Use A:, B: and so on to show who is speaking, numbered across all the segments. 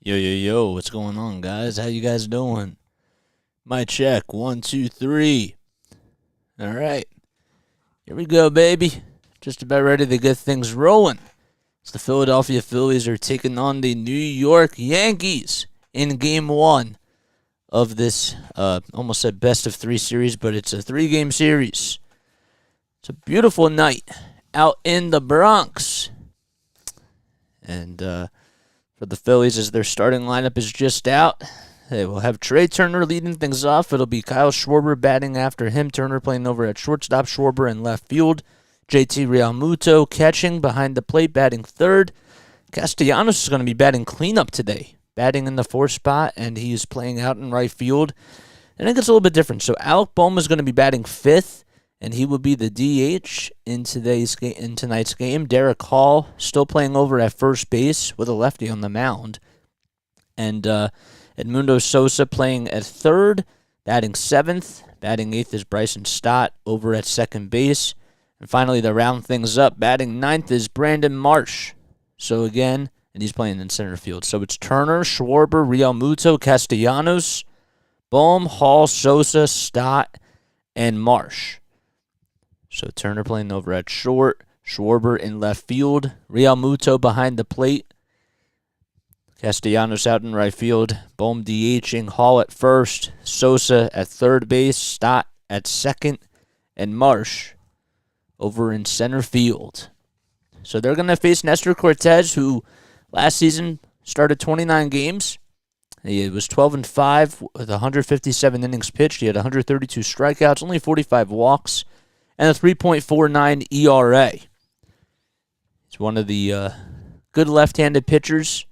A: Yo, yo, yo, what's going on, guys? How you guys doing? My check, 1, 2, 3. All right, here we go, baby. Just about ready to get things rolling. It's the Philadelphia Phillies are taking on the New York Yankees in Game 1 of this, almost said best of 3 series, but it's a 3-game series. It's a beautiful night out in the Bronx. And, for the Phillies, as their starting lineup is just out, they will have Trey Turner leading things off. It'll be Kyle Schwarber batting after him. Turner playing over at shortstop, Schwarber in left field. JT Realmuto catching behind the plate, batting third. Castellanos is going to be batting cleanup today, batting in the 4th spot, and he's playing out in right field. And it gets a little bit different. So Alec Bohm is going to be batting 5th, and he will be the DH in tonight's game. Derek Hall still playing over at first base with a lefty on the mound. And Edmundo Sosa playing at 3rd, batting 7th. Batting 8th is Bryson Stott over at second base. And finally, to round things up, batting 9th is Brandon Marsh. So again, and he's playing in center field. So it's Turner, Schwarber, Realmuto, Castellanos, Bohm, Hall, Sosa, Stott, and Marsh. So Turner playing over at short, Schwarber in left field, Realmuto behind the plate, Castellanos out in right field, Bohm DHing, Hall at first, Sosa at third base, Stott at second, and Marsh over in center field. So they're going to face Nestor Cortes, who last season started 29 games. He was 12-5 with 157 innings pitched. He had 132 strikeouts, only 45 walks, and a 3.49 ERA. He's one of the good left-handed pitchers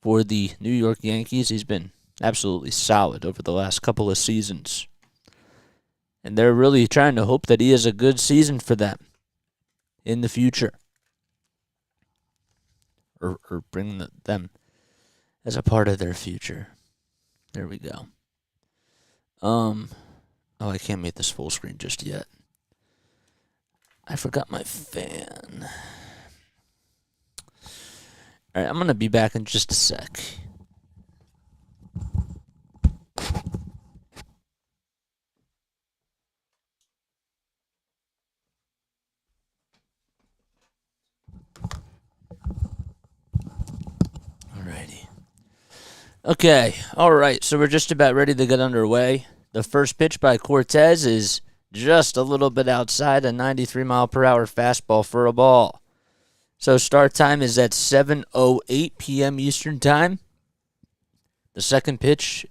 A: for the New York Yankees. He's been absolutely solid over the last couple of seasons. And they're really trying to hope that he has a good season for them in the future. Or bring them as a part of their future. There we go. Oh, I can't make this full screen just yet. I forgot my fan. All right, I'm going to be back in just a sec. Alrighty. Okay, all right, so we're just about ready to get underway. The first pitch by Cortes is just a little bit outside, a 93-mile-per-hour fastball for a ball. So start time is at 7:08 p.m. Eastern Time. The second pitch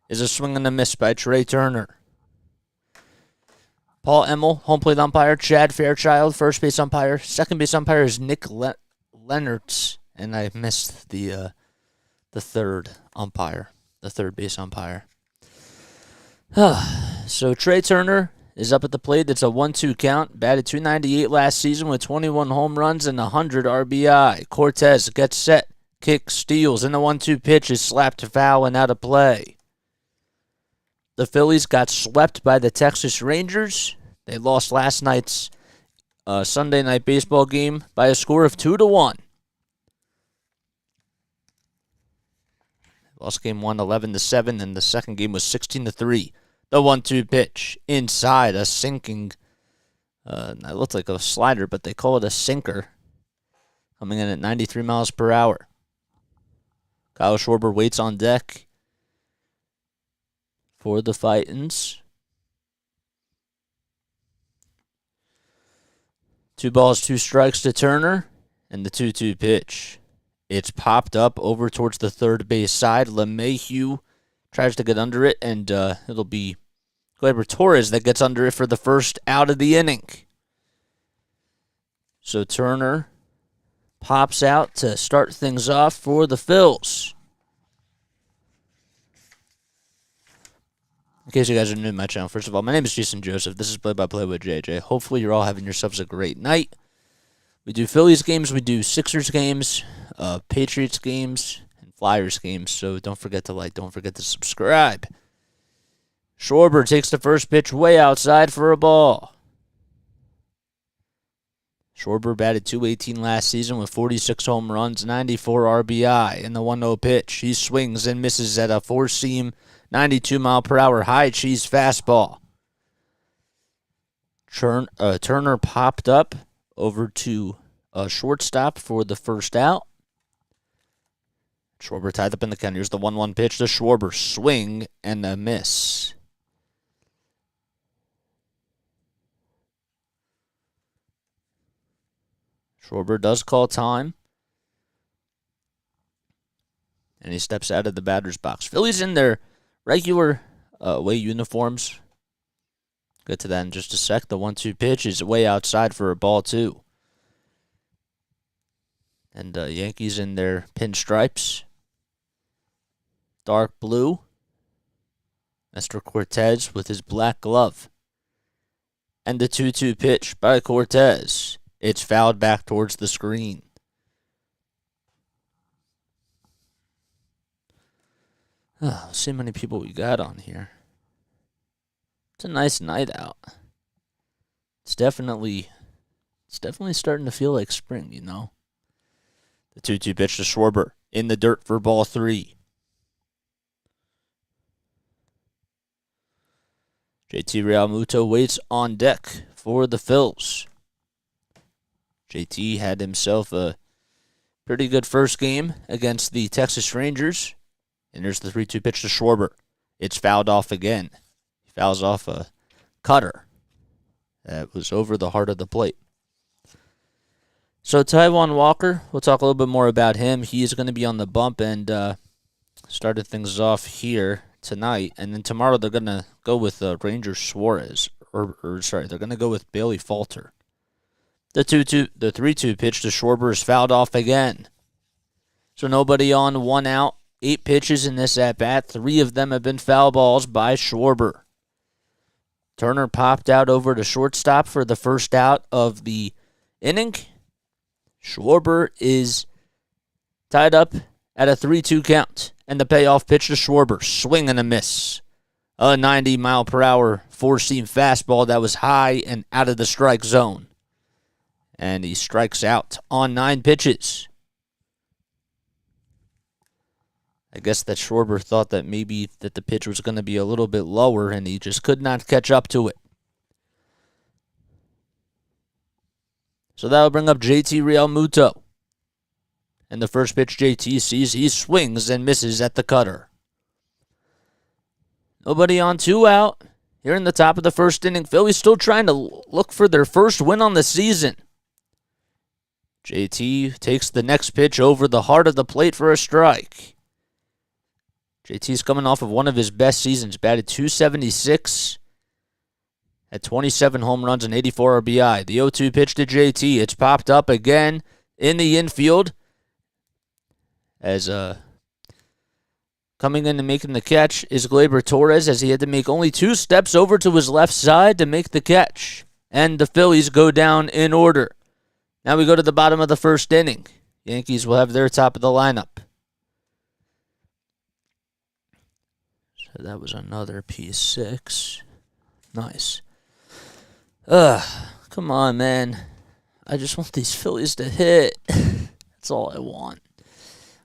A: is a swing and a miss by Trey Turner. Paul Emmel, home plate umpire. Chad Fairchild, first base umpire. Second base umpire is Nick Leonards, and I missed the third umpire, the third base umpire. So Trey Turner is up at the plate. It's a 1-2 count. Batted .298 last season with 21 home runs and 100 RBI. Cortes gets set, kicks, steals, and the 1-2 pitch is slapped to foul and out of play. The Phillies got swept by the Texas Rangers. They lost last night's Sunday night baseball game by a score of 2-1. Lost game 1 11-7, and the second game was 16-3. The 1-2 pitch inside, a sinking, it looked like a slider, but they call it a sinker, coming in at 93 miles per hour. Kyle Schwarber waits on deck for the Fightins. 2 balls, 2 strikes to Turner, and the 2-2 pitch. It's popped up over towards the third base side. LeMahieu tries to get under it, and it'll be Gleyber Torres that gets under it for the first out of the inning. So Turner pops out to start things off for the Phils. In case you guys are new to my channel, first of all, my name is Jason Joseph. This is Play-by-Play with JJ. Hopefully you're all having yourselves a great night. We do Phillies games, we do Sixers games, Patriots games, and Flyers games. So don't forget to like, don't forget to subscribe. Schwarber takes the first pitch way outside for a ball. Schwarber batted .218 last season with 46 home runs, 94 RBI in the 1-0 pitch. He swings and misses at a four-seam, 92-mile-per-hour high cheese fastball. Turner popped up over to shortstop for the first out. Schwarber tied up in the count. Here's the 1-1 pitch to Schwarber. Swing and a miss. Schwarber does call time. And he steps out of the batter's box. Phillies in their regular away uniforms. Get to that in just a sec. The 1-2 pitch is way outside for a ball, too. And Yankees in their pinstripes. Dark blue. Nestor Cortes with his black glove. And the 2-2 pitch by Cortes. It's fouled back towards the screen. Let's see how many people we got on here. It's a nice night out. It's definitely starting to feel like spring, you know. The 2-2 pitch to Schwarber in the dirt for ball 3. JT Realmuto waits on deck for the Phils. JT had himself a pretty good first game against the Texas Rangers. And there's the 3-2 pitch to Schwarber. It's fouled off again. He fouls off a cutter that was over the heart of the plate. So Taijuan Walker, we'll talk a little bit more about him. He is going to be on the bump and started things off here tonight. And then tomorrow they're going to go with Ranger Suarez. They're going to go with Bailey Falter. The 3-2 pitch to Schwarber is fouled off again. So nobody on, 1 out. 8 pitches in this at-bat. 3 of them have been foul balls by Schwarber. Turner popped out over to shortstop for the first out of the inning. Schwarber is tied up at a 3-2 count. And the payoff pitch to Schwarber. Swing and a miss. A 90-mile-per-hour four-seam fastball that was high and out of the strike zone. And he strikes out on 9 pitches. I guess that Schwarber thought that maybe that the pitch was going to be a little bit lower, and he just could not catch up to it. So that'll bring up JT Realmuto. And the first pitch JT sees, he swings and misses at the cutter. Nobody on, 2 out. Here in the top of the first inning, Phillies still trying to look for their first win on the season. JT takes the next pitch over the heart of the plate for a strike. JT's coming off of one of his best seasons, batted .276, had 27 home runs and 84 RBI. The 0-2 pitch to JT. It's popped up again in the infield as coming in and making the catch is Gleyber Torres, as he had to make only 2 steps over to his left side to make the catch. And the Phillies go down in order. Now we go to the bottom of the first inning. Yankees will have their top of the lineup. So that was another P6. Nice. Come on, man. I just want these Phillies to hit. That's all I want.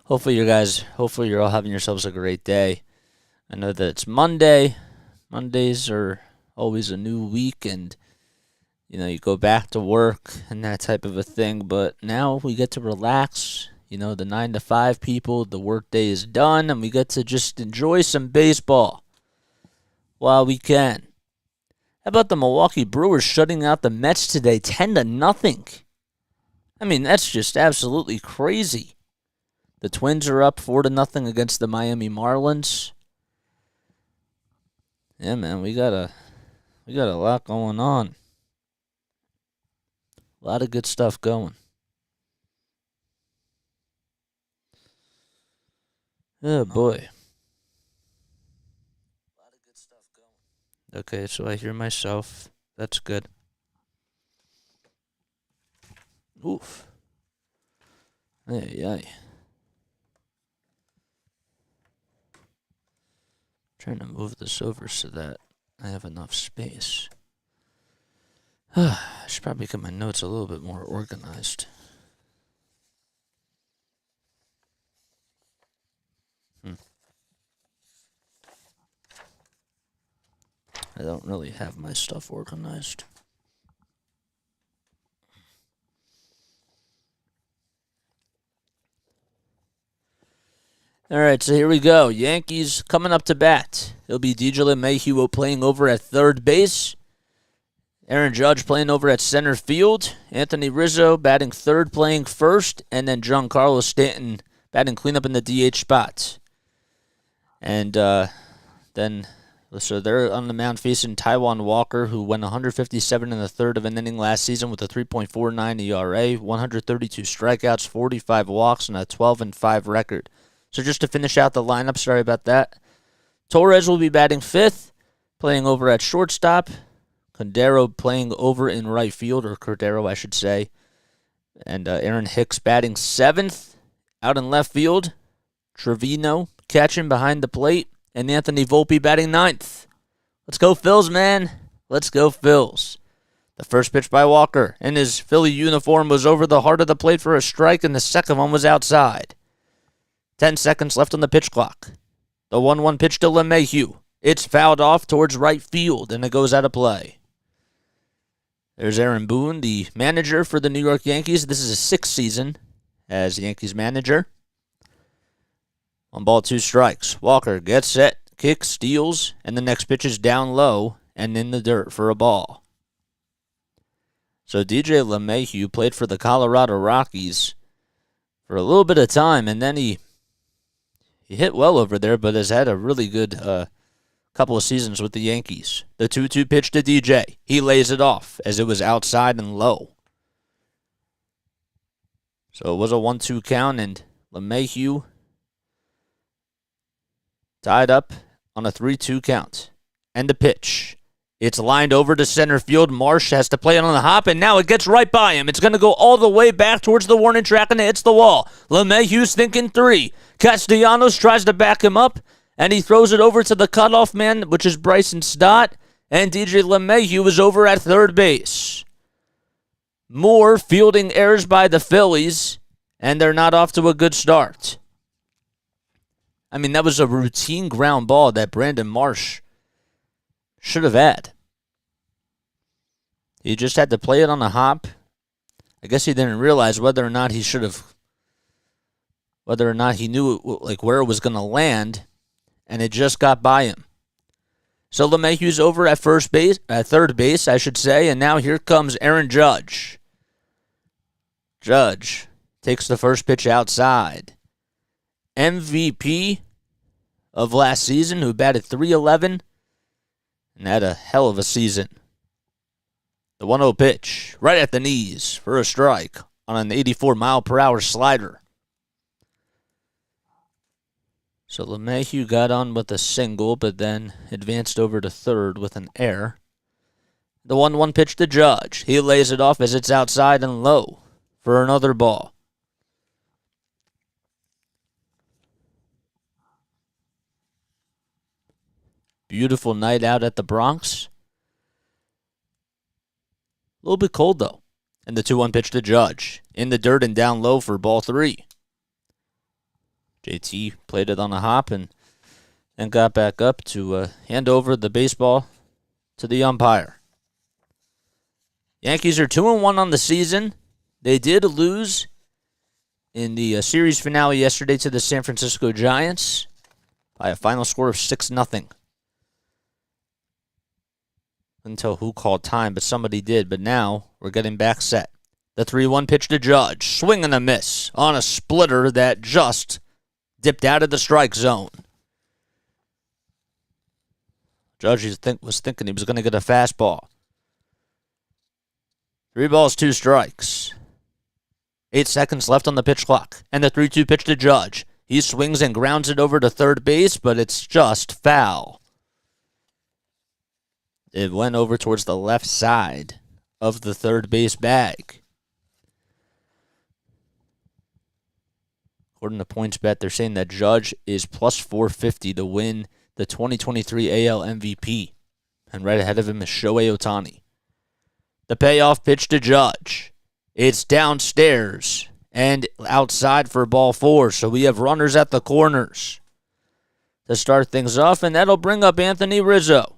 A: Hopefully you're all having yourselves a great day. I know that it's Monday. Mondays are always a new week, and you go back to work and that type of a thing, but now we get to relax. The 9 to 5 people, the work day is done, and we get to just enjoy some baseball while we can. How about the Milwaukee Brewers shutting out the Mets today 10-0? I mean, that's just absolutely crazy. The Twins are up 4-0 against the Miami Marlins. Yeah, man, we got a lot going on. A lot of good stuff going. Oh, boy. Okay, so I hear myself. That's good. Oof. Ay. Trying to move this over so that I have enough space. I should probably get my notes a little bit more organized. I don't really have my stuff organized. All right, so here we go. Yankees coming up to bat. It'll be DJ LeMahieu playing over at third base. Aaron Judge playing over at center field. Anthony Rizzo batting third, playing first. And then Giancarlo Stanton batting cleanup in the DH spot. And then, so they're on the mound facing Taijuan Walker, who went 157 in the third of an inning last season with a 3.49 ERA, 132 strikeouts, 45 walks, and a 12-5 record. So just to finish out the lineup, sorry about that. Torres will be batting fifth, playing over at shortstop. Cordero playing over in right field, or Cordero, I should say. And Aaron Hicks batting seventh, out in left field. Trevino catching behind the plate. And Anthony Volpe batting ninth. Let's go Phils, man. Let's go Phils. The first pitch by Walker in his Philly uniform was over the heart of the plate for a strike, and the second one was outside. 10 seconds left on the pitch clock. The 1-1 pitch to LeMahieu. It's fouled off towards right field, and it goes out of play. There's Aaron Boone, the manager for the New York Yankees. This is his sixth season as Yankees manager. 1 ball, 2 strikes. Walker gets set, kicks, steals, and the next pitch is down low and in the dirt for a ball. So DJ LeMahieu played for the Colorado Rockies for a little bit of time, and then he hit well over there, but has had a really good couple of seasons with the Yankees. The 2-2 pitch to DJ. He lays it off as it was outside and low. So it was a 1-2 count, and LeMahieu tied up on a 3-2 count. And the pitch. It's lined over to center field. Marsh has to play it on the hop, and now it gets right by him. It's going to go all the way back towards the warning track, and it hits the wall. LeMahieu's thinking 3. Castellanos tries to back him up, and he throws it over to the cutoff man, which is Bryson Stott, and DJ LeMahieu is over at third base. More fielding errors by the Phillies, and they're not off to a good start. I mean, that was a routine ground ball that Brandon Marsh should have had. He just had to play it on a hop. I guess he didn't realize whether or not he knew where it was going to land, and it just got by him. So LeMahieu's over at third base, I should say, and now here comes Aaron Judge. Judge takes the first pitch outside. MVP of last season, who batted .311 and had a hell of a season. The 1-0 pitch, right at the knees for a strike on an 84-mile-per-hour slider. So LeMahieu got on with a single, but then advanced over to third with an error. The 1-1 pitch to Judge. He lays it off as it's outside and low for another ball. Beautiful night out at the Bronx. A little bit cold, though. And the 2-1 pitch to Judge. In the dirt and down low for ball 3. JT played it on a hop and got back up to hand over the baseball to the umpire. Yankees are 2-1 on the season. They did lose in the series finale yesterday to the San Francisco Giants by a final score of 6-0. Couldn't tell who called time, but somebody did. But now we're getting back set. The 3-1 pitch to Judge. Swing and a miss on a splitter that just dipped out of the strike zone. Judge was thinking he was going to get a fastball. 3 balls, 2 strikes. 8 seconds left on the pitch clock. And the 3-2 pitch to Judge. He swings and grounds it over to third base, but it's just foul. It went over towards the left side of the third base bag. According to PointsBet, they're saying that Judge is plus 450 to win the 2023 AL MVP. And right ahead of him is Shohei Ohtani. The payoff pitch to Judge. It's downstairs and outside for ball 4. So we have runners at the corners to start things off, and that'll bring up Anthony Rizzo,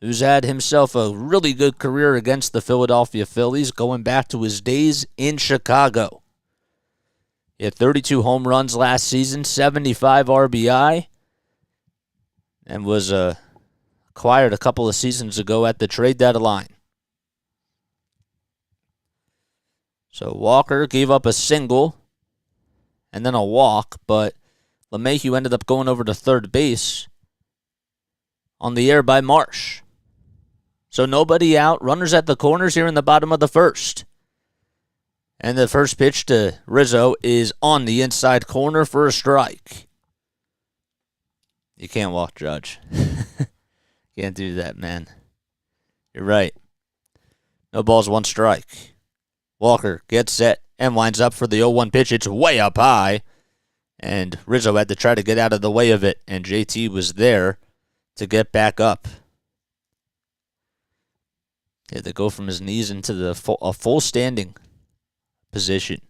A: who's had himself a really good career against the Philadelphia Phillies going back to his days in Chicago. He had 32 home runs last season, 75 RBI, and was acquired a couple of seasons ago at the trade deadline. So Walker gave up a single and then a walk, but LeMahieu ended up going over to third base on the air by Marsh. So nobody out, runners at the corners here in the bottom of the first. And the first pitch to Rizzo is on the inside corner for a strike. You can't walk Judge. Can't do that, man. You're right. No balls, 1 strike. Walker gets set and winds up for the 0-1 pitch. It's way up high. And Rizzo had to try to get out of the way of it. And JT was there to get back up. He had to go from his knees into a full standing position.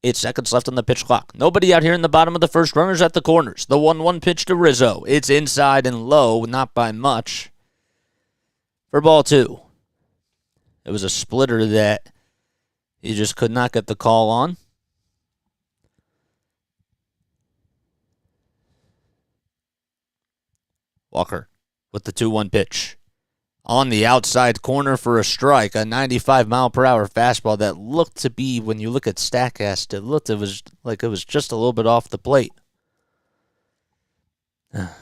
A: 8 seconds left on the pitch clock. Nobody out here in the bottom of the first. Runners at the corners. The 1-1 pitch to Rizzo. It's inside and low, not by much, for ball 2. It was a splitter that he just could not get the call on. Walker with the 2-1 pitch. On the outside corner for a strike, a 95-mile-per-hour fastball that looked to be, when you look at StatCast, it was like it was just a little bit off the plate. Better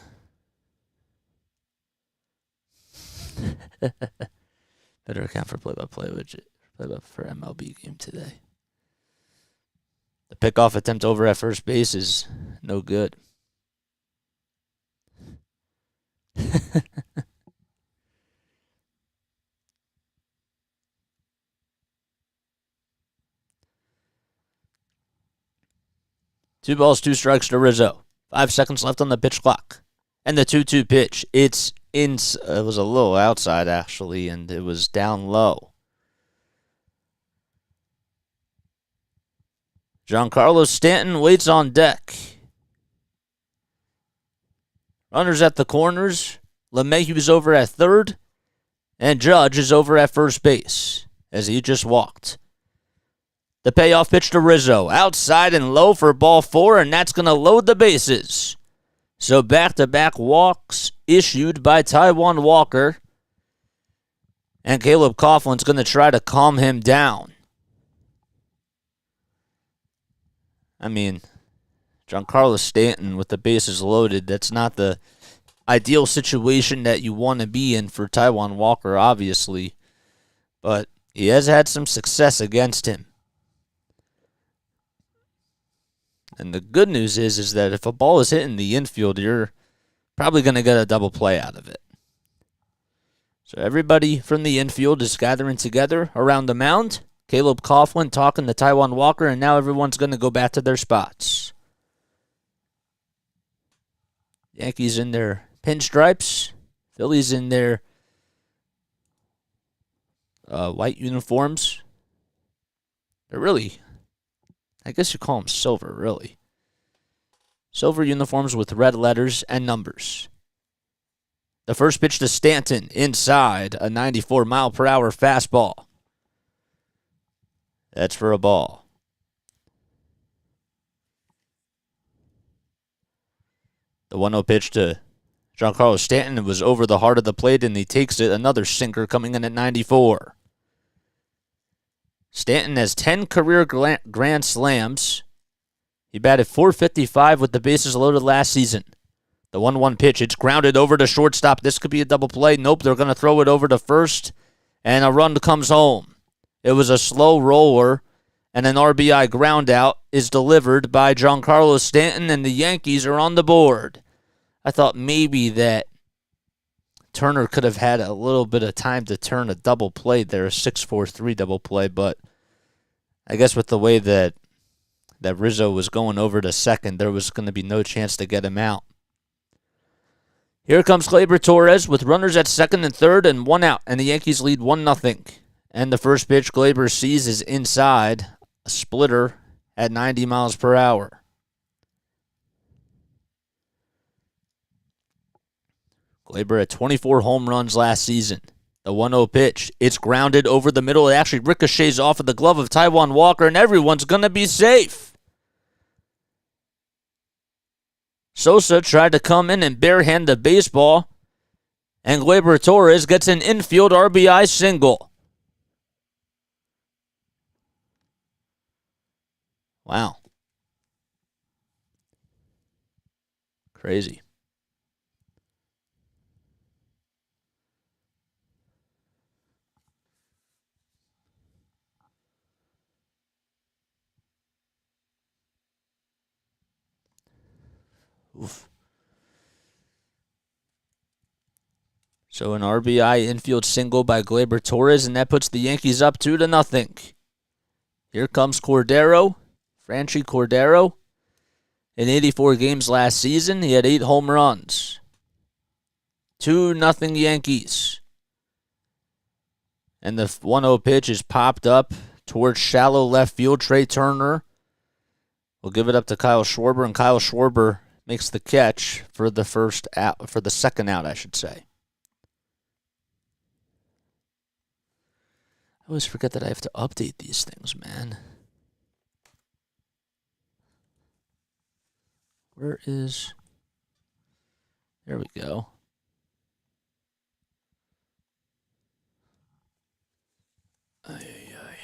A: account for play-by-play for MLB game today. The pickoff attempt over at first base is no good. Two balls, 2 strikes to Rizzo. 5 seconds left on the pitch clock. And the 2-2 pitch. It was a little outside, actually, and it was down low. Giancarlo Stanton waits on deck. Runners at the corners. LeMahieu is over at third. And Judge is over at first base as he just walked. The payoff pitch to Rizzo. Outside and low for ball 4, and that's going to load the bases. So back-to-back walks issued by Taijuan Walker. And Caleb Coughlin's going to try to calm him down. I mean, Giancarlo Stanton with the bases loaded, that's not the ideal situation that you want to be in for Taijuan Walker, obviously. But he has had some success against him. And the good news is that if a ball is hitting the infield, you're probably going to get a double play out of it. So everybody from the infield is gathering together around the mound. Caleb Coughlin talking to Taijuan Walker, and now everyone's going to go back to their spots. Yankees in their pinstripes. Phillies in their white uniforms. They're really, I guess you call them silver, really. Silver uniforms with red letters and numbers. The first pitch to Stanton, inside, a 94-mile-per-hour fastball. That's for a ball. The 1-0 pitch to Giancarlo Stanton was over the heart of the plate, and he takes it. Another sinker coming in at 94. Stanton has 10 career grand slams. He batted .455 with the bases loaded last season. The 1-1 pitch, it's grounded over to shortstop. This could be a double play. Nope, they're going to throw it over to first, and a run comes home. It was a slow roller, and an RBI ground out is delivered by Giancarlo Stanton, and the Yankees are on the board. I thought maybe that Turner could have had a little bit of time to turn a double play there, a 6-4-3 double play, but I guess with the way that Rizzo was going over to second, there was going to be no chance to get him out. Here comes Gleyber Torres with runners at second and third and 1 out, and the Yankees lead 1-0. And the first pitch Gleyber sees is inside, a splitter at 90 miles per hour. Gleyber had 24 home runs last season. The 1-0 pitch. It's grounded over the middle. It actually ricochets off of the glove of Taijuan Walker, and everyone's going to be safe. Sosa tried to come in and barehand the baseball, and Gleyber Torres gets an infield RBI single. Wow. Crazy. Oof. So an RBI infield single by Gleyber Torres, and that puts the Yankees up 2-0. Here comes Cordero, Franchi Cordero. In 84 games last season, he had 8 home runs. 2-0 Yankees. And the 1-0 pitch is popped up towards shallow left field. Trey Turner will give it up to Kyle Schwarber, and Kyle Schwarber makes the catch for the second out, I should say. I always forget that I have to update these things, man. Where is... There we go. Ay, ay, ay.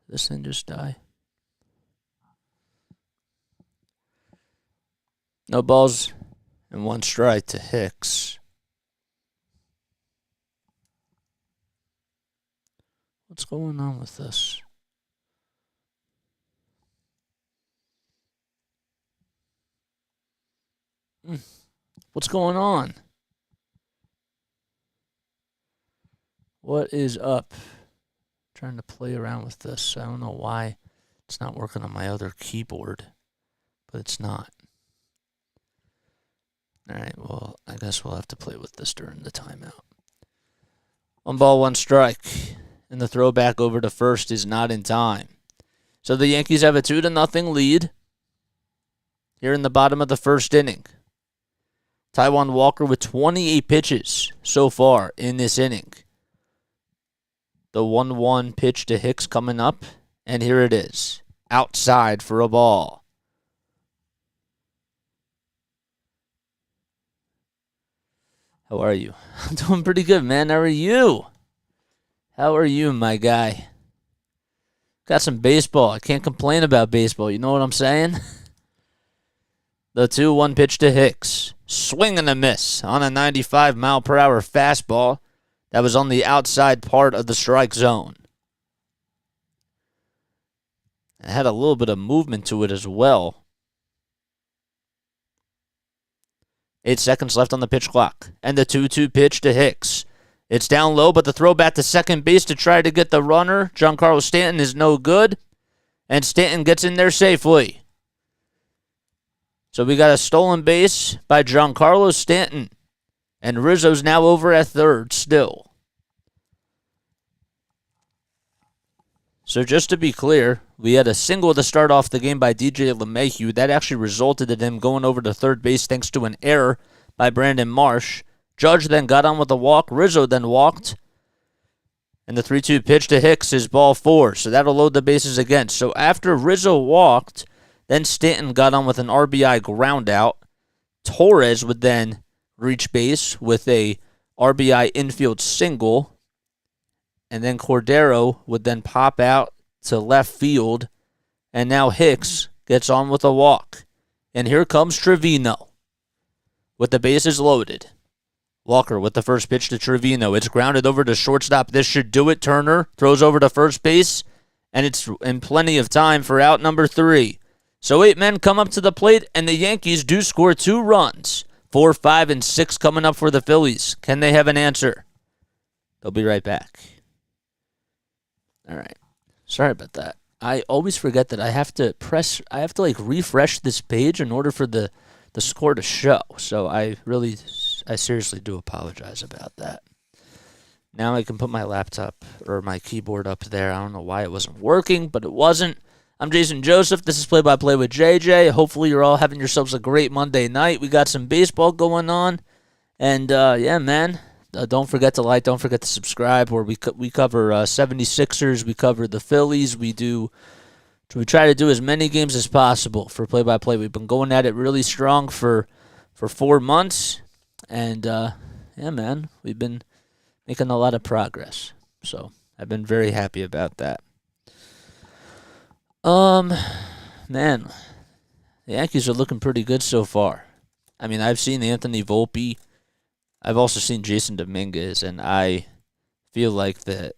A: This thing just die. No balls and 1 strike to Hicks. What's going on with this? What's going on? What is up? Trying to play around with this. I don't know why it's not working on my other keyboard, but it's not. All right, well, I guess we'll have to play with this during the timeout. 1 ball, 1 strike, and the throw back over to first is not in time. So the Yankees have a 2-0 lead here in the bottom of the first inning. Taijuan Walker with 28 pitches so far in this inning. The 1-1 pitch to Hicks coming up, and here it is. Outside for a ball. How are you? I'm doing pretty good, man. How are you? How are you, my guy? Got some baseball. I can't complain about baseball. You know what I'm saying? The 2-1 pitch to Hicks. Swing and a miss on a 95-mile-per-hour fastball that was on the outside part of the strike zone. It had a little bit of movement to it as well. 8 seconds left on the pitch clock. And the 2-2 pitch to Hicks. It's down low, but the throw back to second base to try to get the runner, Giancarlo Stanton, is no good. And Stanton gets in there safely. So we got a stolen base by Giancarlo Stanton. And Rizzo's now over at third still. So just to be clear, we had a single to start off the game by DJ LeMahieu. That actually resulted in him going over to third base thanks to an error by Brandon Marsh. Judge then got on with a walk. Rizzo then walked. And the 3-2 pitch to Hicks is ball 4. So that'll load the bases again. So after Rizzo walked, then Stanton got on with an RBI ground out. Torres would then reach base with a RBI infield single. And then Cordero would then pop out to left field. And now Hicks gets on with a walk. And here comes Trevino with the bases loaded. Walker with the first pitch to Trevino. It's grounded over to shortstop. This should do it. Turner throws over to first base. And it's in plenty of time for out number 3. So 8 men come up to the plate, and the Yankees do score 2 runs. 4, 5, and 6 coming up for the Phillies. Can they have an answer? They'll be right back. All right. Sorry about that. I always forget that I have to like refresh this page in order for the score to show. So I seriously do apologize about that. Now I can put my laptop or my keyboard up there. I don't know why it wasn't working, but it wasn't. I'm Jason Joseph. This is Play by Play with JJ. Hopefully you're all having yourselves a great Monday night. We got some baseball going on. And yeah, man, don't forget to like, don't forget to subscribe. Where we cover 76ers, we cover the Phillies. We try to do as many games as possible for Play by Play. We've been going at it really strong for 4 months. And yeah, man, we've been making a lot of progress. So I've been very happy about that. Man, the Yankees are looking pretty good so far. I mean, I've seen Anthony Volpe. I've also seen Jason Dominguez, and I feel like that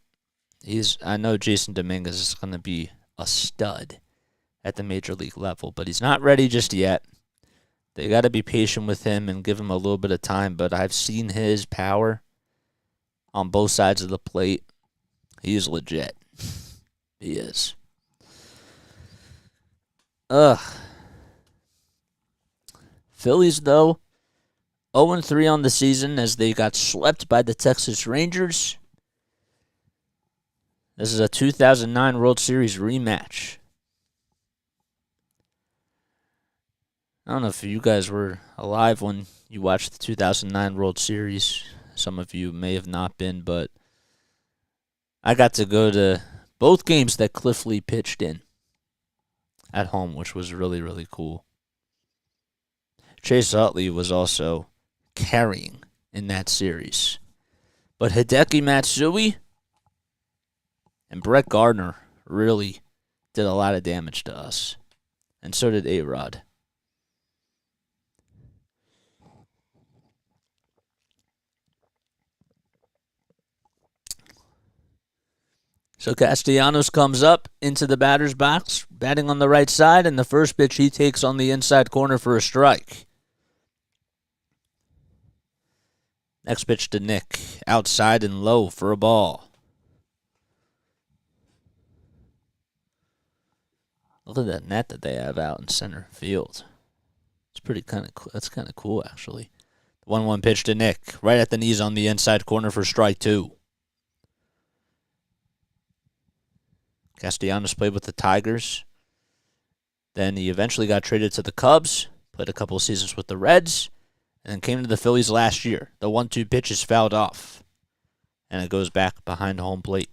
A: I know Jason Dominguez is going to be a stud at the major league level, but he's not ready just yet. They got to be patient with him and give him a little bit of time, but I've seen his power on both sides of the plate. He is legit. He is. Phillies, though, 0-3 on the season as they got swept by the Texas Rangers. This is a 2009 World Series rematch. I don't know if you guys were alive when you watched the 2009 World Series. Some of you may have not been, but I got to go to both games that Cliff Lee pitched in at home, which was really, really cool. Chase Utley was also carrying in that series. But Hideki Matsui and Brett Gardner really did a lot of damage to us. And so did A-Rod. So Castellanos comes up into the batter's box, batting on the right side, and the first pitch he takes on the inside corner for a strike. Next pitch to Nick, outside and low for a ball. Look at that net that they have out in center field. It's pretty kind of cool. That's kind of cool, actually. 1-1 pitch to Nick, right at the knees on the inside corner for strike two. Castellanos played with the Tigers. Then he eventually got traded to the Cubs, played a couple of seasons with the Reds, and then came to the Phillies last year. The 1-2 pitch is fouled off, and it goes back behind home plate.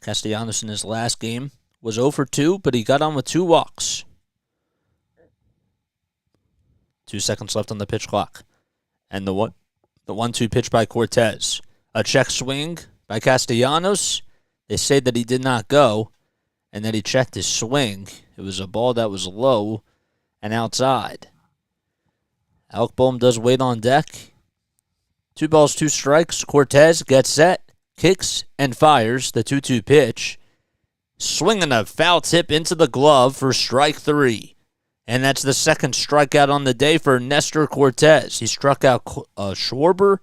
A: Castellanos in his last game was 0 for 2, but he got on with 2 walks. 2 seconds left on the pitch clock. And the 1-2 pitch by Cortes. A check swing by Castellanos. They say that he did not go, and that he checked his swing. It was a ball that was low and outside. Alec Boehm does wait on deck. 2 balls, 2 strikes. Cortes gets set, kicks, and fires the 2-2 pitch. Swinging a foul tip into the glove for strike 3. And that's the second strikeout on the day for Nestor Cortes. He struck out Schwarber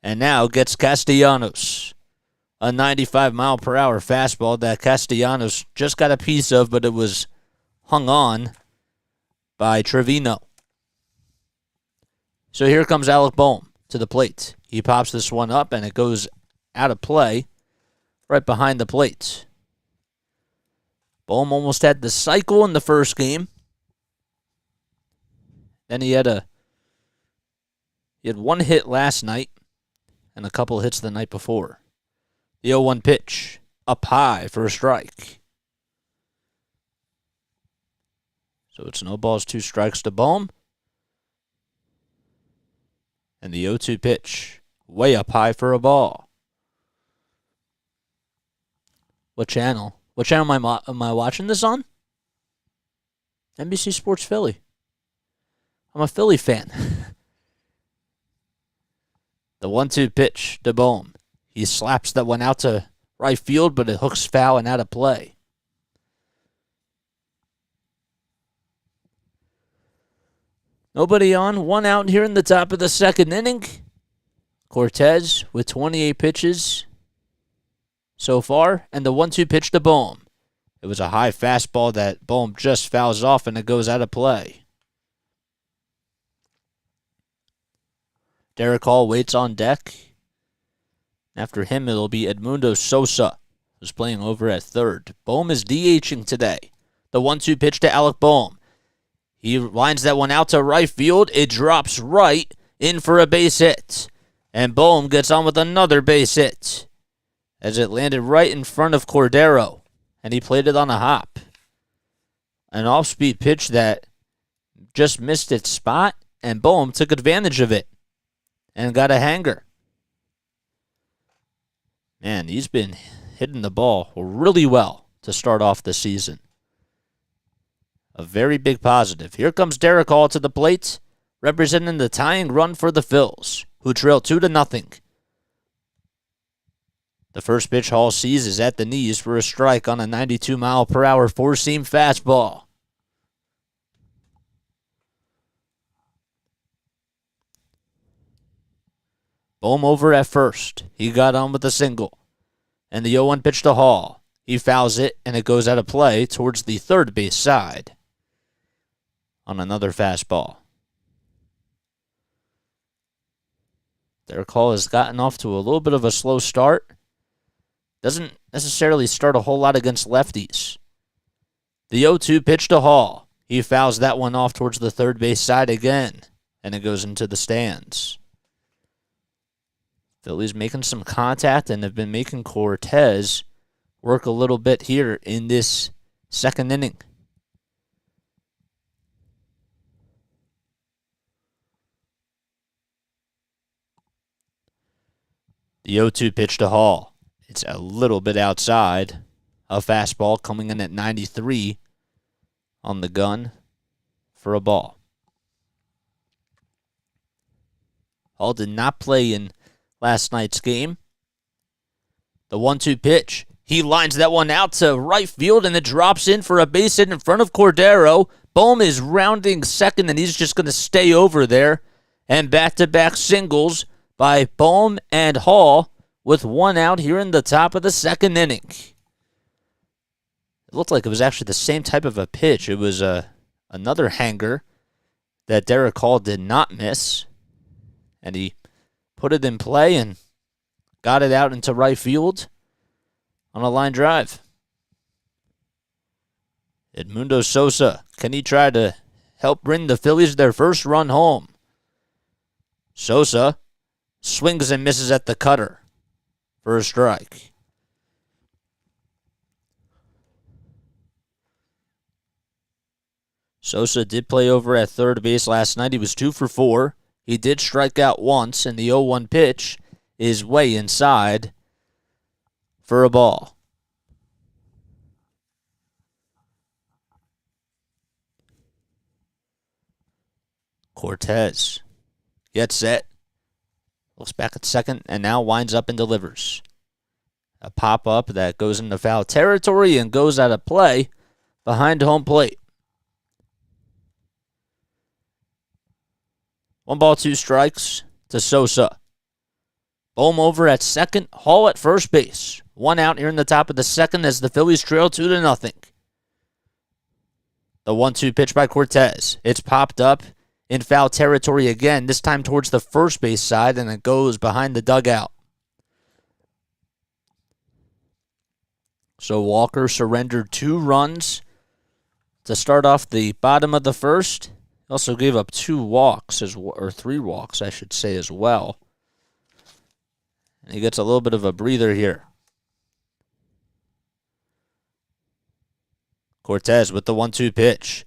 A: and now gets Castellanos. A 95-mile-per-hour fastball that Castellanos just got a piece of, but it was hung on by Trevino. So here comes Alec Boehm to the plate. He pops this one up, and it goes out of play right behind the plate. Boehm almost had the cycle in the first game. Then he had 1 hit last night and a couple hits the night before. The 0-1 pitch, up high for a strike. So it's no balls, 2 strikes to Boehm. And the 0-2 pitch, way up high for a ball. What channel? What channel am I watching this on? NBC Sports Philly. I'm a Philly fan. The 1-2 pitch to Boehm. He slaps that one out to right field, but it hooks foul and out of play. Nobody on. 1 out here in the top of the second inning. Cortes with 28 pitches so far, and the 1-2 pitch to Bohm. It was a high fastball that Bohm just fouls off, and it goes out of play. Derek Hall waits on deck. After him, it'll be Edmundo Sosa, who's playing over at third. Bohm is DHing today. The 1-2 pitch to Alec Bohm. He lines that one out to right field. It drops right in for a base hit. And Bohm gets on with another base hit as it landed right in front of Cordero, and he played it on a hop. An off-speed pitch that just missed its spot, and Bohm took advantage of it and got a hanger. Man, he's been hitting the ball really well to start off the season. A very big positive. Here comes Derek Hall to the plate, representing the tying run for the Phils, who trail 2-0. The first pitch Hall sees is at the knees for a strike on a 92-mile-per-hour four-seam fastball. Bohm over at first. He got on with a single. And the 0-1 pitch to Hall. He fouls it, and it goes out of play towards the third base side on another fastball. Derek Hall has gotten off to a little bit of a slow start. Doesn't necessarily start a whole lot against lefties. The 0-2 pitch to Hall. He fouls that one off towards the third base side again, and it goes into the stands. Phillies making some contact and have been making Cortes work a little bit here in this second inning. The 0-2 pitch to Hall. It's a little bit outside. A fastball coming in at 93 on the gun for a ball. Hall did not play in last night's game. The 1-2 pitch. He lines that one out to right field, and it drops in for a base hit in front of Cordero. Bohm is rounding second, and he's just going to stay over there. And back-to-back singles by Bohm and Hall with one out here in the top of the second inning. It looked like it was actually the same type of a pitch. It was another hanger that Derek Hall did not miss, and he put it in play and got it out into right field on a line drive. Edmundo Sosa, can he try to help bring the Phillies their first run home? Sosa swings and misses at the cutter for a strike. Sosa did play over at third base last night. He was 2 for 4. He did strike out once, and the 0-1 pitch is way inside for a ball. Cortes gets set, looks back at second, and now winds up and delivers. A pop-up that goes into foul territory and goes out of play behind home plate. 1 ball, 2 strikes to Sosa. Bohm over at second, Hall at first base. 1 out here in the top of the second as the Phillies trail 2-0. The 1-2 pitch by Cortes. It's popped up in foul territory again, this time towards the first base side, and it goes behind the dugout. So Walker surrendered 2 runs to start off the bottom of the first. He also gave up 2 walks, or 3 walks, I should say, as well. And he gets a little bit of a breather here. Cortes with the 1-2 pitch.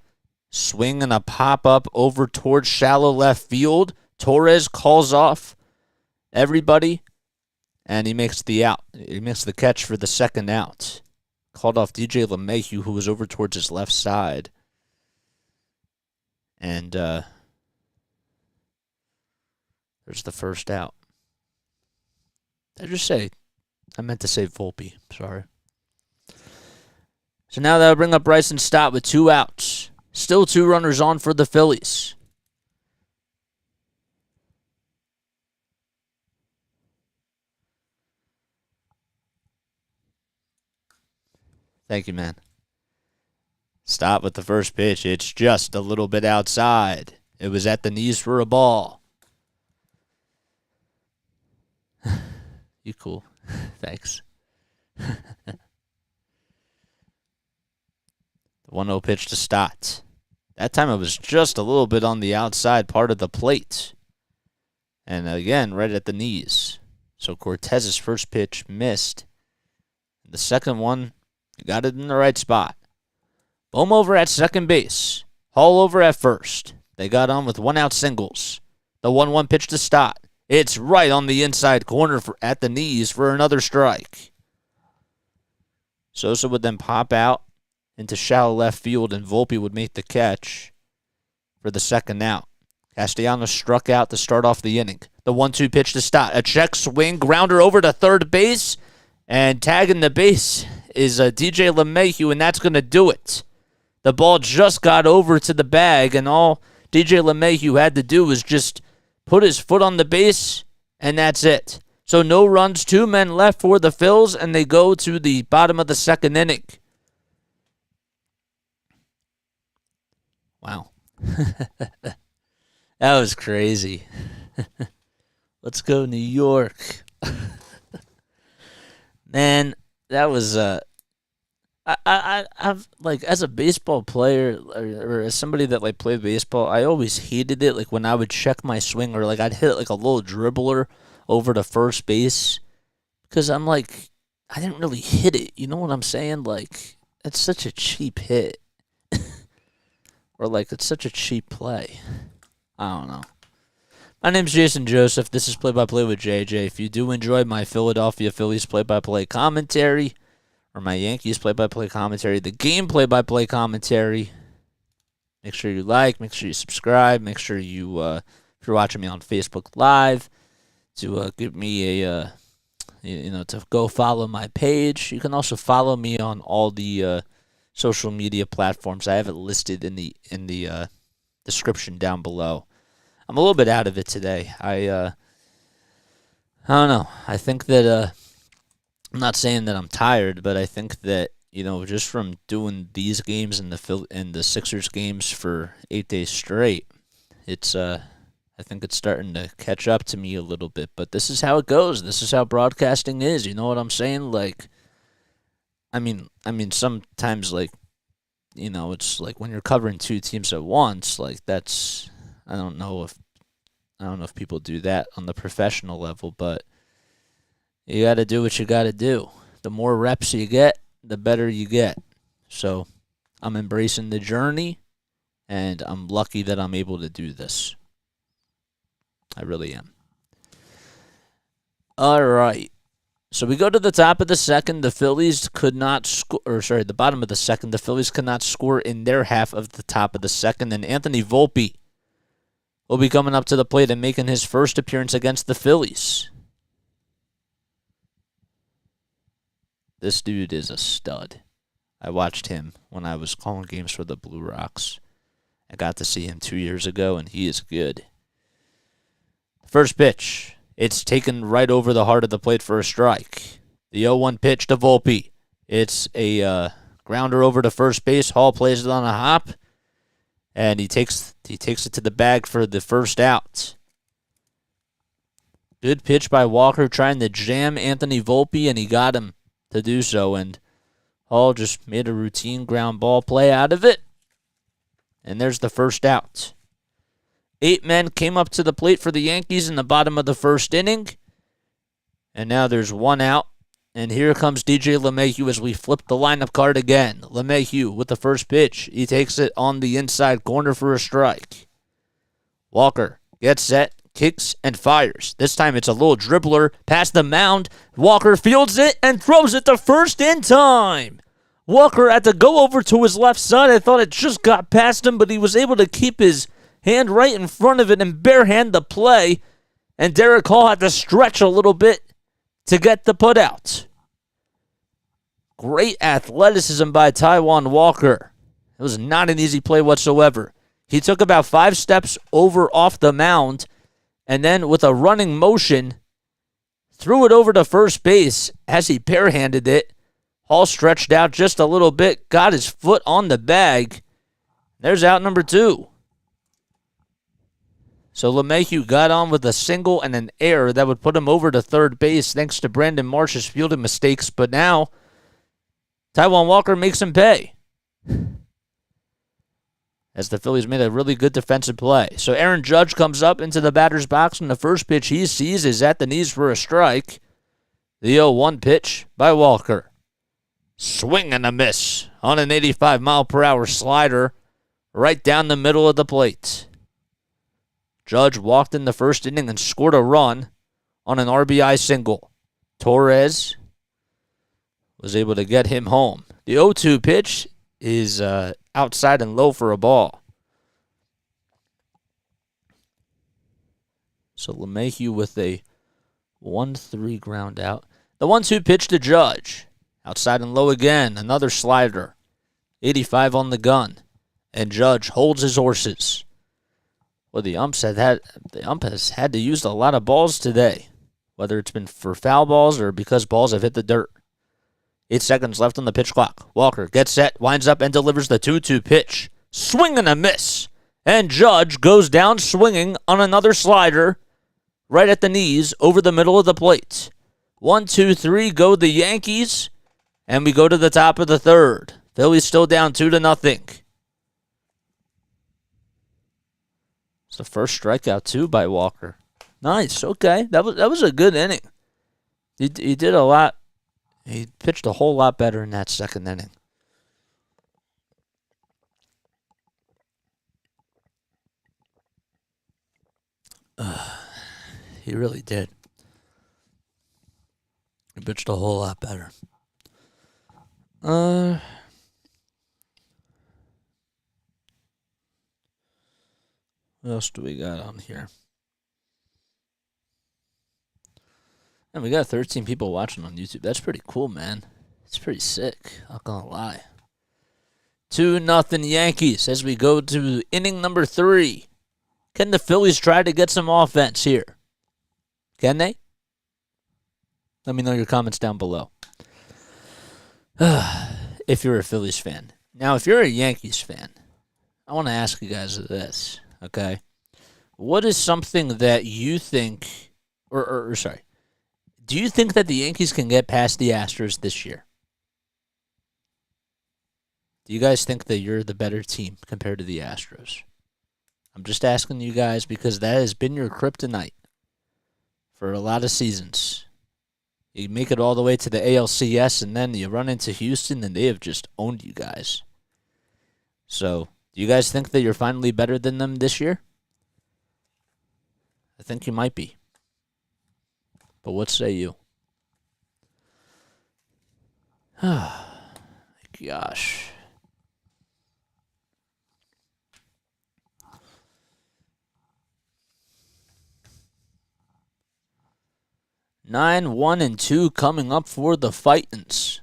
A: Swing and a pop-up over towards shallow left field. Torres calls off everybody, and he makes the out. He makes the catch for the second out. Called off DJ LeMahieu, who was over towards his left side. And there's the first out. Did I just say? I meant to say Volpe. Sorry. So now that'll bring up Bryson Stott with 2 outs. Still 2 runners on for the Phillies. Thank you, man. Stop with the first pitch. It's just a little bit outside. It was at the knees for a ball. You cool. Thanks. The 1-0 pitch to Stott. That time it was just a little bit on the outside part of the plate. And again, right at the knees. So Cortes' first pitch missed. The second one, he got it in the right spot. Bohm over at second base. Hall over at first. They got on with 1-out singles. The 1-1 pitch to Stott. It's right on the inside corner at the knees for another strike. Sosa would then pop out into shallow left field, and Volpe would make the catch for the second out. Castellanos struck out to start off the inning. The 1-2 pitch to Stott. A check swing, grounder over to third base, and tagging the base is DJ LeMahieu, and that's going to do it. The ball just got over to the bag, and all DJ LeMahieu had to do was just put his foot on the base, and that's it. So no runs, 2 men left for the Phils, and they go to the bottom of the second inning. Wow. That was crazy. Let's go New York. Man, that was I've like, as a baseball player or as somebody that like played baseball, I always hated it like when I would check my swing, or like I'd hit like a little dribbler over to first base, because I'm like, I didn't really hit it. You know what I'm saying? Like, it's such a cheap hit. Or like, it's such a cheap play. I don't know. My name's Jason Joseph. This is Play-by-Play with JJ. If you do enjoy my Philadelphia Phillies play-by-play commentary, or my Yankees play-by-play commentary, the game play-by-play commentary, make sure you like, make sure you subscribe, make sure you, if you're watching me on Facebook Live, to give me a, to go follow my page. You can also follow me on all the social media platforms. I have it listed in the description down below. I'm a little bit out of it today. I don't know. I think that I'm not saying that I'm tired, but I think that, just from doing these games and the Sixers games for 8 days straight, it's I think it's starting to catch up to me a little bit. But this is how it goes. This is how broadcasting is. You know what I'm saying? Like, I mean, sometimes, like, it's like when you're covering 2 teams at once, like, that's, I don't know if people do that on the professional level, but you got to do what you got to do. The more reps you get, the better you get. So I'm embracing the journey, and I'm lucky that I'm able to do this. I really am. All right. So we go to the top of the second. The Phillies could not score, the bottom of the second. The Phillies could not score in their half of the top of the second. And Anthony Volpe will be coming up to the plate and making his first appearance against the Phillies. This dude is a stud. I watched him when I was calling games for the Blue Rocks. I got to see him 2 years ago, and he is good. First pitch. It's taken right over the heart of the plate for a strike. The 0-1 pitch to Volpe. It's a grounder over to first base. Hall plays it on a hop, and he takes it to the bag for the first out. Good pitch by Walker, trying to jam Anthony Volpe, and he got him to do so. And Hall just made a routine ground ball play out of it. And there's the first out. 8 men came up to the plate for the Yankees in the bottom of the first inning. And now there's 1 out. And here comes DJ LeMahieu as we flip the lineup card again. LeMahieu with the first pitch. He takes it on the inside corner for a strike. Walker gets set, kicks, and fires. This time it's a little dribbler past the mound. Walker fields it and throws it to first in time. Walker had to go over to his left side. I thought it just got past him, but he was able to keep his hand right in front of it and barehand the play. And Derek Hall had to stretch a little bit to get the putout. Great athleticism by Taijuan Walker. It was not an easy play whatsoever. He took about 5 steps over off the mound, and then with a running motion, threw it over to first base as he barehanded it. Hall stretched out just a little bit, got his foot on the bag. There's out number 2. So LeMahieu got on with a single and an error that would put him over to third base thanks to Brandon Marsh's fielding mistakes. But now, Taijuan Walker makes him pay, as the Phillies made a really good defensive play. So Aaron Judge comes up into the batter's box, and the first pitch he sees is at the knees for a strike. The 0-1 pitch by Walker. Swing and a miss on an 85-mile-per-hour slider right down the middle of the plate. Judge walked in the first inning and scored a run on an RBI single. Torres was able to get him home. The 0-2 pitch is outside and low for a ball. So LeMahieu with a 1-3 ground out. The 1-2 pitch to Judge. Outside and low again. Another slider. 85 on the gun. And Judge holds his horses. Well, the ump has had to use a lot of balls today, whether it's been for foul balls or because balls have hit the dirt. 8 seconds left on the pitch clock. Walker gets set, winds up, and delivers the 2-2 pitch. Swing and a miss. And Judge goes down swinging on another slider right at the knees over the middle of the plate. 1-2-3 go the Yankees, and we go to the top of the third. Phillies still down 2-0. It's the first strikeout, too, by Walker. Nice. Okay. That was a good inning. He did a lot. He pitched a whole lot better in that second inning. He really did. He pitched a whole lot better. What else do we got on here? And we got 13 people watching on YouTube. That's pretty cool, man. It's pretty sick. Not gonna lie. 2-0 Yankees as we go to inning number 3. Can the Phillies try to get some offense here? Can they? Let me know your comments down below. If you're a Phillies fan. Now, if you're a Yankees fan, I want to ask you guys this, okay? What is something that you think, do you think that the Yankees can get past the Astros this year? Do you guys think that you're the better team compared to the Astros? I'm just asking you guys because that has been your kryptonite for a lot of seasons. You make it all the way to the ALCS, and then you run into Houston, and they have just owned you guys. So, do you guys think that you're finally better than them this year? I think you might be. But what say you? Gosh. Nine, 1-2 coming up for the Fightins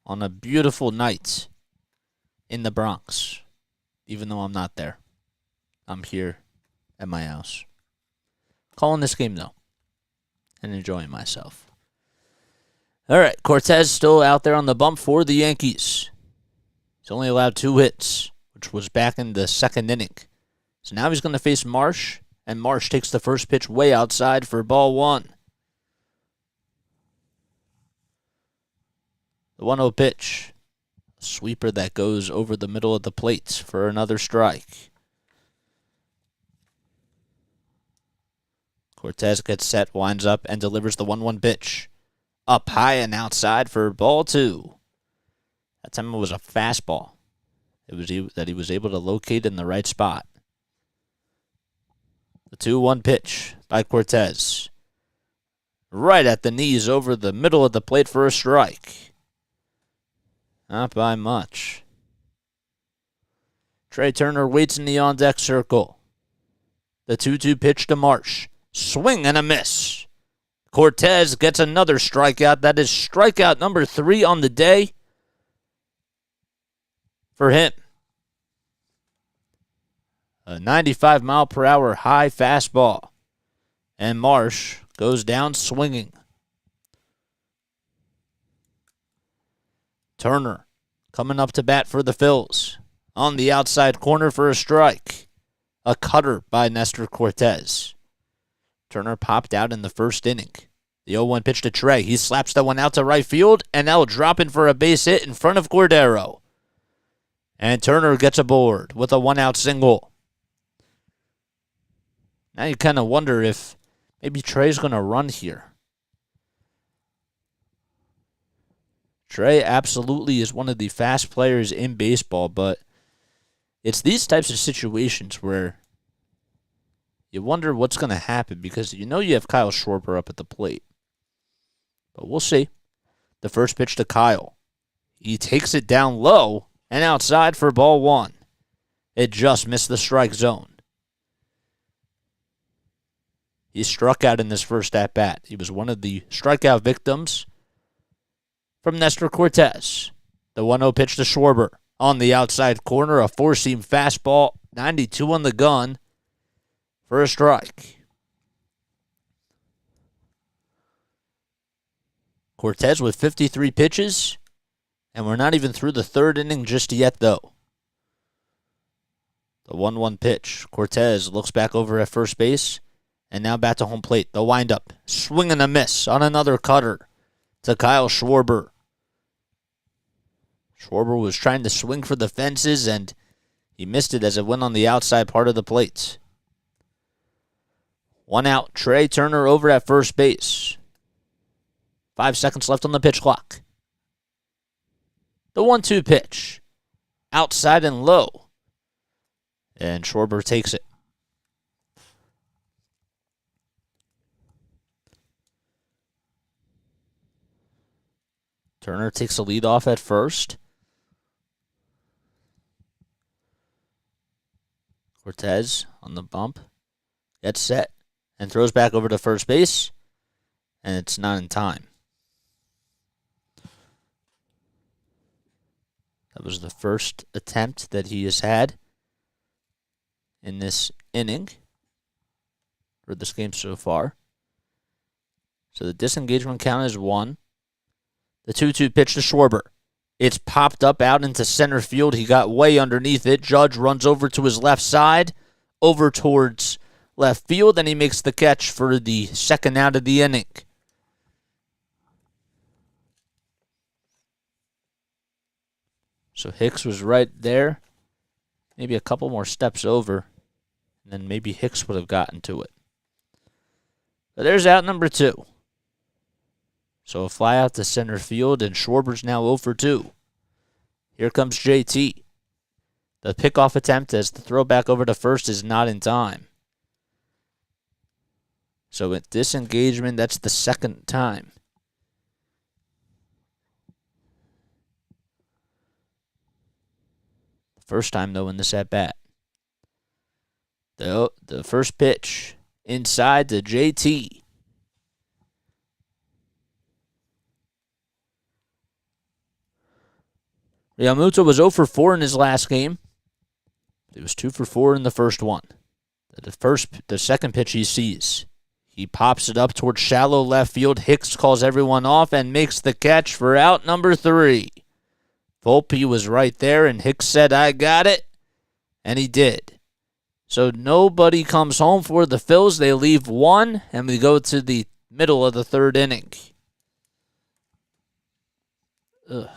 A: on a beautiful night in the Bronx. Even though I'm not there. I'm here at my house. Calling this game, though. And enjoying myself. All right, Cortes still out there on the bump for the Yankees. He's only allowed 2 hits, which was back in the second inning. So now he's going to face Marsh, and Marsh takes the first pitch way outside for ball 1. The 1-0 pitch. A sweeper that goes over the middle of the plate for another strike. Cortes gets set, winds up, and delivers the 1-1 pitch. Up high and outside for ball 2. That time it was a fastball. It was that he was able to locate in the right spot. The 2-1 pitch by Cortes. Right at the knees over the middle of the plate for a strike. Not by much. Trey Turner waits in the on-deck circle. The 2-2 pitch to Marsh. Swing and a miss. Cortes gets another strikeout. That is strikeout number 3 on the day for him. A 95-mile-per-hour high fastball. And Marsh goes down swinging. Turner coming up to bat for the Phils. On the outside corner for a strike. A cutter by Nestor Cortes. Turner popped out in the first inning. The 0-1 pitch to Trey. He slaps that one out to right field, and now dropping for a base hit in front of Cordero. And Turner gets aboard with a 1-out single. Now you kind of wonder if maybe Trey's going to run here. Trey absolutely is one of the fast players in baseball, but it's these types of situations where you wonder what's going to happen because you know you have Kyle Schwarber up at the plate. But we'll see. The first pitch to Kyle. He takes it down low and outside for ball one. It just missed the strike zone. He struck out in this first at-bat. He was one of the strikeout victims from Nestor Cortes. The 1-0 pitch to Schwarber. On the outside corner, a four-seam fastball, 92 on the gun for a strike. Cortes with 53 pitches, and we're not even through the third inning just yet, though. The 1-1 pitch. Cortes looks back over at first base, and now back to home plate. The windup, swing and a miss on another cutter to Kyle Schwarber. Schwarber was trying to swing for the fences, and he missed it as it went on the outside part of the plate. 1 out. Trey Turner over at first base. 5 seconds left on the pitch clock. The 1-2 pitch. Outside and low. And Schwarber takes it. Turner takes the lead off at first. Cortes on the bump. Gets set. And throws back over to first base. And it's not in time. That was the first attempt that he has had in this inning for this game so far. So the disengagement count is 1. The 2-2 pitch to Schwarber. It's popped up out into center field. He got way underneath it. Judge runs over to his left side, over towards left field, and he makes the catch for the second out of the inning. So Hicks was right there. Maybe a couple more steps over, and then maybe Hicks would have gotten to it. But there's out number 2. So a fly out to center field, and Schwarber's now 0 for 2. Here comes JT. The pickoff attempt as the throw back over to first is not in time. So at disengagement, that's the second time. First time, though, in this at-bat. The first pitch inside to JT. Realmuto was 0 for 4 in his last game. He was 2 for 4 in the first one. The second pitch he sees. He pops it up towards shallow left field. Hicks calls everyone off and makes the catch for out number 3. Volpe was right there, and Hicks said, "I got it," and he did. So nobody comes home for the Phils. They leave 1, and we go to the middle of the third inning. Ugh.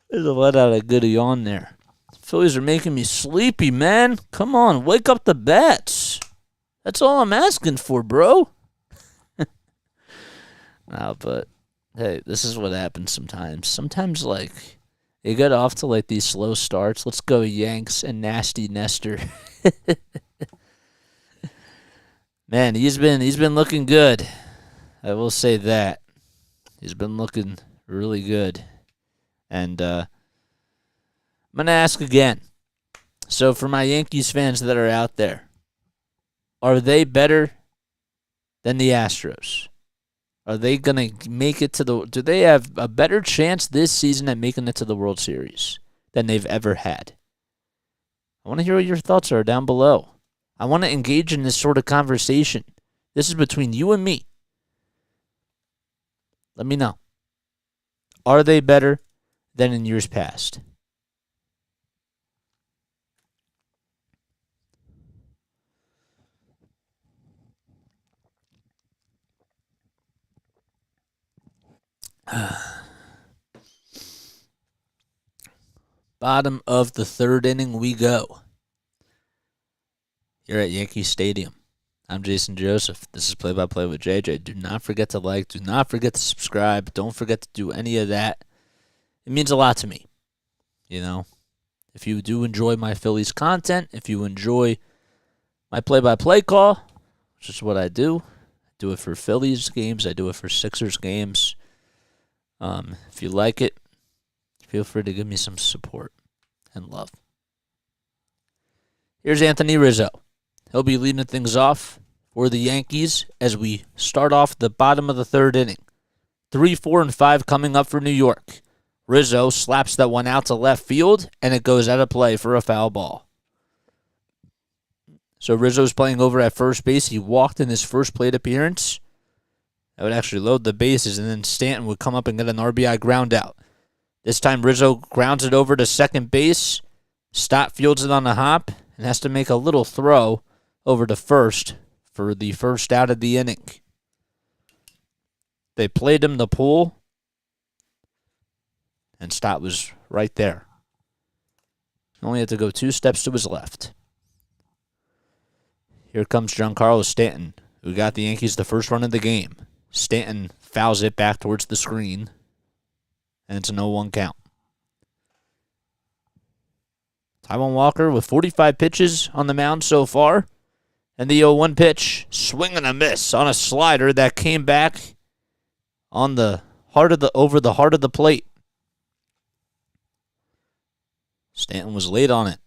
A: There's a let out a good yawn there. Phillies are making me sleepy, man. Come on, wake up the bats. That's all I'm asking for, bro. No, but hey, this is what happens sometimes. Sometimes, like, you get off to like these slow starts. Let's go Yanks and Nasty Nestor. Man, he's been looking good. I will say that. He's been looking really good. And I'm going to ask again. So for my Yankees fans that are out there, are they better than the Astros? Are they going to make it to do they have a better chance this season at making it to the World Series than they've ever had? I want to hear what your thoughts are down below. I want to engage in this sort of conversation. This is between you and me. Let me know. Are they better than in years past? Bottom of the third inning we go. Here at Yankee Stadium. I'm Jason Joseph. This is Play-by-Play with JJ. Do not forget to like. Do not forget to subscribe. Don't forget to do any of that. It means a lot to me. You know, if you do enjoy my Phillies content, if you enjoy my play-by-play call, which is what I do it for Phillies games. I do it for Sixers games. If you like it, feel free to give me some support and love. Here's Anthony Rizzo. He'll be leading things off for the Yankees as we start off the bottom of the third inning. 3, 4, and 5 coming up for New York. Rizzo slaps that one out to left field, and it goes out of play for a foul ball. So Rizzo's playing over at first base. He walked in his first plate appearance. That would actually load the bases, and then Stanton would come up and get an RBI ground out. This time Rizzo grounds it over to second base. Stott fields it on the hop and has to make a little throw over to first for the first out of the inning. They played him the pull, and Stott was right there. Only had to go 2 steps to his left. Here comes Giancarlo Stanton, who got the Yankees the first run of the game. Stanton fouls it back towards the screen, and it's a 0-1 count. Taijuan Walker with 45 pitches on the mound so far. And the 0-1 pitch, swing and a miss on a slider that came back on the over the heart of the plate. Stanton was late on it.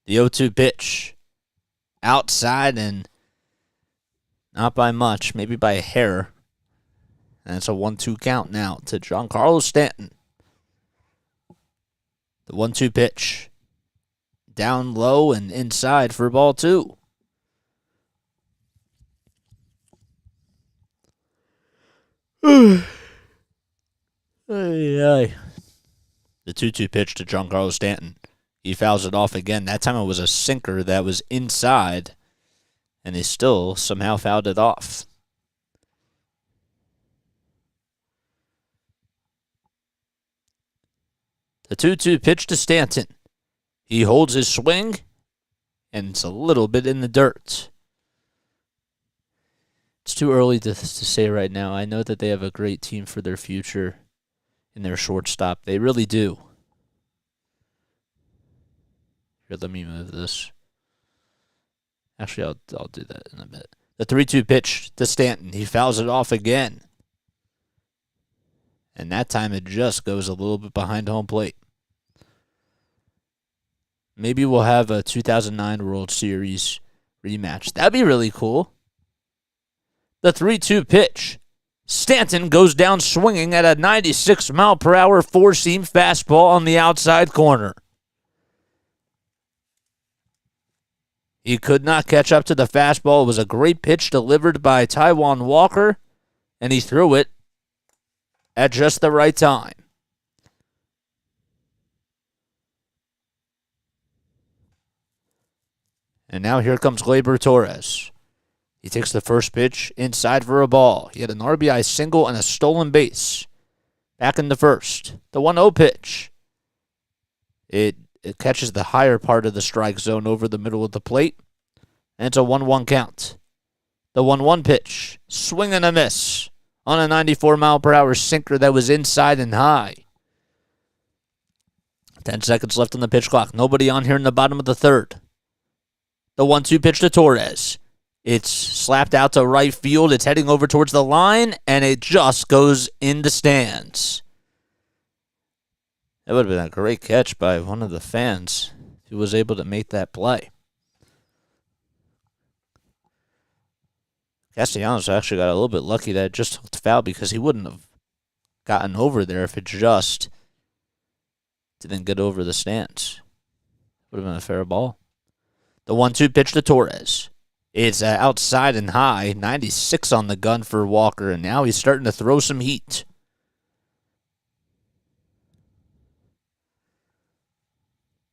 A: The 0-2 pitch, outside and not by much, maybe by a hair. And it's a 1-2 count now to Giancarlo Stanton. The 1-2 pitch, down low and inside for ball 2. The 2-2 pitch to Giancarlo Stanton. He fouls it off again. That time it was a sinker that was inside, and they still somehow fouled it off. The 2-2 pitch to Stanton. He holds his swing, and it's a little bit in the dirt. It's too early to say right now. I know that they have a great team for their future in their shortstop. They really do. Here, let me move this. Actually, I'll do that in a bit. The 3-2 pitch to Stanton. He fouls it off again. And that time it just goes a little bit behind home plate. Maybe we'll have a 2009 World Series rematch. That'd be really cool. The 3-2 pitch. Stanton goes down swinging at a 96-mile-per-hour four-seam fastball on the outside corner. He could not catch up to the fastball. It was a great pitch delivered by Taijuan Walker, and he threw it at just the right time. And now here comes Gleyber Torres. He takes the first pitch inside for a ball. He had an RBI single and a stolen base. Back in the first. The 1-0 pitch. It catches the higher part of the strike zone over the middle of the plate. And it's a 1-1 count. The 1-1 pitch. Swing and a miss on a 94-mile-per-hour sinker that was inside and high. 10 seconds left on the pitch clock. Nobody on here in the bottom of the third. The 1-2 pitch to Torres. It's slapped out to right field. It's heading over towards the line, and it just goes in the stands. That would have been a great catch by one of the fans who was able to make that play. Castellanos actually got a little bit lucky that it just hooked foul because he wouldn't have gotten over there if it just didn't get over the stands. Would have been a fair ball. The 1-2 pitch to Torres. It's outside and high. 96 on the gun for Walker, and now he's starting to throw some heat.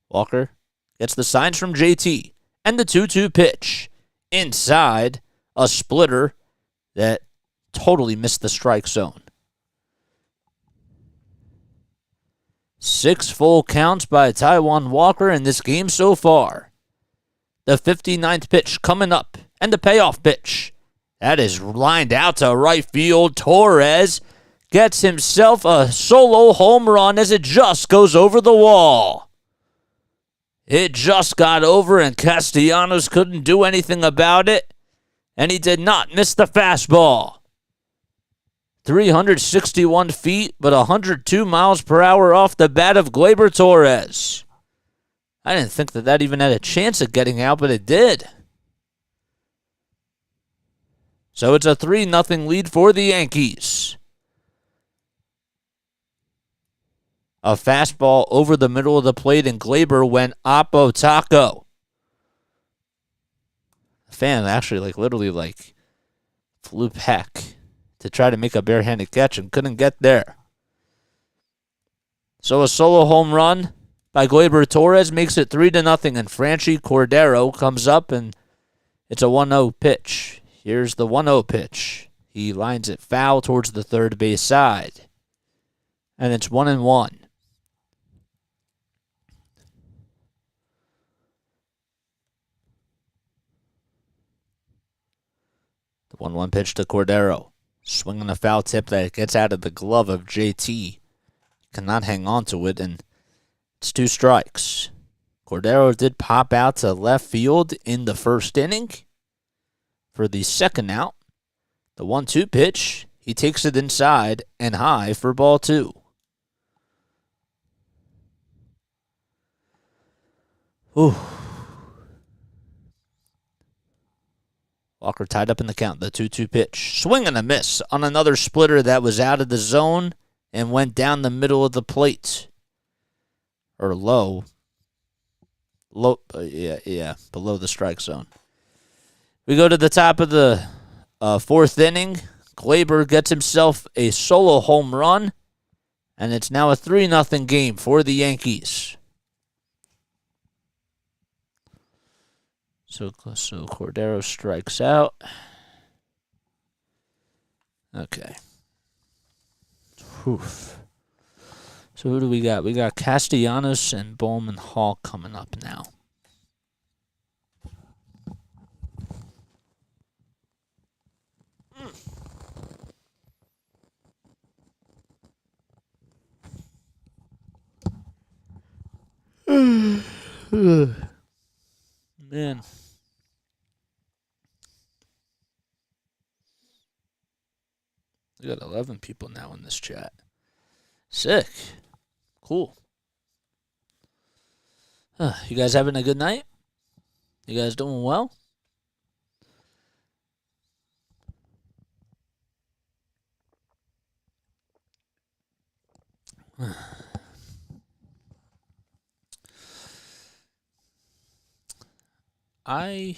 A: Walker gets the signs from JT. And the 2-2 pitch. Inside, a splitter that totally missed the strike zone. 6 full counts by Taijuan Walker in this game so far. The 59th pitch coming up, and the payoff pitch. That is lined out to right field. Torres gets himself a solo home run as it just goes over the wall. It just got over, and Castellanos couldn't do anything about it, and he did not miss the fastball. 361 feet, but 102 miles per hour off the bat of Gleyber Torres. I didn't think that even had a chance of getting out, but it did. So it's a 3-0 lead for the Yankees. A fastball over the middle of the plate, and Gleyber went oppo taco. The fan actually literally flew back to try to make a barehanded catch and couldn't get there. So a solo home run by Gleyber Torres makes it 3-0, and Franchy Cordero comes up, and it's a 1-0 pitch. Here's the 1-0 pitch. He lines it foul towards the third base side, and it's 1-1. The 1-1 pitch to Cordero. Swinging a foul tip that gets out of the glove of JT. Cannot hang on to it, and it's 2 strikes. Cordero did pop out to left field in the first inning. For the second out, the 1-2 pitch, he takes it inside and high for ball 2. Ooh. Walker tied up in the count. The 2-2 pitch. Swing and a miss on another splitter that was out of the zone and went down the middle of the plate. Or low. Below the strike zone. We go to the top of the 4th inning. Gleyber gets himself a solo home run, and it's now a 3-0 game for the Yankees. So Cordero strikes out. Okay. Oof. So who do we got? We got Castellanos and Bowman Hall coming up now. Man. We got 11 people now in this chat. Sick. Cool. You guys having a good night? You guys doing well? I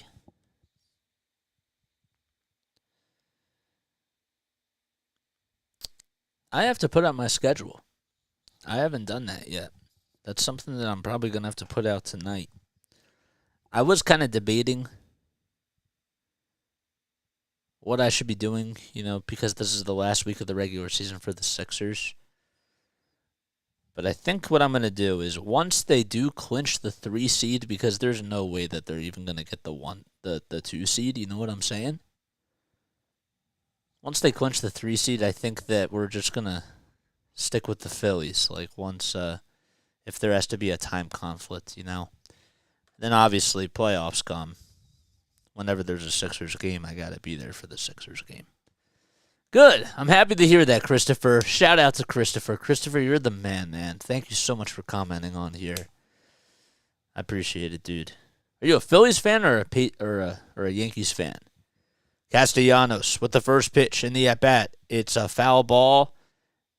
A: have to put out my schedule. I haven't done that yet. That's something that I'm probably going to have to put out tonight. I was kind of debating what I should be doing, because this is the last week of the regular season for the Sixers. But I think what I'm going to do is once they do clinch the 3 seed, because there's no way that they're even going to get the 2 seed, you know what I'm saying? Once they clinch the 3 seed, I think that we're just going to stick with the Phillies. Once, if there has to be a time conflict, Then obviously playoffs come. Whenever there's a Sixers game, I got to be there for the Sixers game. Good. I'm happy to hear that, Christopher. Shout out to Christopher. Christopher, you're the man. Thank you so much for commenting on here. I appreciate it, dude. Are you a Phillies fan or a Yankees fan? Castellanos with the first pitch in the at-bat. It's a foul ball,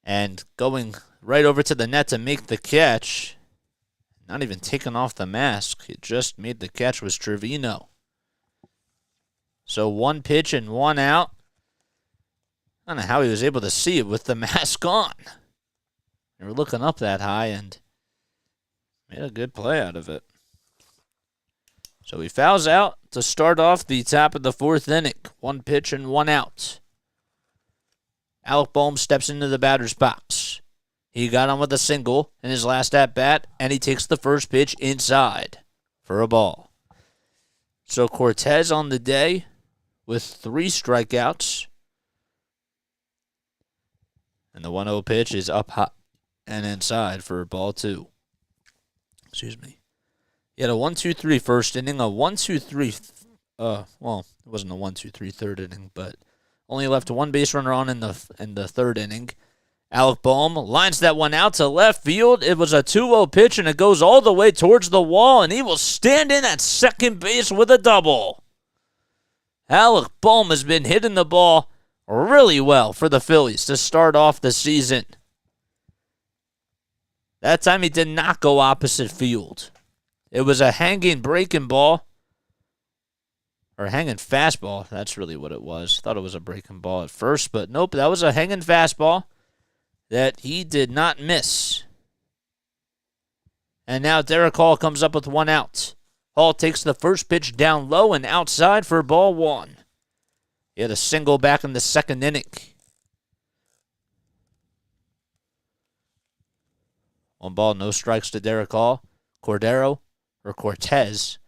A: and going right over to the net to make the catch, not even taking off the mask, it just made the catch, was Trevino. So one pitch and one out. I don't know how he was able to see it with the mask on. They were looking up that high and made a good play out of it. So he fouls out to start off the top of the fourth inning. One pitch and one out. Alec Bohm steps into the batter's box. He got on with a single in his last at-bat, and he takes the first pitch inside for a ball. So Cortes on the day with 3 strikeouts. And the 1-0 pitch is up high and inside for ball 2. Excuse me. He had a 1-2-3 first inning, a 1-2-3, well, it wasn't a 1-2-3 third inning, but only left one base runner on in the third inning. Alec Bohm lines that one out to left field. It was a 2-0 pitch, and it goes all the way towards the wall, and he will stand in at second base with a double. Alec Bohm has been hitting the ball really well for the Phillies to start off the season. That time he did not go opposite field. It was a hanging breaking ball, or hanging fastball. That's really what it was. Thought it was a breaking ball at first, but nope, that was a hanging fastball that he did not miss. And now Derek Hall comes up with one out. Hall takes the first pitch down low and outside for ball 1. He had a single back in the second inning. 1 ball, no strikes to Derek Hall. Cortes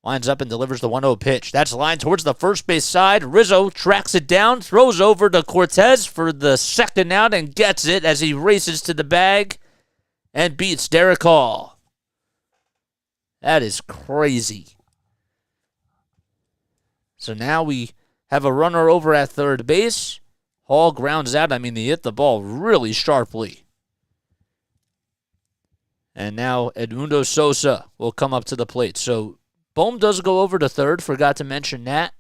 A: lines up and delivers the 1-0 pitch. That's lined towards the first base side. Rizzo tracks it down, throws over to Cortes for the second out, and gets it as he races to the bag and beats Derek Hall. That is crazy. So now we have a runner over at third base. Hall grounds out. I mean, he hit the ball really sharply. And now Edmundo Sosa will come up to the plate. So Bohm does go over to third. Forgot to mention that.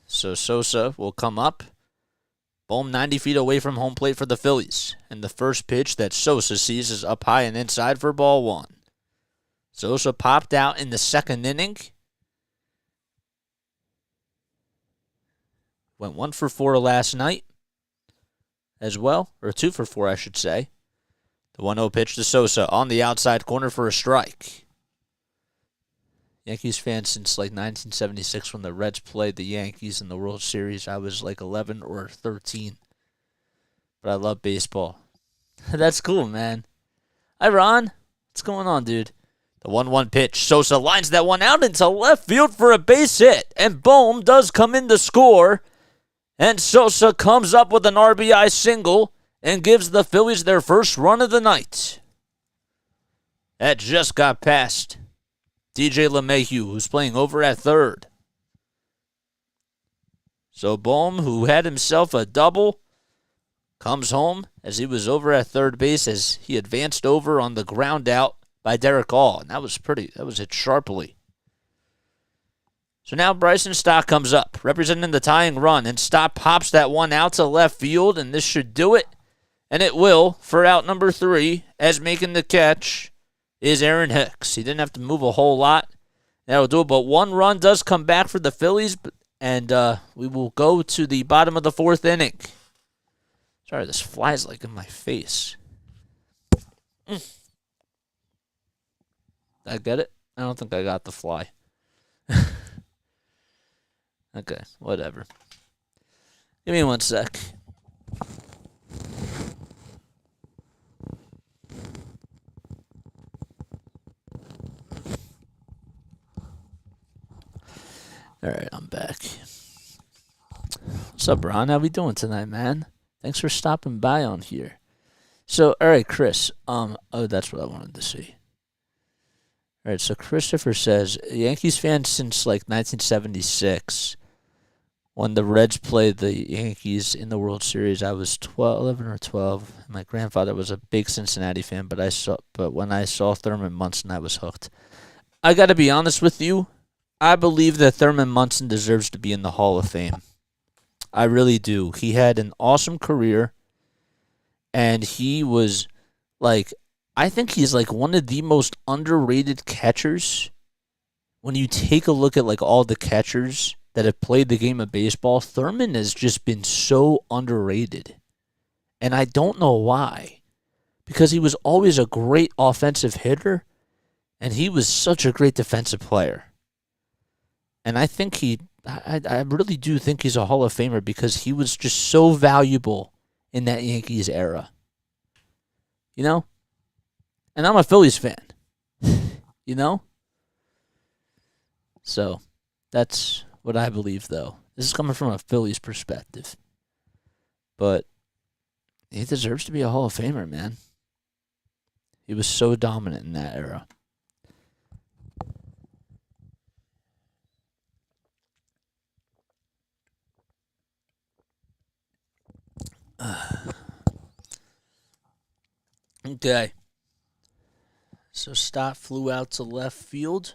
A: So Sosa will come up. Bohm 90 feet away from home plate for the Phillies. And the first pitch that Sosa sees is up high and inside for ball 1. Sosa popped out in the second inning. Went 1 for 4 last night as well, or 2 for 4, I should say. The 1-0 pitch to Sosa on the outside corner for a strike. Yankees fan since like 1976 when the Reds played the Yankees in the World Series. I was like 11 or 13. But I love baseball. That's cool, man. Hi, Ron. What's going on, dude? The 1-1 pitch. Sosa lines that one out into left field for a base hit. And Bohm does come in to score. And Sosa comes up with an RBI single and gives the Phillies their first run of the night. That just got past DJ LeMahieu, who's playing over at third. So Bohm, who had himself a double, comes home as he was over at third base as he advanced over on the ground out by Derek Hall. And that was hit sharply. So now Bryson Stott comes up, representing the tying run, and Stott pops that one out to left field, and this should do it. And it will for out number 3, as making the catch is Aaron Hicks. He didn't have to move a whole lot. That'll do it, but 1 run does come back for the Phillies, and we will go to the bottom of the 4th inning. Sorry, this fly's like in my face. Did I get it? I don't think I got the fly. Okay, whatever. Give me 1 sec. All right, I'm back. What's up, Ron? How we doing tonight, man? Thanks for stopping by on here. So, all right, Chris. Oh, that's what I wanted to see. All right, so Christopher says, Yankees fan since like 1976. When the Reds played the Yankees in the World Series, I was 11 or 12. My grandfather was a big Cincinnati fan, but when I saw Thurman Munson, I was hooked. I got to be honest with you. I believe that Thurman Munson deserves to be in the Hall of Fame. I really do. He had an awesome career, and he was like, I think he's like one of the most underrated catchers. When you take a look at like all the catchers that have played the game of baseball, Thurman has just been so underrated. And I don't know why. Because he was always a great offensive hitter, and he was such a great defensive player. And I think I really do think he's a Hall of Famer because he was just so valuable in that Yankees era. You know? And I'm a Phillies fan. You know? So, that's what I believe, though. This is coming from a Phillies perspective. But he deserves to be a Hall of Famer, man. He was so dominant in that era. Okay. So Stott flew out to left field.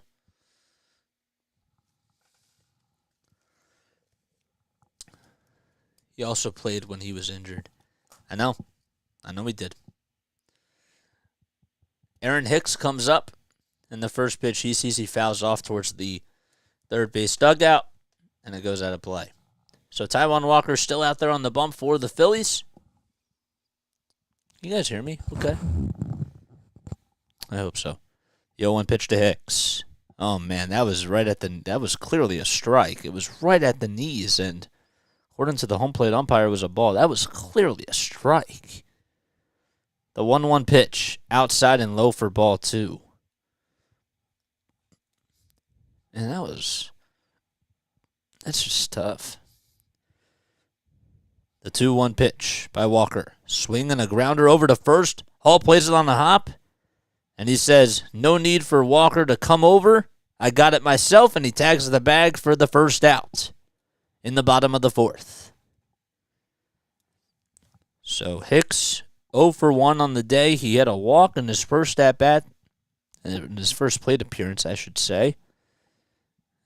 A: He also played when he was injured. I know he did. Aaron Hicks comes up, and the first pitch he sees, he fouls off towards the third base dugout, and it goes out of play. So Taijuan Walker still out there on the bump for the Phillies. You guys hear me? Okay. I hope so. The 0-1 pitch to Hicks. Oh man, that was clearly a strike. It was right at the knees, and according to the home plate umpire, it was a ball. That was clearly a strike. The 1-1 pitch, outside and low for ball 2. And that's just tough. The 2-1 pitch by Walker. Swing and a grounder over to first. Hall plays it on the hop. And he says, no need for Walker to come over. I got it myself. And he tags the bag for the first out in the bottom of the 4th. So Hicks 0 for 1 on the day. He had a walk in his first at-bat. In his first plate appearance, I should say.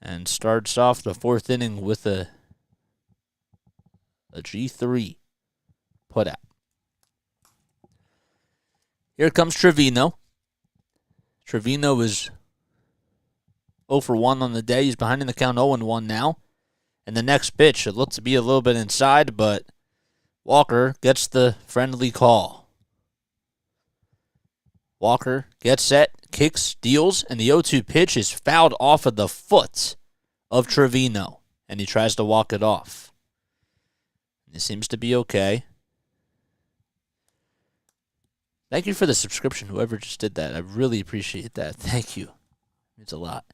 A: And starts off the 4th inning with a G3 put out. Here comes Trevino. Trevino is 0 for 1 on the day. He's behind in the count 0-1 now. And the next pitch, it looked to be a little bit inside, but Walker gets the friendly call. Walker gets set, kicks, deals, and the 0-2 pitch is fouled off of the foot of Trevino, and he tries to walk it off. It seems to be okay. Thank you for the subscription, whoever just did that. I really appreciate that. Thank you. It means a lot.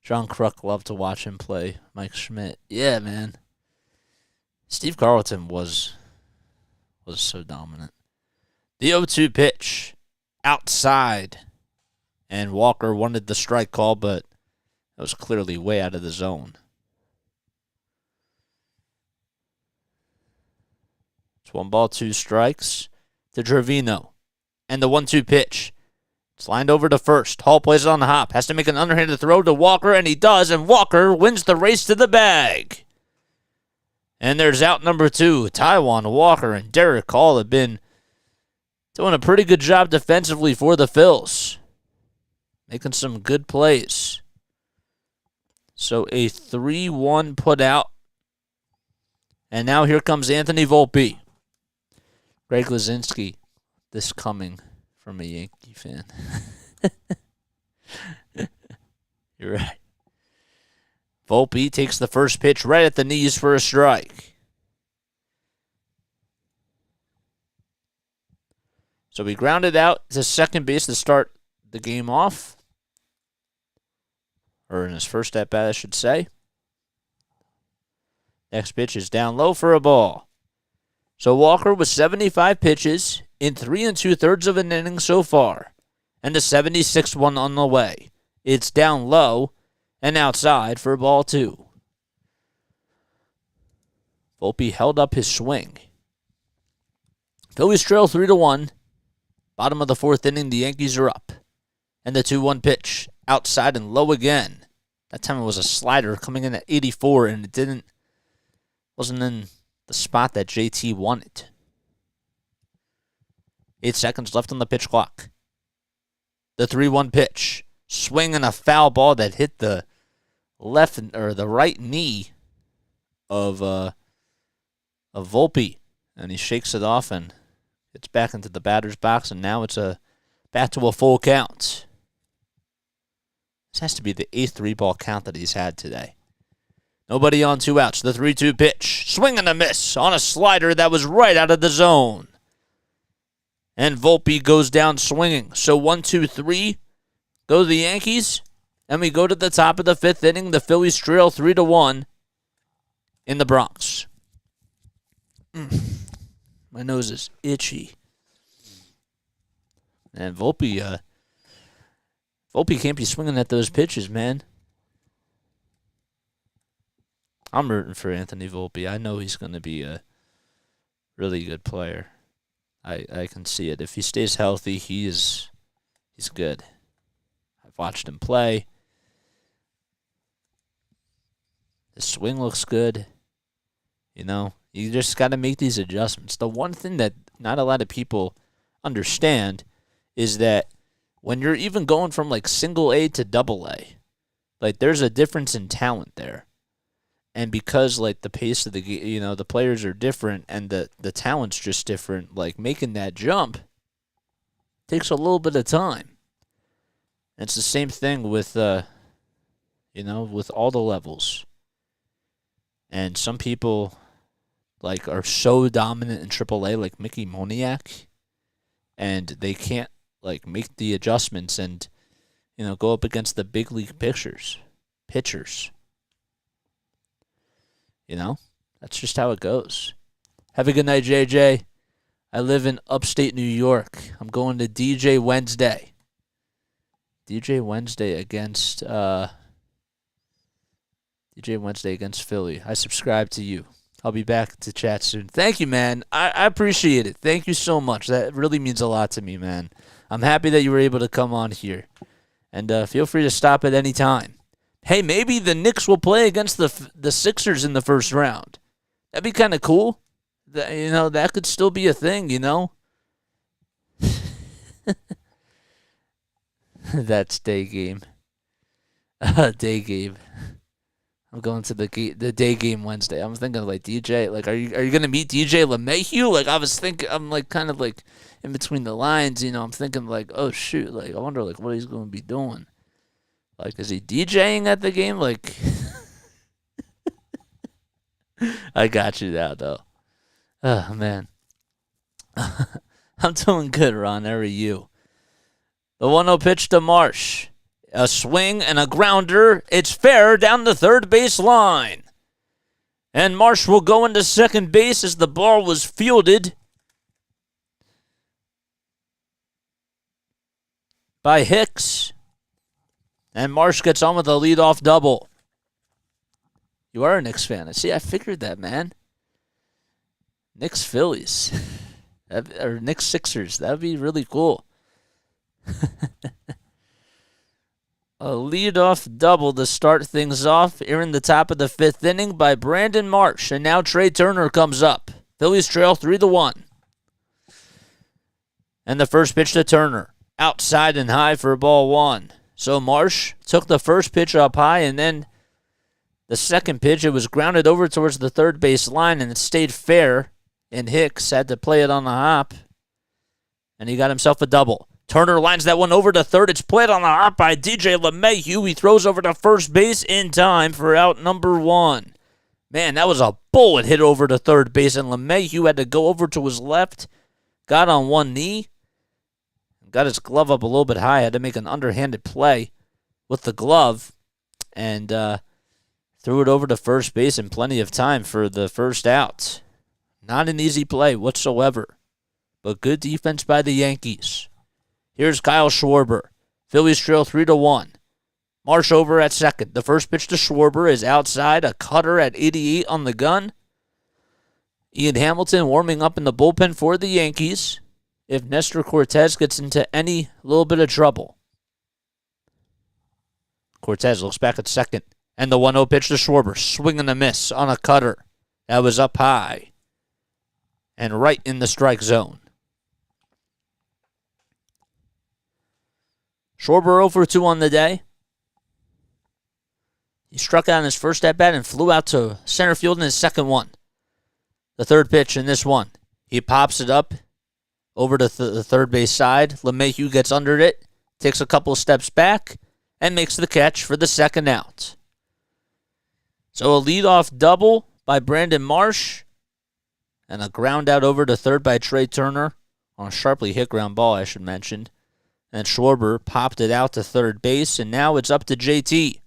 A: John Kruk, loved to watch him play. Mike Schmidt. Yeah, man. Steve Carlton was so dominant. The 0-2 pitch. Outside. And Walker wanted the strike call, but that was clearly way out of the zone. It's 1 ball, 2 strikes to Trevino. And the 1-2 pitch. It's lined over to first. Hall plays it on the hop. Has to make an underhanded throw to Walker, and he does. And Walker wins the race to the bag. And there's out number 2. Taijuan Walker and Derek Hall have been doing a pretty good job defensively for the Phils. Making some good plays. So a 3-1 put out. And now here comes Anthony Volpe. Greg Lazinski. This coming from a Yankee fan. You're right. Volpe takes the first pitch right at the knees for a strike. So we grounded out to second base to start the game off. Or in his first at-bat, I should say. Next pitch is down low for a ball. So Walker with 75 pitches in 3 2/3 of an inning so far. And the 76th one on the way. It's down low and outside for ball 2. Volpe held up his swing. Phillies trail 3-1. Bottom of the 4th inning, the Yankees are up. And the 2-1 pitch outside and low again. That time it was a slider coming in at 84, and it wasn't in the spot that JT wanted. 8 seconds left on the pitch clock. The 3-1 pitch. Swing and a foul ball that hit the left or the right knee of Volpe. And he shakes it off and gets back into the batter's box, and now it's back to a full count. This has to be the 8th 3-ball count that he's had today. Nobody on 2 outs. The 3-2 pitch. Swing and a miss on a slider that was right out of the zone. And Volpe goes down swinging. So 1-2-3 go the Yankees. And we go to the top of the 5th inning. The Phillies trail 3-1 in the Bronx. My nose is itchy. And Volpe can't be swinging at those pitches, man. I'm rooting for Anthony Volpe. I know he's going to be a really good player. I can see it. If he stays healthy, he's good. I've watched him play. His swing looks good. You know, you just got to make these adjustments. The one thing that not a lot of people understand is that when you're even going from like single A to double A, like there's a difference in talent there. And because like the pace of the game, you know, the players are different and the talent's just different, like making that jump takes a little bit of time. And it's the same thing with with all the levels. And some people like are so dominant in AAA, like Mickey Moniak, and they can't like make the adjustments and go up against the big league pitchers. That's just how it goes. Have a good night, JJ. I live in upstate New York. I'm going to DJ Wednesday. DJ Wednesday against Philly. I subscribe to you. I'll be back to chat soon. Thank you, man. I appreciate it. Thank you so much. That really means a lot to me, man. I'm happy that you were able to come on here. And feel free to stop at any time. Hey, maybe the Knicks will play against the Sixers in the first round. That'd be kind of cool. That could still be a thing, That's day game. Day game. I'm going to the day game Wednesday. I'm thinking like DJ. Like, are you gonna meet DJ LeMahieu? Like, I was thinking. I'm like kind of like in between the lines. I'm thinking like, oh shoot. Like, I wonder like what he's gonna be doing. Like, is he DJing at the game? Like, I got you now, though. Oh, man. I'm doing good, Ron. How are you? The 1-0 pitch to Marsh. A swing and a grounder. It's fair down the third base line. And Marsh will go into second base as the ball was fielded by Hicks. And Marsh gets on with a leadoff double. You are a Knicks fan. See, I figured that, man. Knicks Phillies. Or Knicks Sixers. That would be really cool. A leadoff double to start things off here in the top of the 5th inning by Brandon Marsh. And now Trey Turner comes up. Phillies trail 3-1. And the first pitch to Turner. Outside and high for ball 1. So Marsh took the first pitch up high, and then the second pitch, it was grounded over towards the third base line, and it stayed fair, and Hicks had to play it on the hop, and he got himself a double. Turner lines that one over to third. It's played on the hop by DJ LeMahieu. He throws over to first base in time for out number 1. Man, that was a bullet hit over to third base, and LeMahieu had to go over to his left, got on one knee, got his glove up a little bit high, had to make an underhanded play with the glove, and threw it over to first base in plenty of time for the first out. Not an easy play whatsoever, but good defense by the Yankees. Here's Kyle Schwarber. Phillies trail 3-1. Marsh over at second. The first pitch to Schwarber is outside, a cutter at 88 on the gun. Ian Hamilton warming up in the bullpen for the Yankees if Nestor Cortes gets into any little bit of trouble. Cortes looks back at second. And the 1-0 pitch to Schwarber. Swing and a miss on a cutter. That was up high. And right in the strike zone. Schwarber 0 for 2 on the day. He struck out in his first at-bat and flew out to center field in his second one. The third pitch in this one. He pops it up over to the third base side. LeMahieu gets under it, takes a couple steps back, and makes the catch for the second out. So a leadoff double by Brandon Marsh, and a ground out over to third by Trey Turner on a sharply hit ground ball, I should mention. And Schwarber popped it out to third base, and now it's up to JT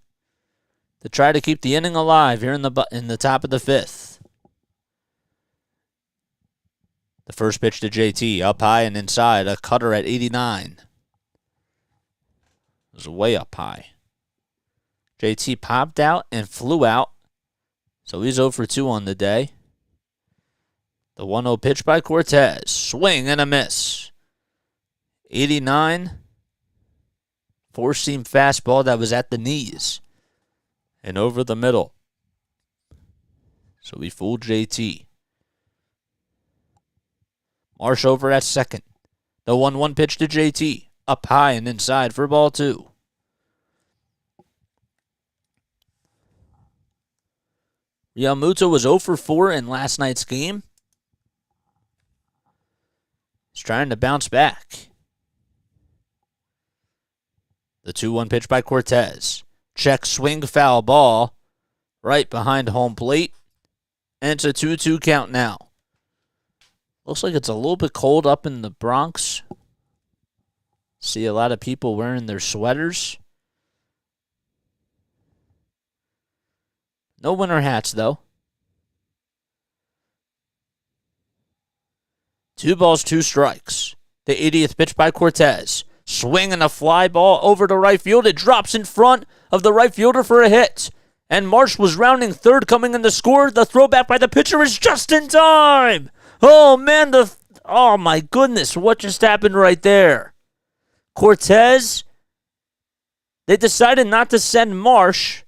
A: to try to keep the inning alive here in the top of the fifth. The first pitch to JT, up high and inside, a cutter at 89. It was way up high. JT popped out and flew out, so he's 0 for 2 on the day. The 1-0 pitch by Cortes, swing and a miss. 89, four-seam fastball that was at the knees and over the middle. So we fooled JT. Marsh over at second. The 1-1 pitch to JT. Up high and inside for ball 2. Realmuto was 0 for 4 in last night's game. He's trying to bounce back. The 2-1 pitch by Cortes. Check swing foul ball right behind home plate. And it's a 2-2 count now. Looks like it's a little bit cold up in the Bronx. See a lot of people wearing their sweaters. No winter hats, though. 2 balls, 2 strikes. The 80th pitch by Cortes. Swing and a fly ball over to right field. It drops in front of the right fielder for a hit. And Marsh was rounding third, coming in to score. The throwback by the pitcher is just in time. Oh, man, oh my goodness, what just happened right there? Cortes, they decided not to send Marsh.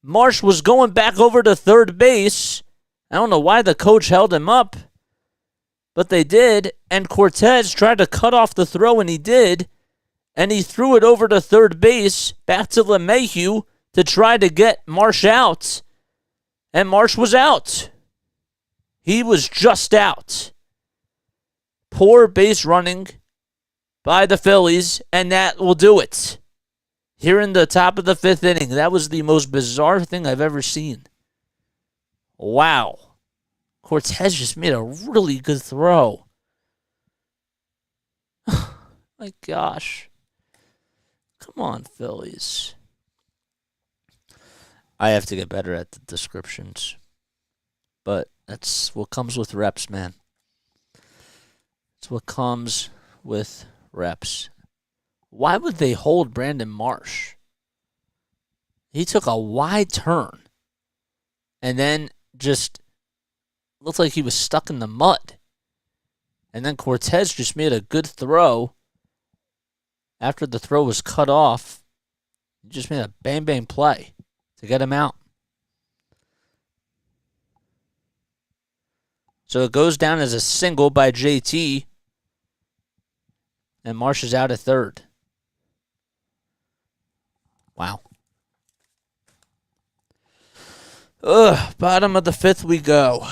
A: Marsh was going back over to third base. I don't know why the coach held him up, but they did. And Cortes tried to cut off the throw, and he did. And he threw it over to third base, back to LeMahieu to try to get Marsh out. And Marsh was out. He was just out. Poor base running by the Phillies, and that will do it. Here in the top of the 5th inning, that was the most bizarre thing I've ever seen. Wow. Cortes just made a really good throw. My gosh. Come on, Phillies. I have to get better at the descriptions. But that's what comes with reps, man. It's what comes with reps. Why would they hold Brandon Marsh? He took a wide turn and then just looked like he was stuck in the mud. And then Cortes just made a good throw. After the throw was cut off, he just made a bang-bang play to get him out. So it goes down as a single by JT. And Marsh is out at third. Wow. Bottom of the 5th we go.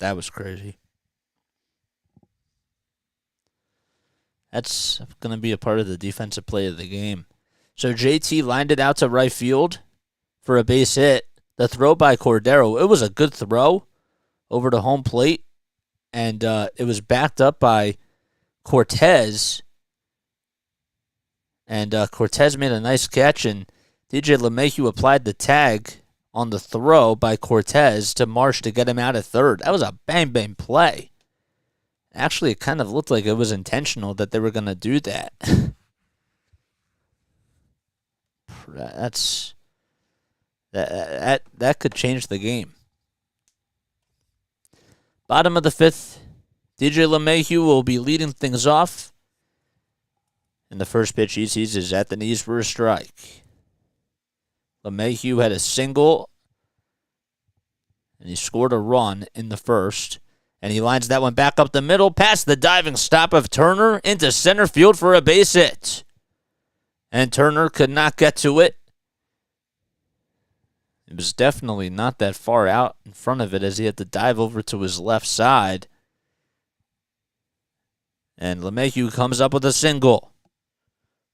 A: That was crazy. That's going to be a part of the defensive play of the game. So JT lined it out to right field for a base hit. The throw by Cordero, it was a good throw over to home plate. And it was backed up by Cortes. And Cortes made a nice catch. And DJ LeMahieu applied the tag on the throw by Cortes to Marsh to get him out at third. That was a bang-bang play. Actually, it kind of looked like it was intentional that they were going to do that. Walker. That could change the game. Bottom of the fifth, DJ LeMahieu will be leading things off. And the first pitch he sees is at the knees for a strike. LeMahieu had a single, and he scored a run in the first. And he lines that one back up the middle, past the diving stop of Turner into center field for a base hit. And Turner could not get to it. It was definitely not that far out in front of it as he had to dive over to his left side. And LeMahieu comes up with a single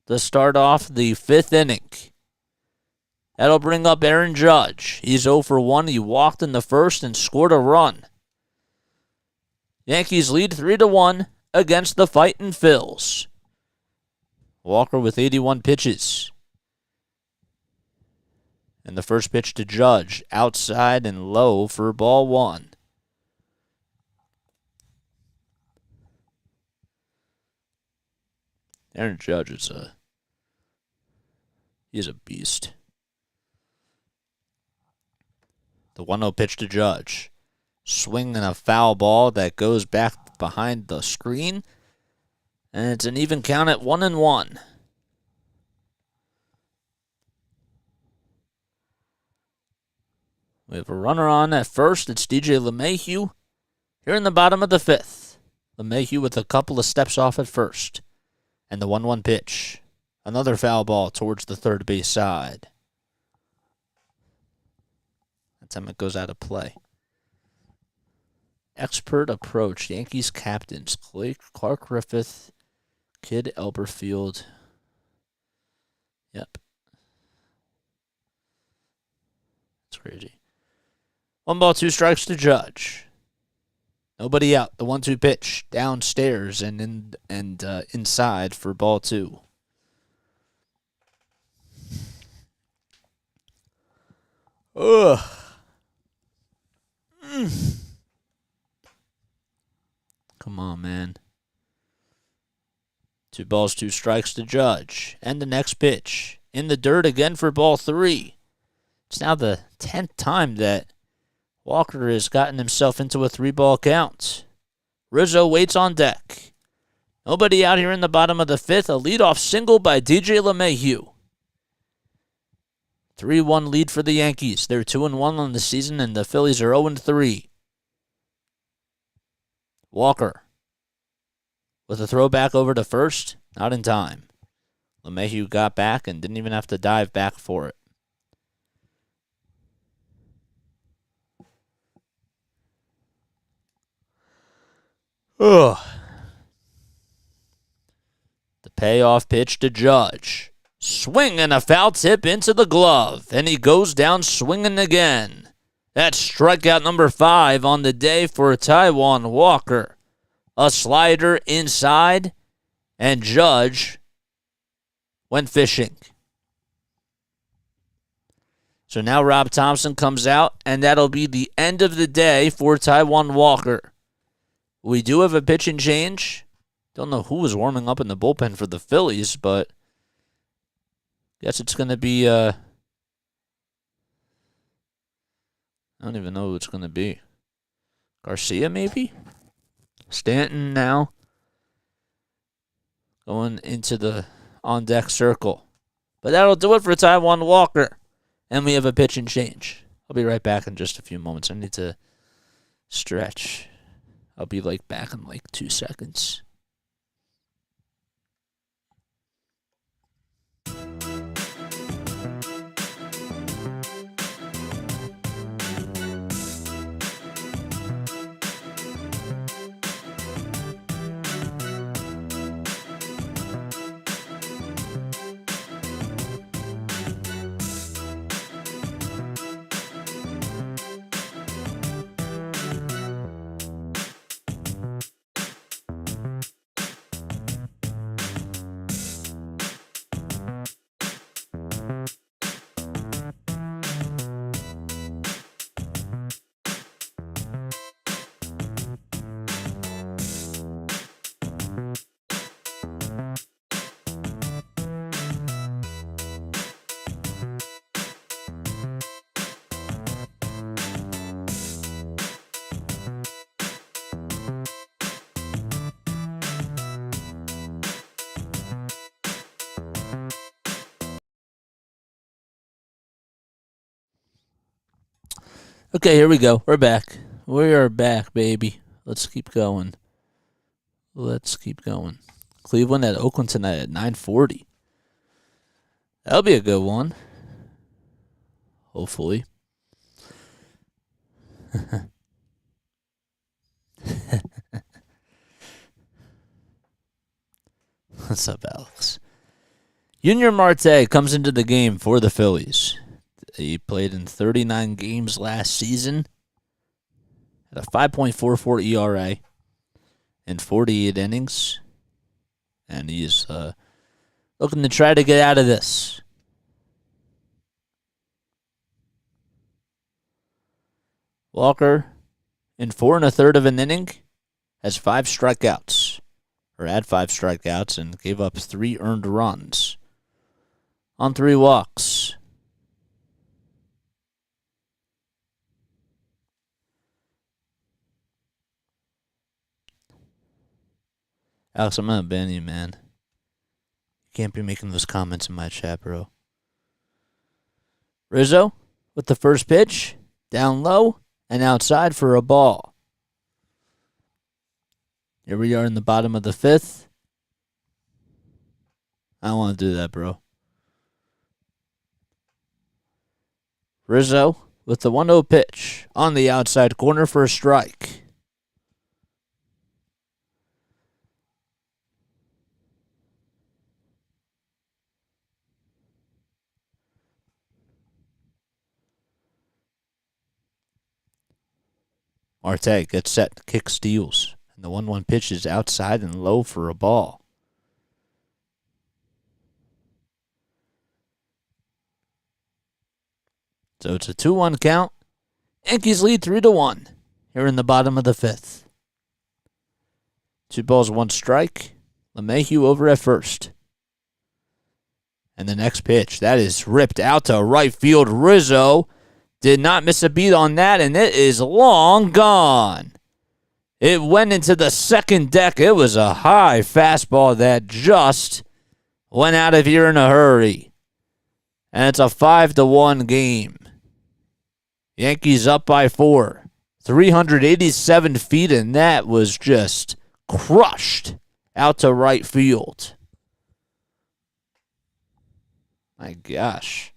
A: to start off the fifth inning. That'll bring up Aaron Judge. He's 0 for 1. He walked in the first and scored a run. Yankees lead 3-1 against the fightin' Phils. Walker with 81 pitches. And the first pitch to Judge, outside and low for ball one. Aaron Judge he's a beast. The 1-0 pitch to Judge. Swing and a foul ball that goes back behind the screen. And it's an even count at 1-1. We have a runner on at first. It's DJ LeMahieu. Here in the bottom of the fifth. LeMahieu with a couple of steps off at first. And the 1-1 pitch. Another foul ball towards the third base side. That time it goes out of play. Expert approach. Yankees captains. Clark Griffith. Kid Elberfield. Yep. It's crazy. 1 ball, 2 strikes to Judge. Nobody out. The 1-2 pitch downstairs and inside for ball 2. Ugh. Come on, man. 2 balls, 2 strikes to Judge. And the next pitch. In the dirt again for ball 3. It's now the 10th time that Walker has gotten himself into a 3-ball count. Rizzo waits on deck. Nobody out here in the bottom of the fifth. A leadoff single by DJ LeMahieu. 3-1 lead for the Yankees. They're 2-1 on the season, and the Phillies are 0-3. Walker with a throw back over to first. Not in time. LeMahieu got back and didn't even have to dive back for it. Ugh. The payoff pitch to Judge. Swing and a foul tip into the glove. And he goes down swinging again. That's strikeout number 5 on the day for Taijuan Walker. A slider inside. And Judge went fishing. So now Rob Thompson comes out. And that'll be the end of the day for Taijuan Walker. We do have a pitching change. Don't know who is warming up in the bullpen for the Phillies, but guess it's going to be, I don't even know who it's going to be. Garcia, maybe? Stanton now going into the on-deck circle. But that'll do it for Taijuan Walker. And we have a pitching change. I'll be right back in just a few moments. I need to stretch. I'll be back in 2 seconds. Okay, here we go. We're back. We are back, baby. Let's keep going. Cleveland at Oakland tonight at 9:40. That'll be a good one. Hopefully. What's up, Alex? Junior Marte comes into the game for the Phillies. He played in 39 games last season at a 5.44 ERA in 48 innings. And he's looking to try to get out of this. Walker, in 4 1/3 of an inning, has 5 strikeouts, or had 5 strikeouts, and gave up 3 earned runs on 3 walks. Alex, I'm gonna ban you, man. You can't be making those comments in my chat, bro. Rizzo with the first pitch, down low and outside for a ball. Here we are in the bottom of the 5th. I don't want to do that, bro. Rizzo with the 1-0 pitch on the outside corner for a strike. Marte gets set, kick steals, and the 1-1 pitch is outside and low for a ball. So it's a 2-1 count. Yankees lead 3-1 here in the bottom of the 5th. 2 balls, 1 strike. LeMahieu over at first. And the next pitch, that is ripped out to right field. Rizzo did not miss a beat on that, and it is long gone. It went into the second deck. It was a high fastball that just went out of here in a hurry. And it's a 5-1 game. Yankees up by 4. 387 feet, and that was just crushed out to right field. My gosh.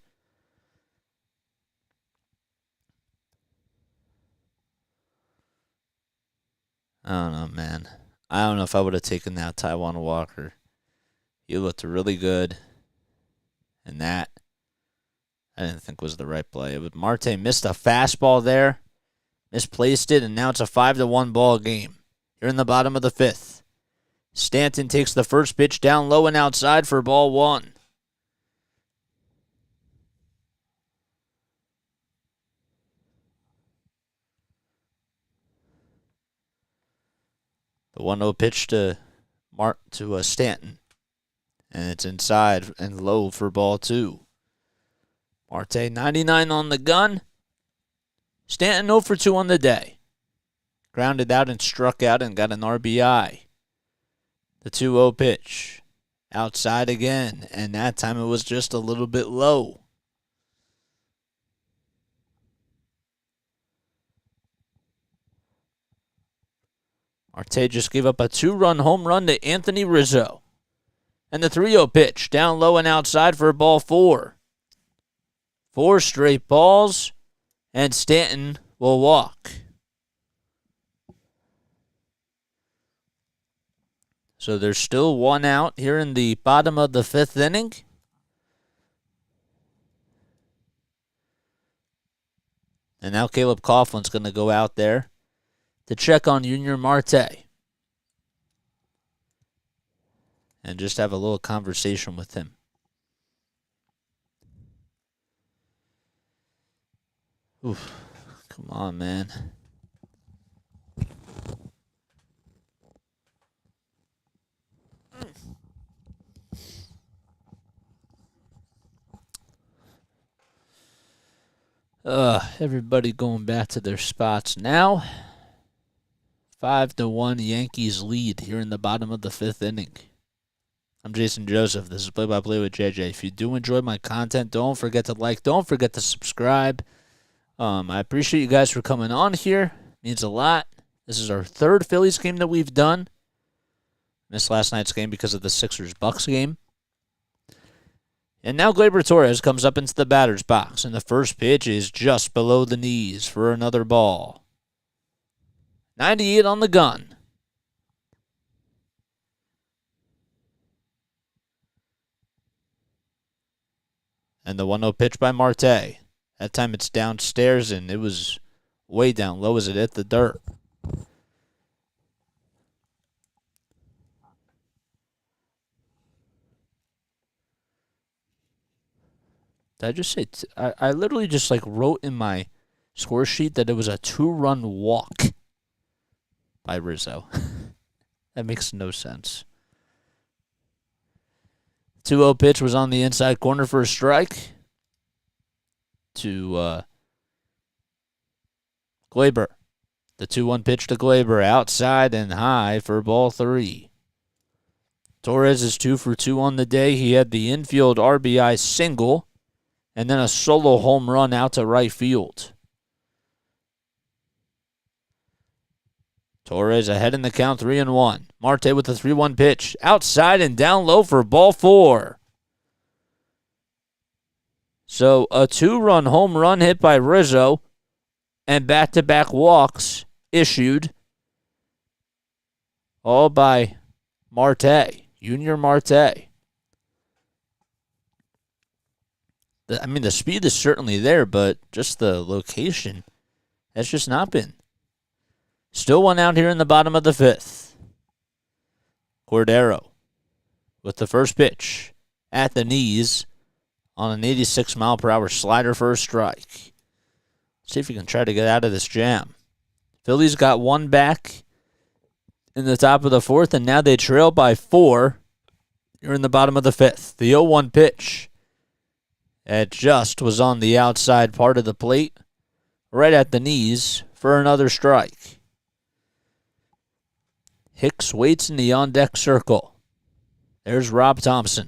A: I don't know, man. I don't know if I would have taken that Taijuan Walker. He looked really good. And that, I didn't think was the right play. But Marte missed a fastball there. Misplaced it, and now it's a 5-1 ball game. Here in the bottom of the 5th. Stanton takes the first pitch down low and outside for ball 1. The 1-0 pitch to Stanton. And it's inside and low for ball 2. Marte 99 on the gun. Stanton 0 for 2 on the day. Grounded out and struck out and got an RBI. The 2-0 pitch. Outside again. And that time it was just a little bit low. Marte just gave up a 2-run home run to Anthony Rizzo. And the 3-0 pitch, down low and outside for ball 4. 4 straight balls, and Stanton will walk. So there's still 1 out here in the bottom of the 5th inning. And now Caleb Coughlin's going to go out there to check on Junior Marte. And just have a little conversation with him. Oof. Come on, man. Everybody going back to their spots now. 5-1 Yankees lead here in the bottom of the 5th inning. I'm Jason Joseph. This is Play by Play with JJ. If you do enjoy my content, don't forget to like, don't forget to subscribe. I appreciate you guys for coming on here. It means a lot. This is our third Phillies game that we've done. Missed last night's game because of the Sixers-Bucks game. And now Gleyber Torres comes up into the batter's box, and the first pitch is just below the knees for another ball. 98 on the gun. And the 1-0 pitch by Marte. That time it's downstairs, and it was way down low as it hit the dirt. Did I just say? I literally just wrote in my score sheet that it was a 2-run walk by Rizzo. That makes no sense. 2-0 pitch was on the inside corner for a strike to Gleyber. The 2-1 pitch to Gleyber, outside and high for ball 3. Torres is 2 for 2 on the day. He had the infield RBI single and then a solo home run out to right field. Torres ahead in the count, 3-1. Marte with the 3-1 pitch, outside and down low for ball 4. So a 2-run home run hit by Rizzo and back-to-back walks issued, all by Marte, Junior Marte. The speed is certainly there, but just the location has just not been. Still one out here in the bottom of the 5th. Cordero with the first pitch at the knees on an 86-mile-per-hour slider for a strike. See if you can try to get out of this jam. Phillies got one back in the top of the 4th, and now they trail by 4. You're in the bottom of the 5th. The 0-1 pitch. It just was on the outside part of the plate, right at the knees for another strike. Hicks waits in the on-deck circle. There's Rob Thompson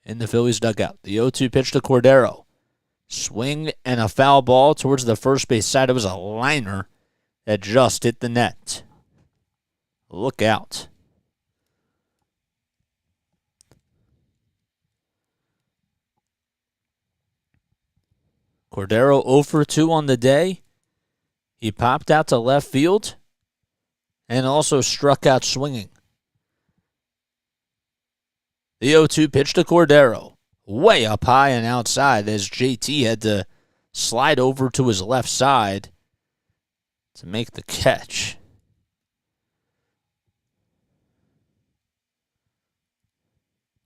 A: in the Phillies dugout. The 0-2 pitch to Cordero. Swing and a foul ball towards the first base side. It was a liner that just hit the net. Look out. Cordero 0 for 2 on the day. He popped out to left field and also struck out swinging. The 0-2 pitch to Cordero. Way up high and outside as JT had to slide over to his left side to make the catch.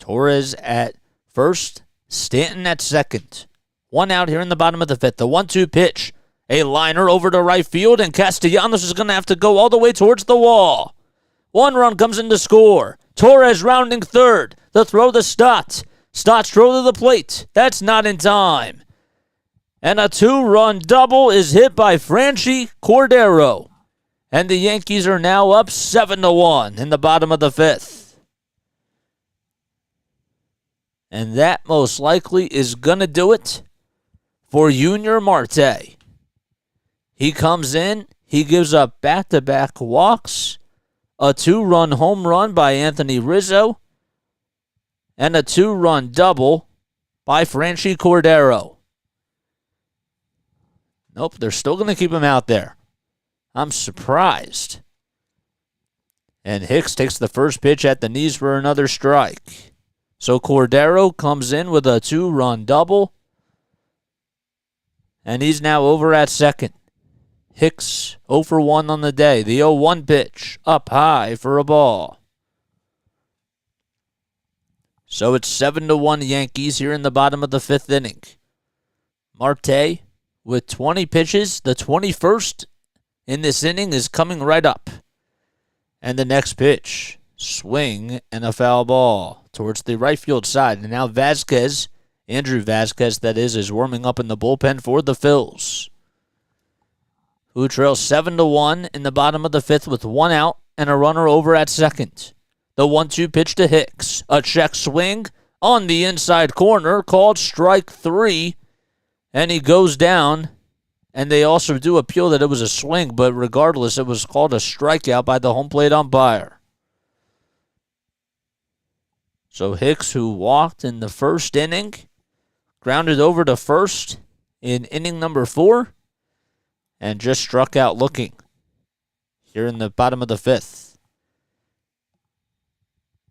A: Torres at first, Stanton at second. One out here in the bottom of the 5th. The 1-2 pitch. A liner over to right field, and Castellanos is going to have to go all the way towards the wall. 1 run comes in to score. Torres rounding third. The throw to Stott. Stott's throw to the plate. That's not in time. And a 2-run double is hit by Franchy Cordero. And the Yankees are now up 7-1 in the bottom of the 5th. And that most likely is going to do it for Junior Marte. He comes in, he gives up back-to-back walks, a 2-run home run by Anthony Rizzo, and a 2-run double by Franchy Cordero. Nope, they're still going to keep him out there. I'm surprised. And Hicks takes the first pitch at the knees for another strike. So Cordero comes in with a 2-run double, and he's now over at second. Hicks 0 for 1 on the day. The 0-1 pitch up high for a ball. So it's 7-1 Yankees here in the bottom of the 5th inning. Marte with 20 pitches. The 21st in this inning is coming right up. And the next pitch, swing and a foul ball towards the right field side. And now Vasquez, Andrew Vasquez that is warming up in the bullpen for the Phils, who trails 7-1 in the bottom of the 5th with 1 out and a runner over at second. The 1-2 pitch to Hicks. A check swing on the inside corner called strike 3. And he goes down, and they also do appeal that it was a swing, but regardless, it was called a strikeout by the home plate umpire. So Hicks, who walked in the first inning, grounded over to first in inning number 4, and just struck out looking here in the bottom of the 5th.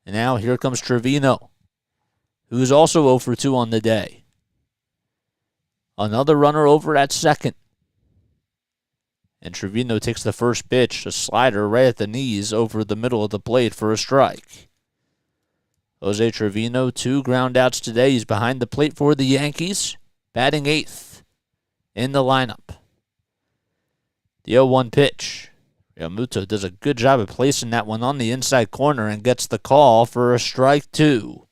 A: And now here comes Trevino, who's also 0 for 2 on the day. Another runner over at second. And Trevino takes the first pitch, a slider right at the knees over the middle of the plate for a strike. Jose Trevino, 2 ground outs today. He's behind the plate for the Yankees, batting 8th in the lineup. The 0-1 pitch. Realmuto does a good job of placing that one on the inside corner and gets the call for a strike 2.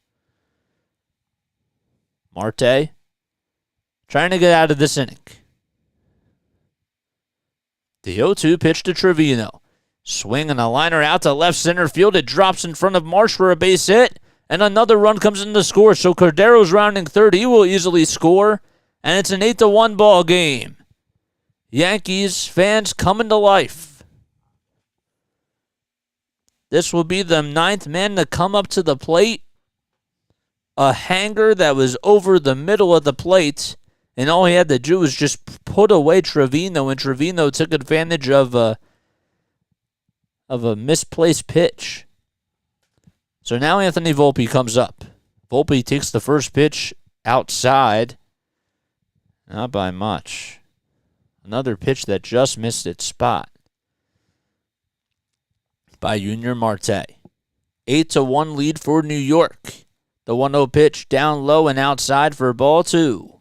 A: Marte trying to get out of this inning. The 0-2 pitch to Trevino. Swing and a liner out to left center field. It drops in front of Marsh for a base hit. And another run comes in to score. So Cordero's rounding third. He will easily score. And it's an 8-1 ball game. Yankees fans coming to life. This will be the 9th man to come up to the plate. A hanger that was over the middle of the plate. And all he had to do was just put away Trevino. And Trevino took advantage of a misplaced pitch. So now Anthony Volpe comes up. Volpe takes the first pitch outside. Not by much. Another pitch that just missed its spot by Junior Marte. 8-1 lead for New York. The 1-0 pitch down low and outside for ball 2.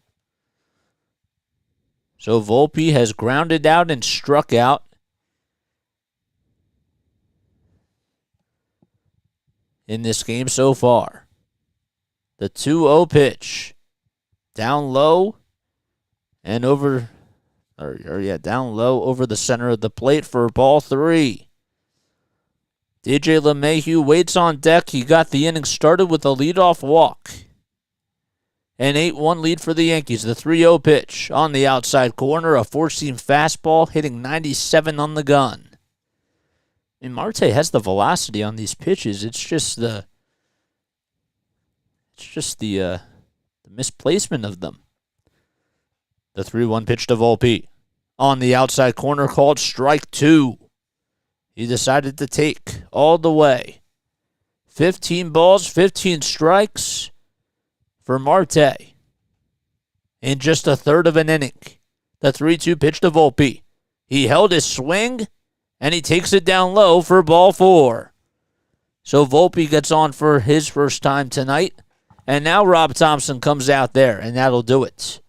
A: So Volpe has grounded out and struck out. In this game so far. The 2-0 pitch. Down low and over, down low over the center of the plate for ball 3. DJ LeMahieu waits on deck. He got the inning started with a leadoff walk. An 8-1 lead for the Yankees. The 3-0 pitch on the outside corner. A four-seam fastball hitting 97 on the gun. I mean, Marte has the velocity on these pitches. It's just the misplacement of them. The 3-1 pitch to Volpe. On the outside corner, called strike 2. He decided to take all the way. 15 balls, 15 strikes for Marte in just a third of an inning. The 3-2 pitch to Volpe. He held his swing, and he takes it down low for ball 4. So Volpe gets on for his first time tonight. And now Rob Thompson comes out there, and that'll do it.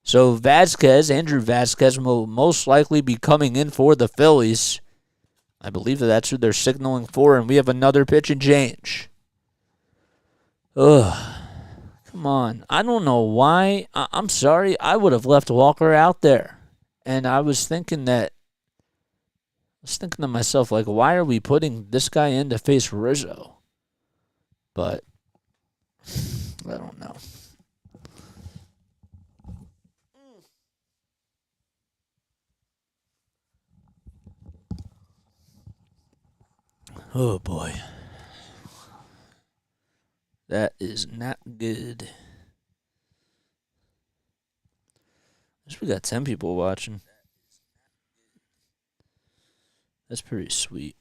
A: So Andrew Vasquez, will most likely be coming in for the Phillies. I believe that's who they're signaling for, and we have another pitch and change. Ugh. Come on. I don't know why. I'm sorry. I would have left Walker out there. And I was thinking to myself, like, why are we putting this guy in to face Rizzo? But I don't know. Oh, boy. That is not good. At least we got 10 people watching. That's pretty sweet.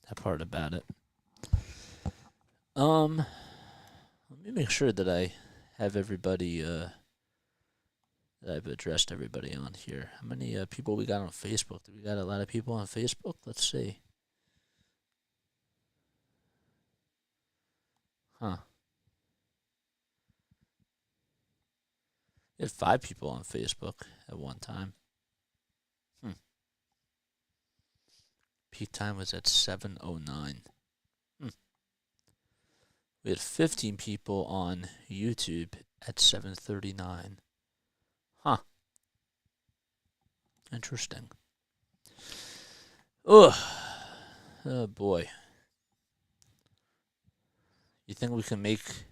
A: That part about it. Let me make sure that I have everybody, that I've addressed everybody on here. How many people we got on Facebook? Do we got a lot of people on Facebook? Let's see. Huh. We had 5 people on Facebook at one time. Peak time was at 7:09. We had 15 people on YouTube at 7:39. Huh. Interesting. Ugh. Oh, boy. You think we can make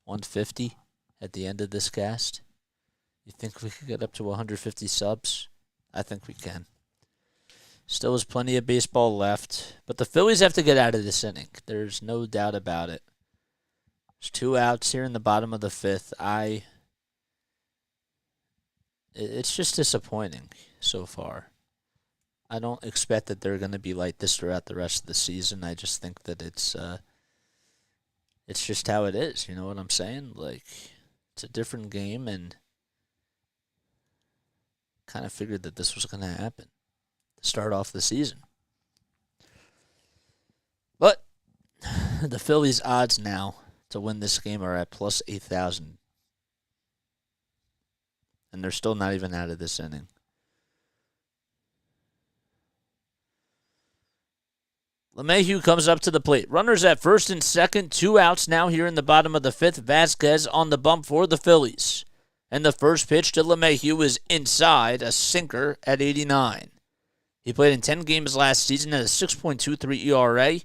A: 150 at the end of this cast? You think we could get up to 150 subs? I think we can. Still has plenty of baseball left. But the Phillies have to get out of this inning. There's no doubt about it. There's 2 outs here in the bottom of the 5th. It's just disappointing so far. I don't expect that they're going to be like this throughout the rest of the season. I just think that it's just how it is. You know what I'm saying? Like, it's a different game, and kind of figured that this was going to happen to start off the season. But the Phillies' odds now to win this game are at plus 8,000. And they're still not even out of this inning. LeMahieu comes up to the plate. Runners at first and second. 2 outs now here in the bottom of the 5th. Vasquez on the bump for the Phillies. And the first pitch to LeMahieu is inside, a sinker at 89. He played in 10 games last season at a 6.23 ERA.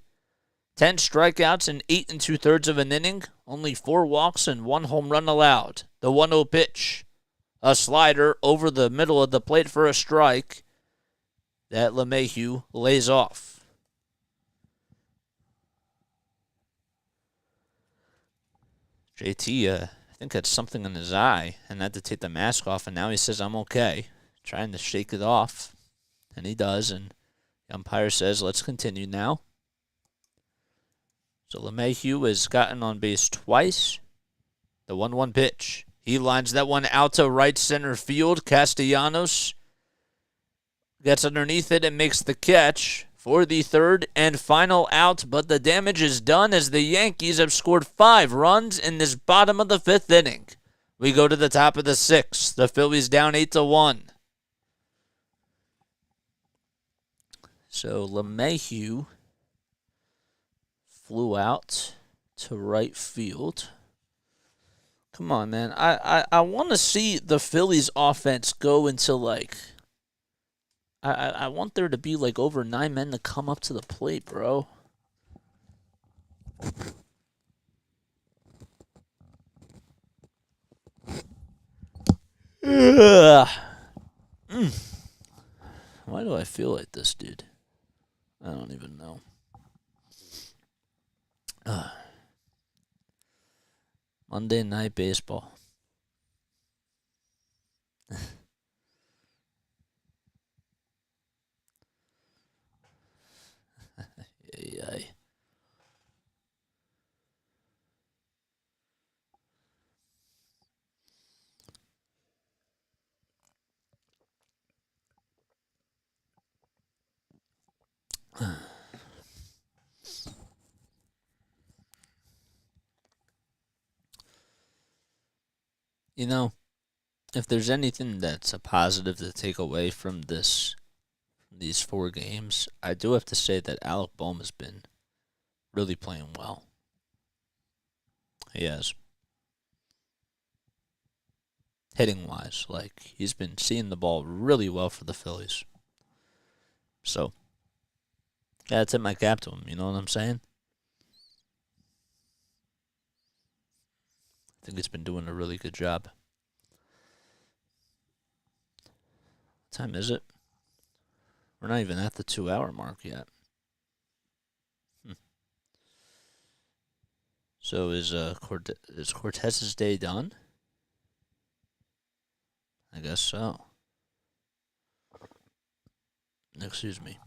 A: 10 strikeouts in 8 2/3 of an inning. Only 4 walks and 1 home run allowed. The 1-0 pitch. A slider over the middle of the plate for a strike that LeMahieu lays off. JT, I think had something in his eye and had to take the mask off, and now he says, I'm okay. Trying to shake it off, and he does, and the umpire says, let's continue now. So LeMahieu has gotten on base twice. The 1-1 pitch. He lines that one out to right center field. Castellanos gets underneath it and makes the catch for the 3rd and final out. But the damage is done as the Yankees have scored 5 runs in this bottom of the 5th inning. We go to the top of the 6th. The Phillies down 8-1. So LeMahieu flew out to right field. Come on, man. I want to see the Phillies offense go into, like, I want there to be, like, over 9 men to come up to the plate, bro. Why do I feel like this, dude? I don't even know. Monday Night Baseball. Yay. You know, if there's anything that's a positive to take away from these 4 games, I do have to say that Alec Bohm has been really playing well. He has. Hitting-wise, like, he's been seeing the ball really well for the Phillies. So, yeah, tip my cap to him, you know what I'm saying? I think he's been doing a really good job. What time is it? We're not even at the 2-hour mark yet. So is Cortez's day done? I guess so. Excuse me.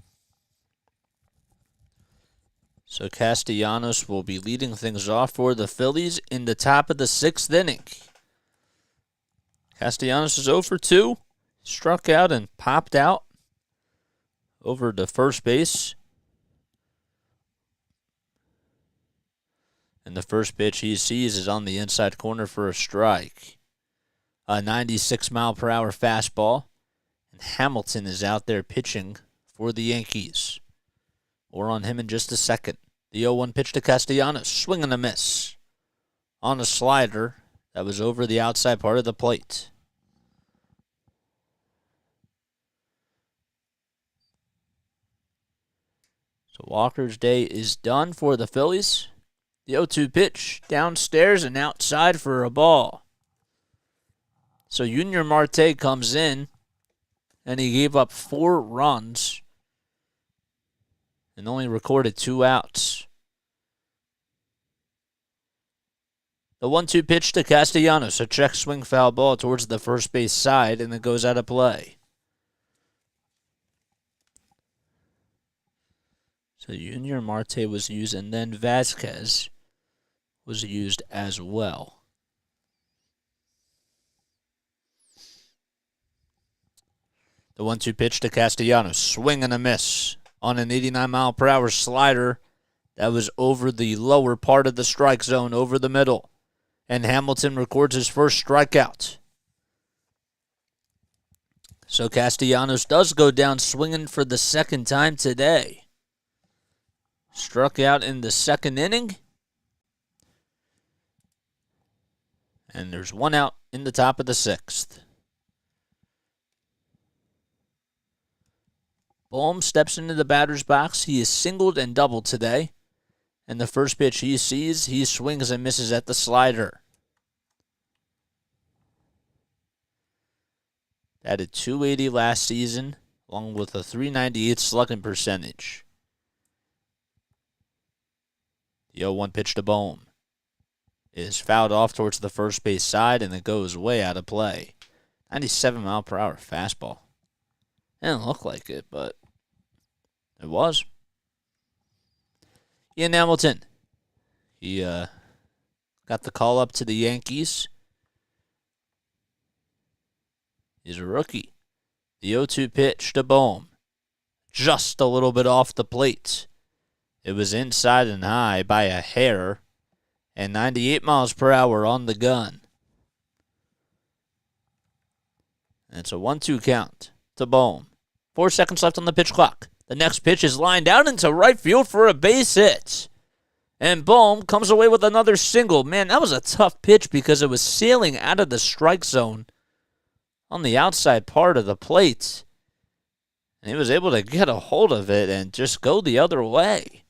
A: So Castellanos will be leading things off for the Phillies in the top of the 6th inning. Castellanos is 0 for 2. Struck out and popped out over to first base. And the first pitch he sees is on the inside corner for a strike. A 96-mile-per-hour fastball. And Hamilton is out there pitching for the Yankees. More on him in just a second. The 0-1 pitch to Castellanos. Swing and a miss. On a slider that was over the outside part of the plate. So Walker's day is done for the Phillies. The 0-2 pitch downstairs and outside for a ball. So Junior Marte comes in, and he gave up 4 runs and only recorded 2 outs. The 1-2 pitch to Castellanos, a check swing foul ball towards the first base side, and it goes out of play. So Junior Marte was used, and then Vasquez was used as well. The 1-2 pitch to Castellanos, swing and a miss on an 89-mile-per-hour slider that was over the lower part of the strike zone, over the middle. And Hamilton records his first strikeout. So Castellanos does go down swinging for the second time today. Struck out in the second inning. And there's 1 out in the top of the 6th. Bohm steps into the batter's box. He is singled and doubled today. And the first pitch he sees, he swings and misses at the slider. Batted .280 last season, along with a .398 slugging percentage. The 0-1 pitch to Bohm is fouled off towards the first base side, and it goes way out of play. 97-mile-per-hour fastball. It didn't look like it, but it was. Ian Hamilton, he got the call up to the Yankees. He's a rookie. The 0-2 pitch to Bohm, just a little bit off the plate. It was inside and high by a hair, and 98 miles per hour on the gun. And it's a 1-2 count to Bohm. 4 seconds left on the pitch clock. The next pitch is lined out into right field for a base hit. And Bohm comes away with another single. Man, that was a tough pitch because it was sailing out of the strike zone on the outside part of the plate. And he was able to get a hold of it and just go the other way.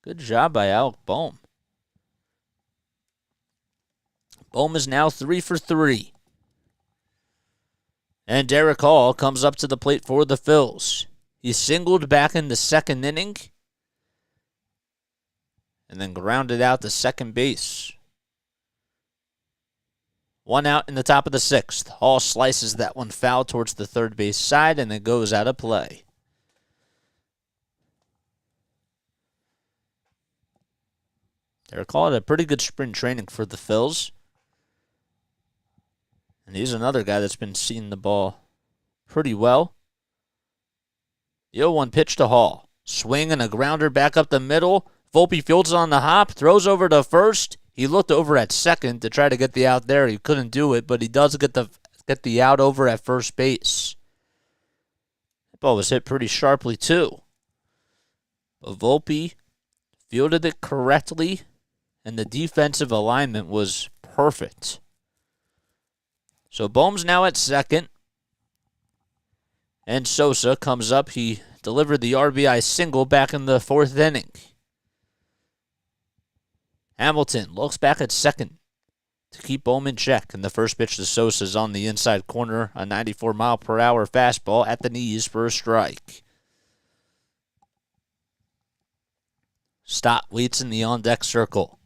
A: Good job by Alec Bohm. Bohm is now 3 for 3. And Derek Hall comes up to the plate for the Phils. He singled back in the second inning and then grounded out to second base. 1 out in the top of the 6th. Hall slices that one foul towards the third base side, and it goes out of play. They're calling it a pretty good spring training for the Phils. And he's another guy that's been seeing the ball pretty well. The 0-1 pitch to Hall. Swing and a grounder back up the middle. Volpe fields it on the hop, throws over to first. He looked over at second to try to get the out there. He couldn't do it, but he does get the out over at first base. That ball was hit pretty sharply too. But Volpe fielded it correctly, and the defensive alignment was perfect. So Bohm's now at second. And Sosa comes up. He delivered the RBI single back in the 4th inning. Hamilton looks back at second to keep Bohm in check. And the first pitch to Sosa is on the inside corner. A 94-mile-per-hour fastball at the knees for a strike. Stott waits in the on-deck circle.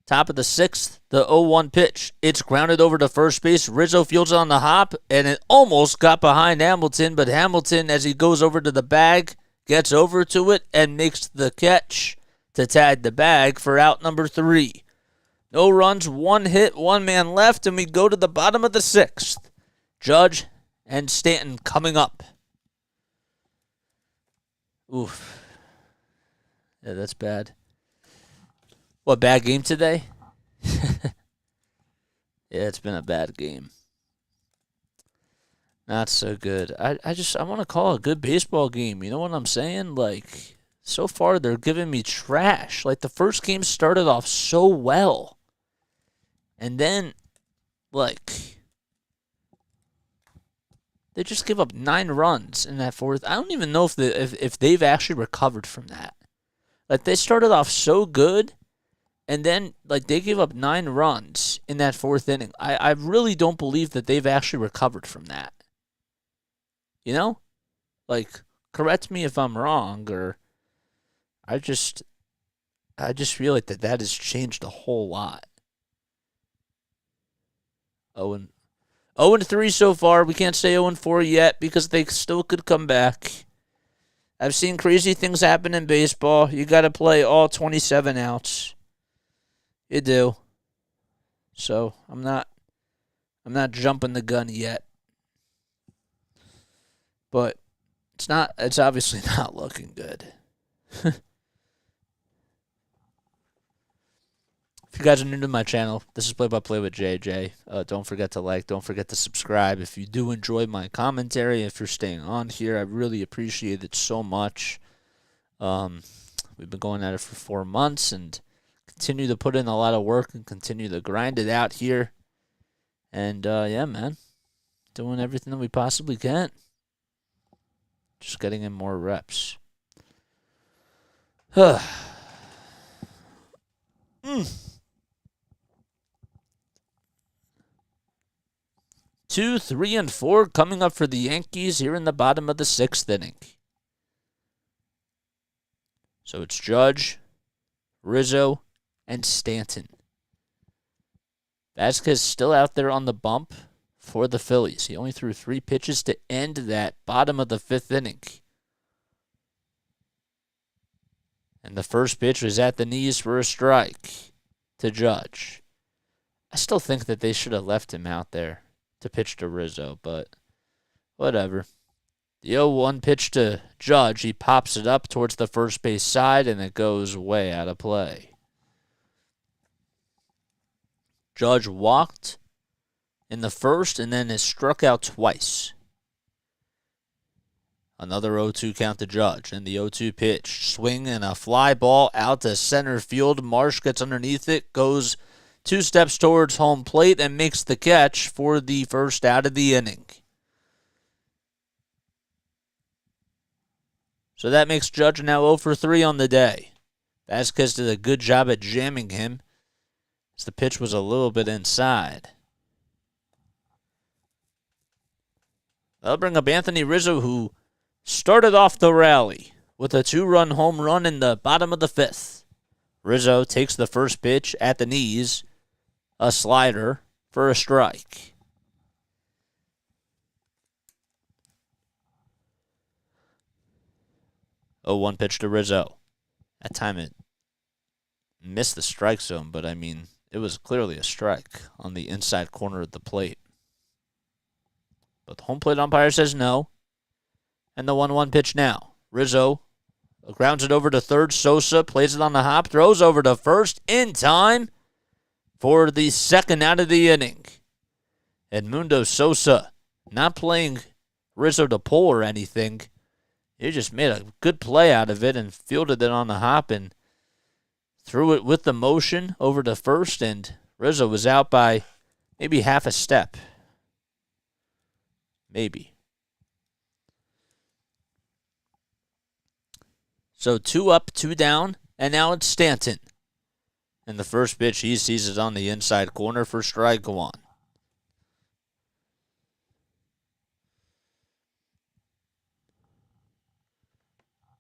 A: Top of the 6th, the 0-1 pitch. It's grounded over to first base. Rizzo fields on the hop, and it almost got behind Hamilton, but Hamilton, as he goes over to the bag, gets over to it and makes the catch to tag the bag for out number 3. No runs, 1 hit, 1 man left, and we go to the bottom of the 6th. Judge and Stanton coming up. Oof. Yeah, that's bad. What, bad game today? Yeah, it's been a bad game. Not so good. I want to call it a good baseball game. You know what I'm saying? Like, so far they're giving me trash. Like, the first game started off so well. And then, like, they just give up 9 runs in that 4th. I don't even know if they've actually recovered from that. Like, they started off so good, And then, like, they gave up 9 runs in that 4th inning. I really don't believe that they've actually recovered from that. You know? Like, correct me if I'm wrong, or I just feel like that has changed a whole lot. 0-3 so far. We can't say 0-4 yet because they still could come back. I've seen crazy things happen in baseball. You got to play all 27 outs. You do. So I'm not jumping the gun yet. But it's obviously not looking good. If you guys are new to my channel, this is Play by Play with JJ. Don't forget to like, don't forget to subscribe. If you do enjoy my commentary, if you're staying on here, I really appreciate it so much. We've been going at it for 4 months and continue to put in a lot of work and continue to grind it out here. And yeah, man, doing everything that we possibly can. Just getting in more reps. 2, 3, and 4 coming up for the Yankees here in the bottom of the 6th inning. So it's Judge, Rizzo, and Stanton. Vasquez still out there on the bump for the Phillies. He only threw 3 pitches to end that bottom of the 5th inning. And the first pitch was at the knees for a strike to Judge. I still think that they should have left him out there to pitch to Rizzo, but whatever. The 0-1 pitch to Judge. He pops it up towards the first base side, and it goes way out of play. Judge walked in the first and then is struck out twice. Another 0-2 count to Judge, and the 0-2 pitch. Swing and a fly ball out to center field. Marsh gets underneath it, goes 2 steps towards home plate, and makes the catch for the first out of the inning. So that makes Judge now 0 for 3 on the day. Vasquez did a good job at jamming him, as the pitch was a little bit inside. That'll bring up Anthony Rizzo, who started off the rally with a 2-run home run in the bottom of the 5th. Rizzo takes the first pitch at the knees, a slider for a strike. Oh, 1 pitch to Rizzo. That time it missed the strike zone, but I mean, it was clearly a strike on the inside corner of the plate. But the home plate umpire says no. And the 1-1 pitch now. Rizzo grounds it over to third. Sosa plays it on the hop, throws over to first in time for the second out of the inning. Edmundo Sosa not playing Rizzo to pull or anything. He just made a good play out of it and fielded it on the hop and threw it with the motion over to first, and Rizzo was out by maybe half a step. Maybe. So 2 up, 2 down, and now it's Stanton. And the first pitch, he sees it on the inside corner for strike 1.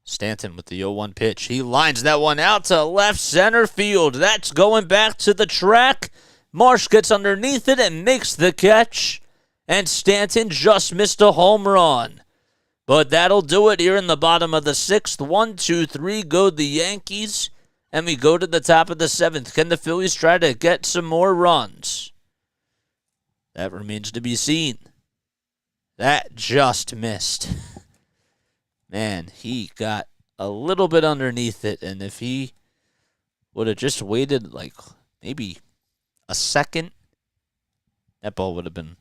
A: Stanton with the 0-1 pitch. He lines that one out to left center field. That's going back to the track. Marsh gets underneath it and makes the catch. And Stanton just missed a home run. But that'll do it here in the bottom of the 6th. 1, 2, 3 go the Yankees. And we go to the top of the 7th. Can the Phillies try to get some more runs? That remains to be seen. That just missed. Man, he got a little bit underneath it, and if he would have just waited like maybe a second, that ball would have been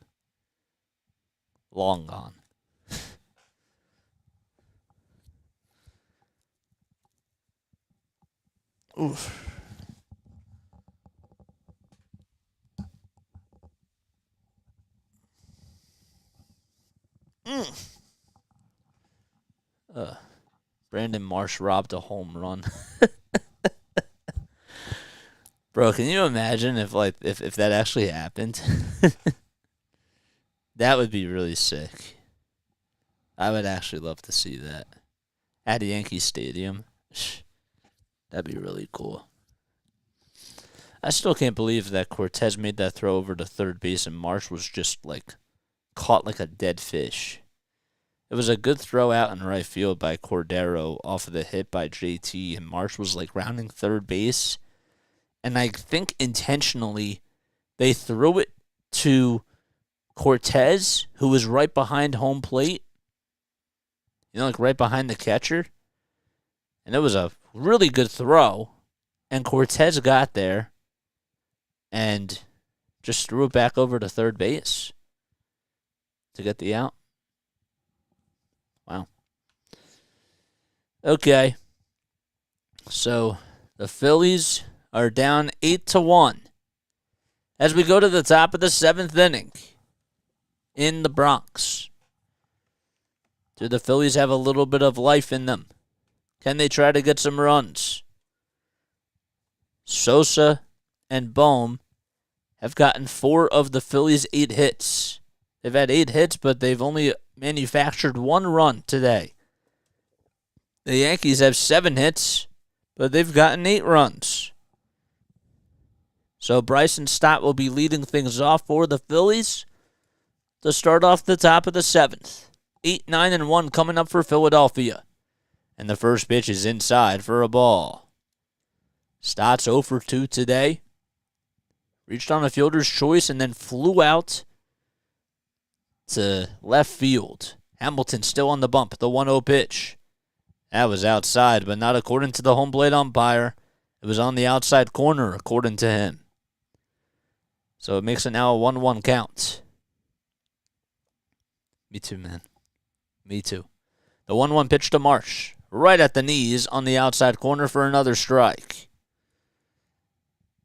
A: long gone. Oof. Mm. Brandon Marsh robbed a home run. Bro, can you imagine if if that actually happened? That would be really sick. I would actually love to see that at Yankee Stadium. That'd be really cool. I still can't believe that Cortes made that throw over to third base and Marsh was just like caught like a dead fish. It was a good throw out in right field by Cordero off of the hit by JT, and Marsh was like rounding third base. And I think intentionally they threw it to Cortes, who was right behind home plate. You know, like right behind the catcher. And it was a really good throw. And Cortes got there and just threw it back over to third base to get the out. Wow. Okay. So the Phillies are down 8-1 as we go to the top of the 7th inning in the Bronx. Do the Phillies have a little bit of life in them? Can they try to get some runs? Sosa and Bohm have gotten 4 of the Phillies' 8 hits. They've had 8 hits, but they've only manufactured 1 run today. The Yankees have 7 hits, but they've gotten 8 runs. So Bryson Stott will be leading things off for the Phillies to start off the top of the 7th. 8-9-1 coming up for Philadelphia. And the first pitch is inside for a ball. Stott's 0 for 2 today. Reached on a fielder's choice and then flew out to left field. Hamilton still on the bump. The 1-0 pitch. That was outside, but not according to the home plate umpire. It was on the outside corner, according to him. So it makes it now a 1-1 count. Me too, man. Me too. The 1-1 pitch to Marsh. Right at the knees on the outside corner for another strike.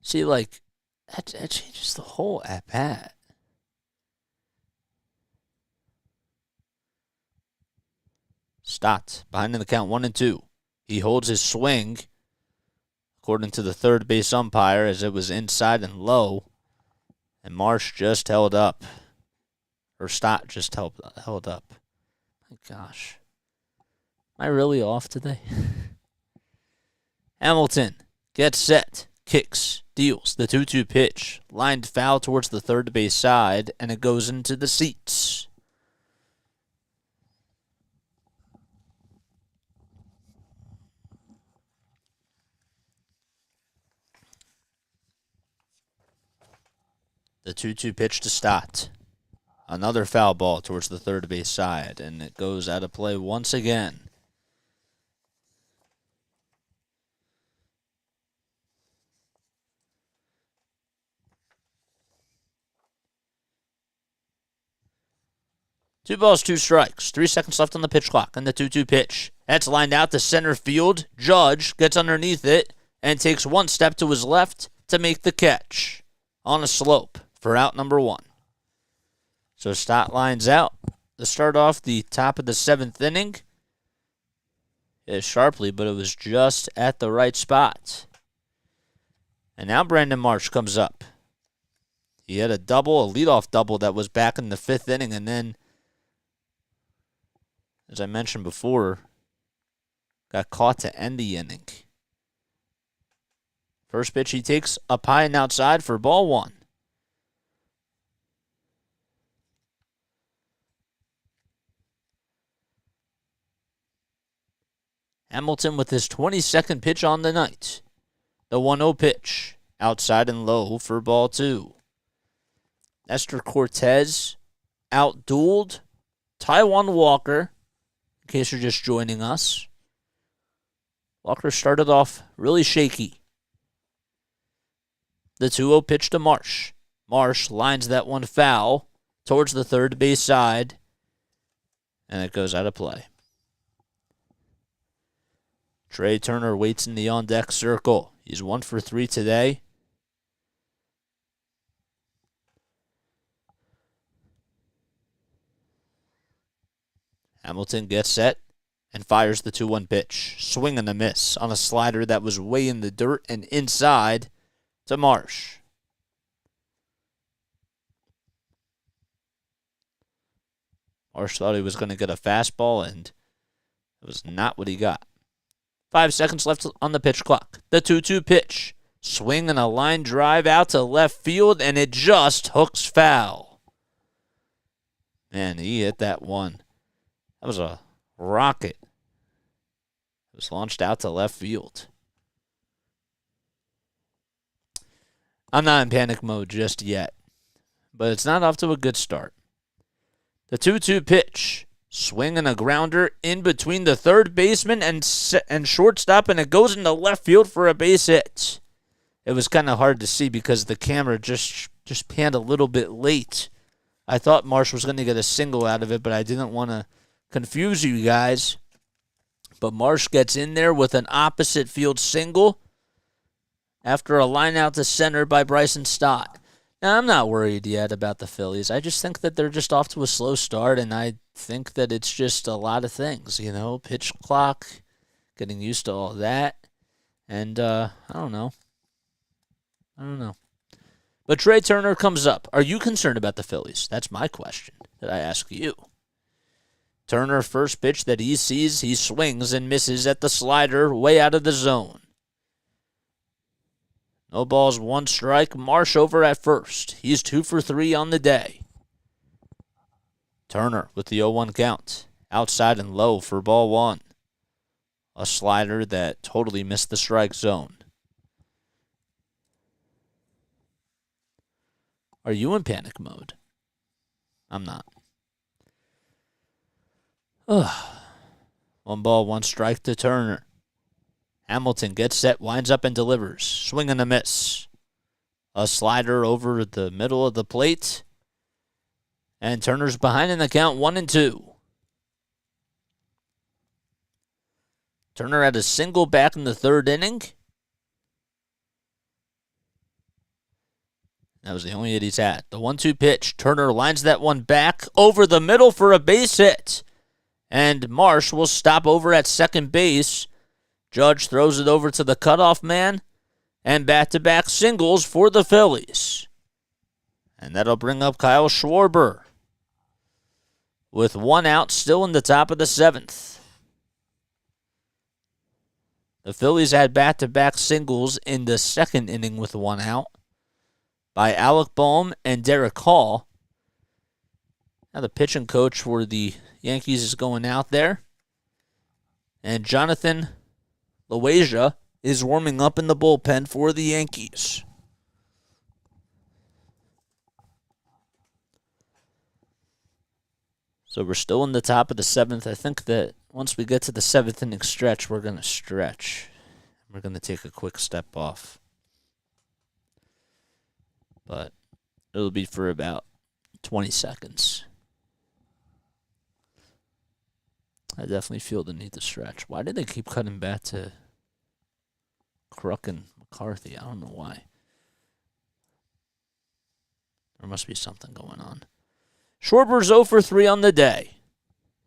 A: See, like, that changes the whole at-bat. Stott behind in the count 1-2. He holds his swing, according to the third base umpire, as it was inside and low. And Marsh just held up. Or Stott just held up. My gosh. Am I really off today? Hamilton gets set, kicks, deals the 2-2 pitch, lined foul towards the third base side, and it goes into the seats. The 2-2 pitch to Stott. Another foul ball towards the third base side, and it goes out of play once again. Two balls, 2 strikes. 3 seconds left on the pitch clock, and the 2-2 pitch. That's lined out to center field. Judge gets underneath it and takes 1 step to his left to make the catch on a slope for out number 1. So Stott lines out to start off the top of the 7th inning. Hit sharply, but it was just at the right spot. And now Brandon Marsh comes up. He had a leadoff double that was back in the 5th inning, and then, as I mentioned before, got caught to end the inning. First pitch he takes up high and outside for ball 1. Hamilton with his 22nd pitch on the night. The 1-0 pitch, outside and low for ball 2. Nestor Cortes outdueled Taijuan Walker, in case you're just joining us. Walker started off really shaky. The 2-0 pitch to Marsh. Marsh lines that one foul towards the third base side, and it goes out of play. Trey Turner waits in the on-deck circle. He's 1 for 3 today. Hamilton gets set and fires the 2-1 pitch. Swing and a miss on a slider that was way in the dirt and inside to Marsh. Marsh thought he was going to get a fastball, and it was not what he got. 5 seconds left on the pitch clock. The 2-2 pitch. Swing and a line drive out to left field, and it just hooks foul. Man, he hit that one. That was a rocket. It was launched out to left field. I'm not in panic mode just yet, but it's not off to a good start. The 2-2 pitch. Swing and a grounder in between the third baseman and shortstop, and it goes into left field for a base hit. It was kind of hard to see because the camera just panned a little bit late. I thought Marsh was going to get a single out of it, but I didn't want to confuse you guys. But Marsh gets in there with an opposite field single after a line out to center by Bryson Stott. Now, I'm not worried yet about the Phillies. I just think that they're just off to a slow start, and I think that it's just a lot of things, pitch clock, getting used to all that, and I don't know. But Trey Turner comes up. Are you concerned about the Phillies? That's my question that I ask you. Turner, first pitch that he sees, he swings and misses at the slider way out of the zone. No balls, 1 strike. Marsh over at first. He's 2 for 3 on the day. Turner with the 0-1 count. Outside and low for ball 1. A slider that totally missed the strike zone. Are you in panic mode? I'm not. Ugh. 1 ball, 1 strike to Turner. Hamilton gets set, winds up and delivers. Swing and a miss. A slider over the middle of the plate. And Turner's behind in the count, 1-2. Turner had a single back in the 3rd inning. That was the only hit he's had. The 1-2 pitch. Turner lines that one back over the middle for a base hit. And Marsh will stop over at second base. Judge throws it over to the cutoff man. And back-to-back singles for the Phillies. And that'll bring up Kyle Schwarber. With 1 out, still in the top of the 7th. The Phillies had back-to-back singles in the 2nd inning with 1 out by Alec Boehm and Derek Hall. Now the pitching coach for the Yankees is going out there. And Jonathan Loaisiga is warming up in the bullpen for the Yankees. So we're still in the top of the 7th. I think that once we get to the 7th inning stretch, we're going to stretch. We're going to take a quick step off. But it'll be for about 20 seconds. I definitely feel the need to stretch. Why did they keep cutting back to Kruk and McCarthy? I don't know why. There must be something going on. Schwarber's 0 for 3 on the day.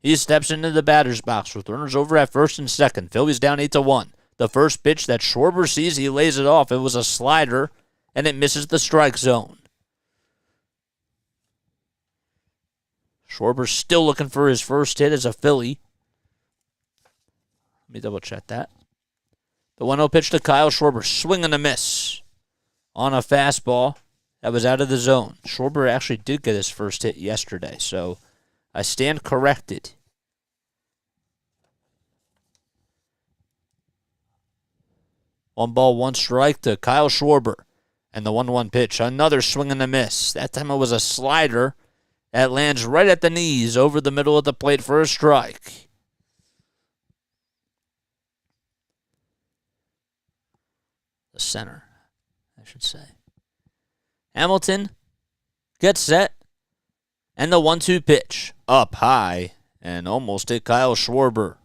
A: He steps into the batter's box with runners over at first and second. Phillies down 8-1. The first pitch that Schwarber sees, he lays it off. It was a slider, and it misses the strike zone. Schwarber's still looking for his first hit as a Philly. Let me double check that. The 1-0 pitch to Kyle Schwarber. Swing and a miss on a fastball that was out of the zone. Schwarber actually did get his first hit yesterday, so I stand corrected. One ball, 1 strike to Kyle Schwarber. And the 1-1 pitch. Another swing and a miss. That time it was a slider that lands right at the knees over the middle of the plate for a strike. The center, I should say. Hamilton gets set. And the 1-2 pitch. Up high. And almost hit Kyle Schwarber.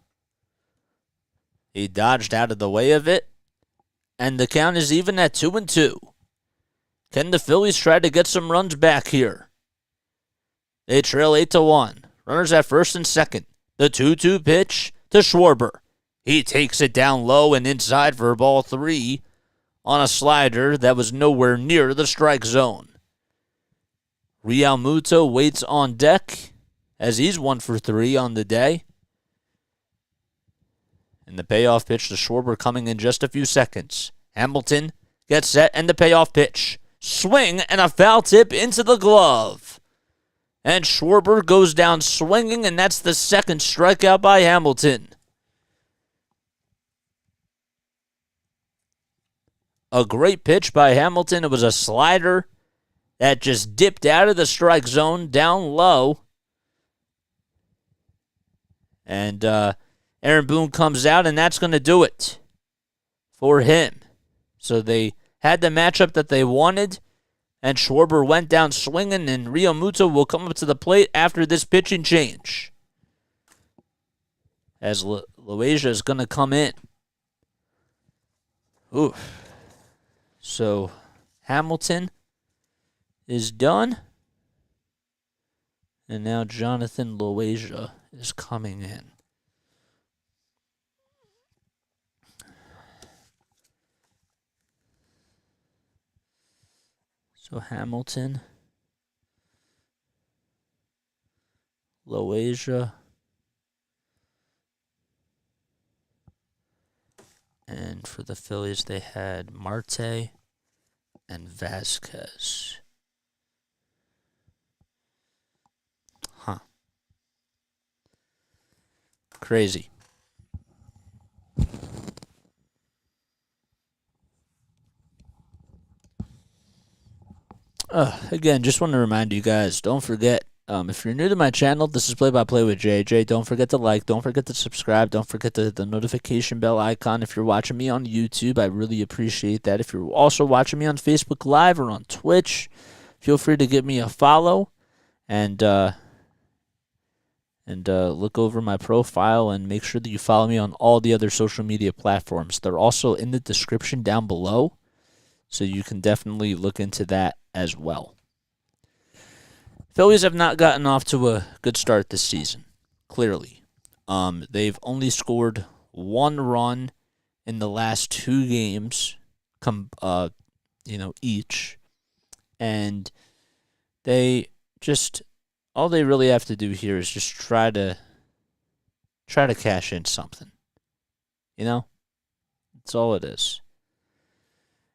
A: He dodged out of the way of it. And the count is even at 2-2. Can the Phillies try to get some runs back here? They trail 8-1. Runners at first and second. The 2-2 pitch to Schwarber. He takes it down low and inside for ball 3. on a slider that was nowhere near the strike zone. Realmuto waits on deck as he's 1 for 3 on the day. And the payoff pitch to Schwarber coming in just a few seconds. Hamilton gets set and the payoff pitch. Swing and a foul tip into the glove. And Schwarber goes down swinging, and that's the second strikeout by Hamilton. A great pitch by Hamilton. It was a slider that just dipped out of the strike zone down low. And Aaron Boone comes out, and that's going to do it for him. So they had the matchup that they wanted, and Schwarber went down swinging, and Realmuto will come up to the plate after this pitching change. As Loasia is going to come in. Ooh. So Hamilton is done. And now Jonathan Loasia is coming in. So Hamilton, Loasia, and for the Phillies they had Marte and Vasquez. Huh. Crazy. Again, just want to remind you guys, don't forget, if you're new to my channel, this is Play-by-Play with JJ. Don't forget to like, don't forget to subscribe, don't forget the notification bell icon. If you're watching me on YouTube, I really appreciate that. If you're also watching me on Facebook Live or on Twitch, feel free to give me a follow and look over my profile and make sure that you follow me on all the other social media platforms. They're also in the description down below, so you can definitely look into that as well. Phillies have not gotten off to a good start this season, clearly. They've only scored 1 run in the last 2 games, each. And they just, all they really have to do here is just try to cash in something. That's all it is.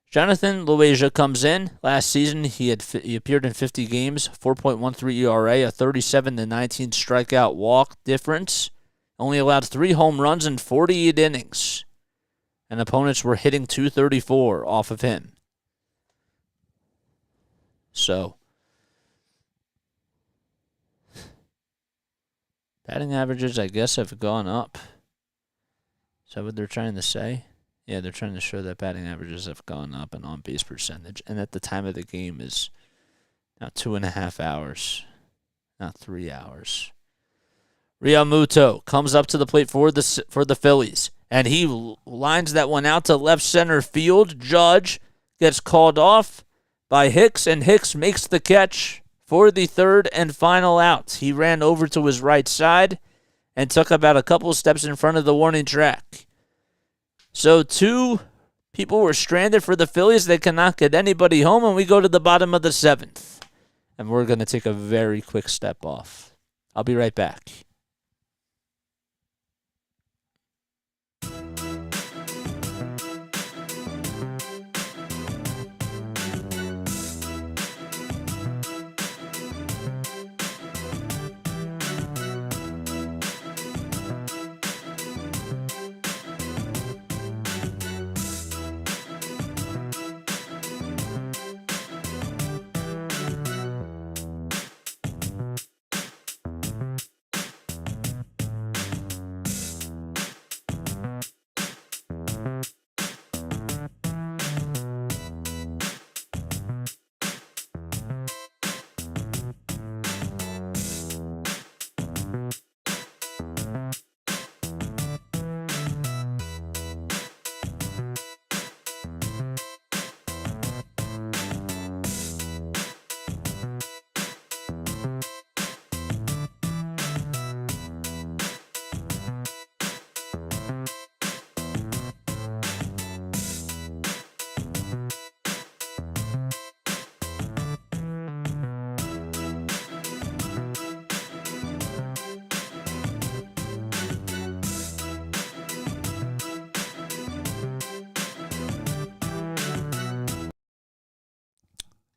A: Jonathan Loasia comes in. Last season, he appeared in 50 games, 4.13 ERA, a 37-19 strikeout walk difference. Only allowed 3 home runs in 48 innings. And opponents were hitting .234 off of him. So, batting averages, I guess, have gone up. Is that what they're trying to say? Yeah, they're trying to show that batting averages have gone up and on-base percentage. And at the time of the game is now 2.5 hours, not 3 hours. Realmuto comes up to the plate for the Phillies. And he lines that one out to left center field. Judge gets called off by Hicks, and Hicks makes the catch for the third and final out. He ran over to his right side and took about a couple steps in front of the warning track. So 2 people were stranded for the Phillies. They cannot get anybody home, and we go to the bottom of the 7th. And we're going to take a very quick step off. I'll be right back.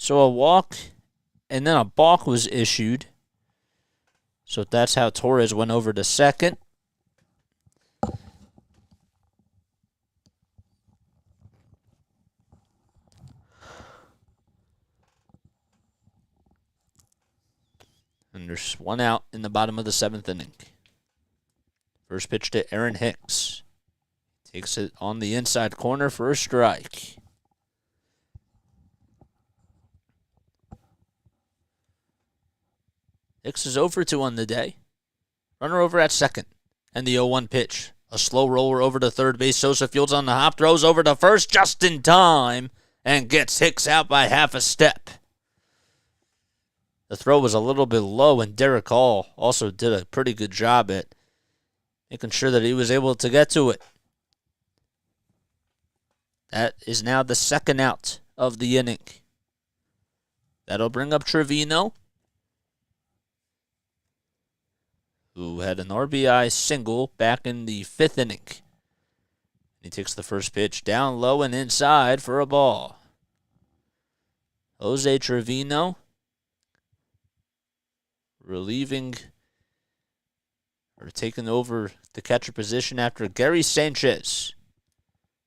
A: So a walk and then a balk was issued. So that's how Torres went over to second. And there's one out in the bottom of the 7th inning. First pitch to Aaron Hicks. Takes it on the inside corner for a strike. Hicks is 0 for 2 on the day. Runner over at second. And the 0-1 pitch. A slow roller over to third base. Sosa fields on the hop. Throws over to first just in time. And gets Hicks out by half a step. The throw was a little bit low. And Derek Hall also did a pretty good job at making sure that he was able to get to it. That is now the second out of the inning. That'll bring up Trevino, who had an RBI single back in the 5th inning. He takes the first pitch down low and inside for a ball. Jose Trevino relieving or taking over the catcher position after Gary Sanchez.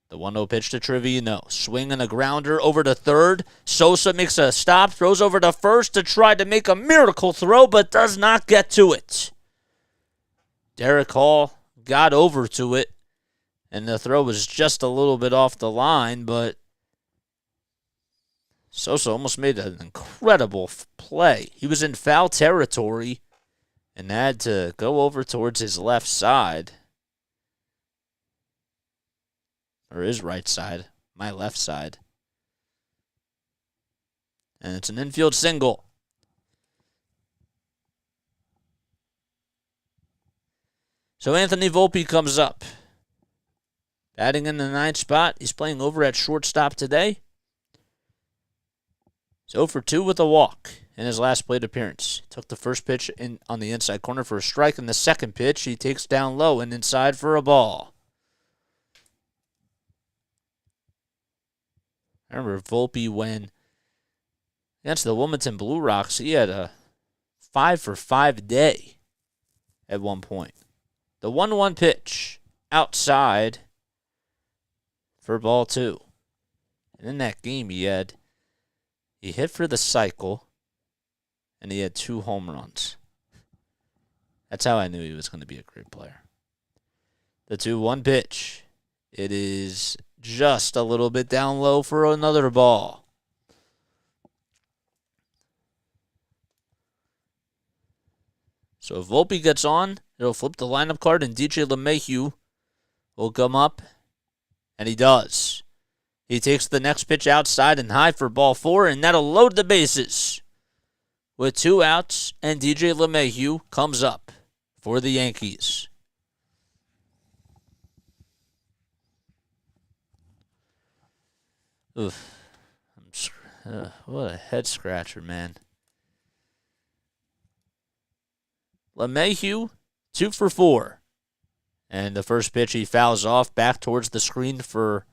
A: The 1-0 pitch to Trevino. Swing and a grounder over to third. Sosa makes a stop, throws over to first to try to make a miracle throw, but does not get to it. Derek Hall got over to it, and the throw was just a little bit off the line, but Sosa almost made an incredible play. He was in foul territory and had to go over towards his left side. Or his right side, my left side. And it's an infield single. So Anthony Volpe comes up. Batting in the 9th spot. He's playing over at shortstop today. He's 0 for 2 with a walk in his last plate appearance. Took the first pitch in on the inside corner for a strike. And the second pitch he takes down low and inside for a ball. I remember Volpe when against the Wilmington Blue Rocks, he had a 5 for 5 day at one point. The 1-1 pitch outside for ball 2. And in that game, he hit for the cycle, and he had 2 home runs. That's how I knew he was going to be a great player. The 2-1 pitch. It is just a little bit down low for another ball. So if Volpe gets on, it'll flip the lineup card, and DJ LeMahieu will come up, and he does. He takes the next pitch outside and high for ball 4, and that'll load the bases. With 2 outs, and DJ LeMahieu comes up for the Yankees. Oof. What a head scratcher, man. LeMahieu, 2 for 4. And the first pitch he fouls off back towards the screen for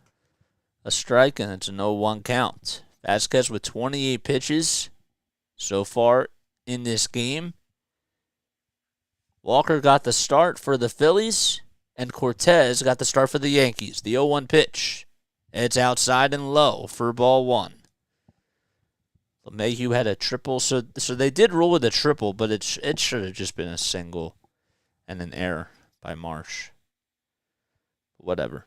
A: a strike, and it's an 0-1 count. Vasquez with 28 pitches so far in this game. Walker got the start for the Phillies, and Cortes got the start for the Yankees. The 0-1 pitch. It's outside and low for ball 1. LeMahieu had a triple, so they did rule with a triple, but it should have just been a single and an error by Marsh. Whatever.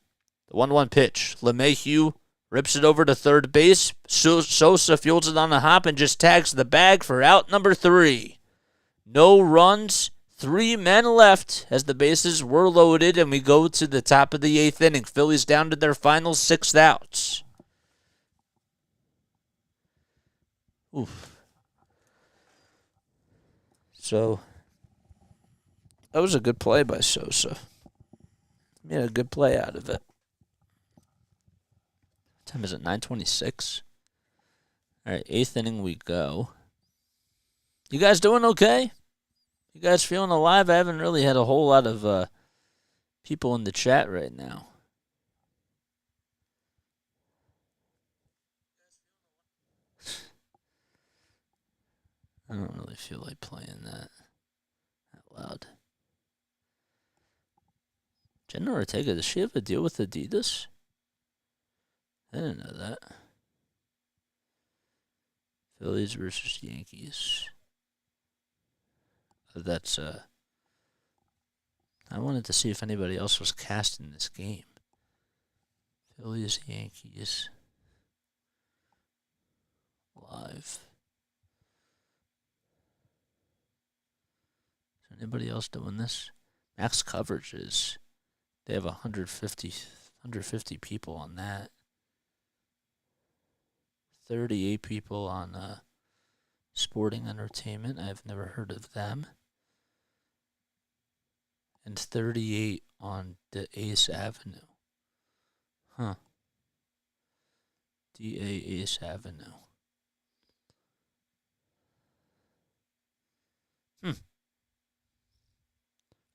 A: The 1-1 pitch. LeMahieu rips it over to third base. Sosa fields it on a hop and just tags the bag for out number 3. No runs. 3 men left as the bases were loaded, and we go to the top of the 8th inning. Phillies down to their final 6 outs. Oof. So, that was a good play by Sosa. Made a good play out of it. What time is it? 9:26? All right, 8th inning we go. You guys doing okay? You guys feeling alive? I haven't really had a whole lot of people in the chat right now. I don't really feel like playing that out loud. Jenna Ortega, does she have a deal with Adidas? I didn't know that. Phillies versus Yankees. That's, I wanted to see if anybody else was cast in this game. Phillies, Yankees. Live. Is anybody else doing this? Max coverage is, they have 150 people on that. 38 people on Sporting Entertainment. I've never heard of them. And 38 on the Ace Avenue. Huh. DA Ace Avenue.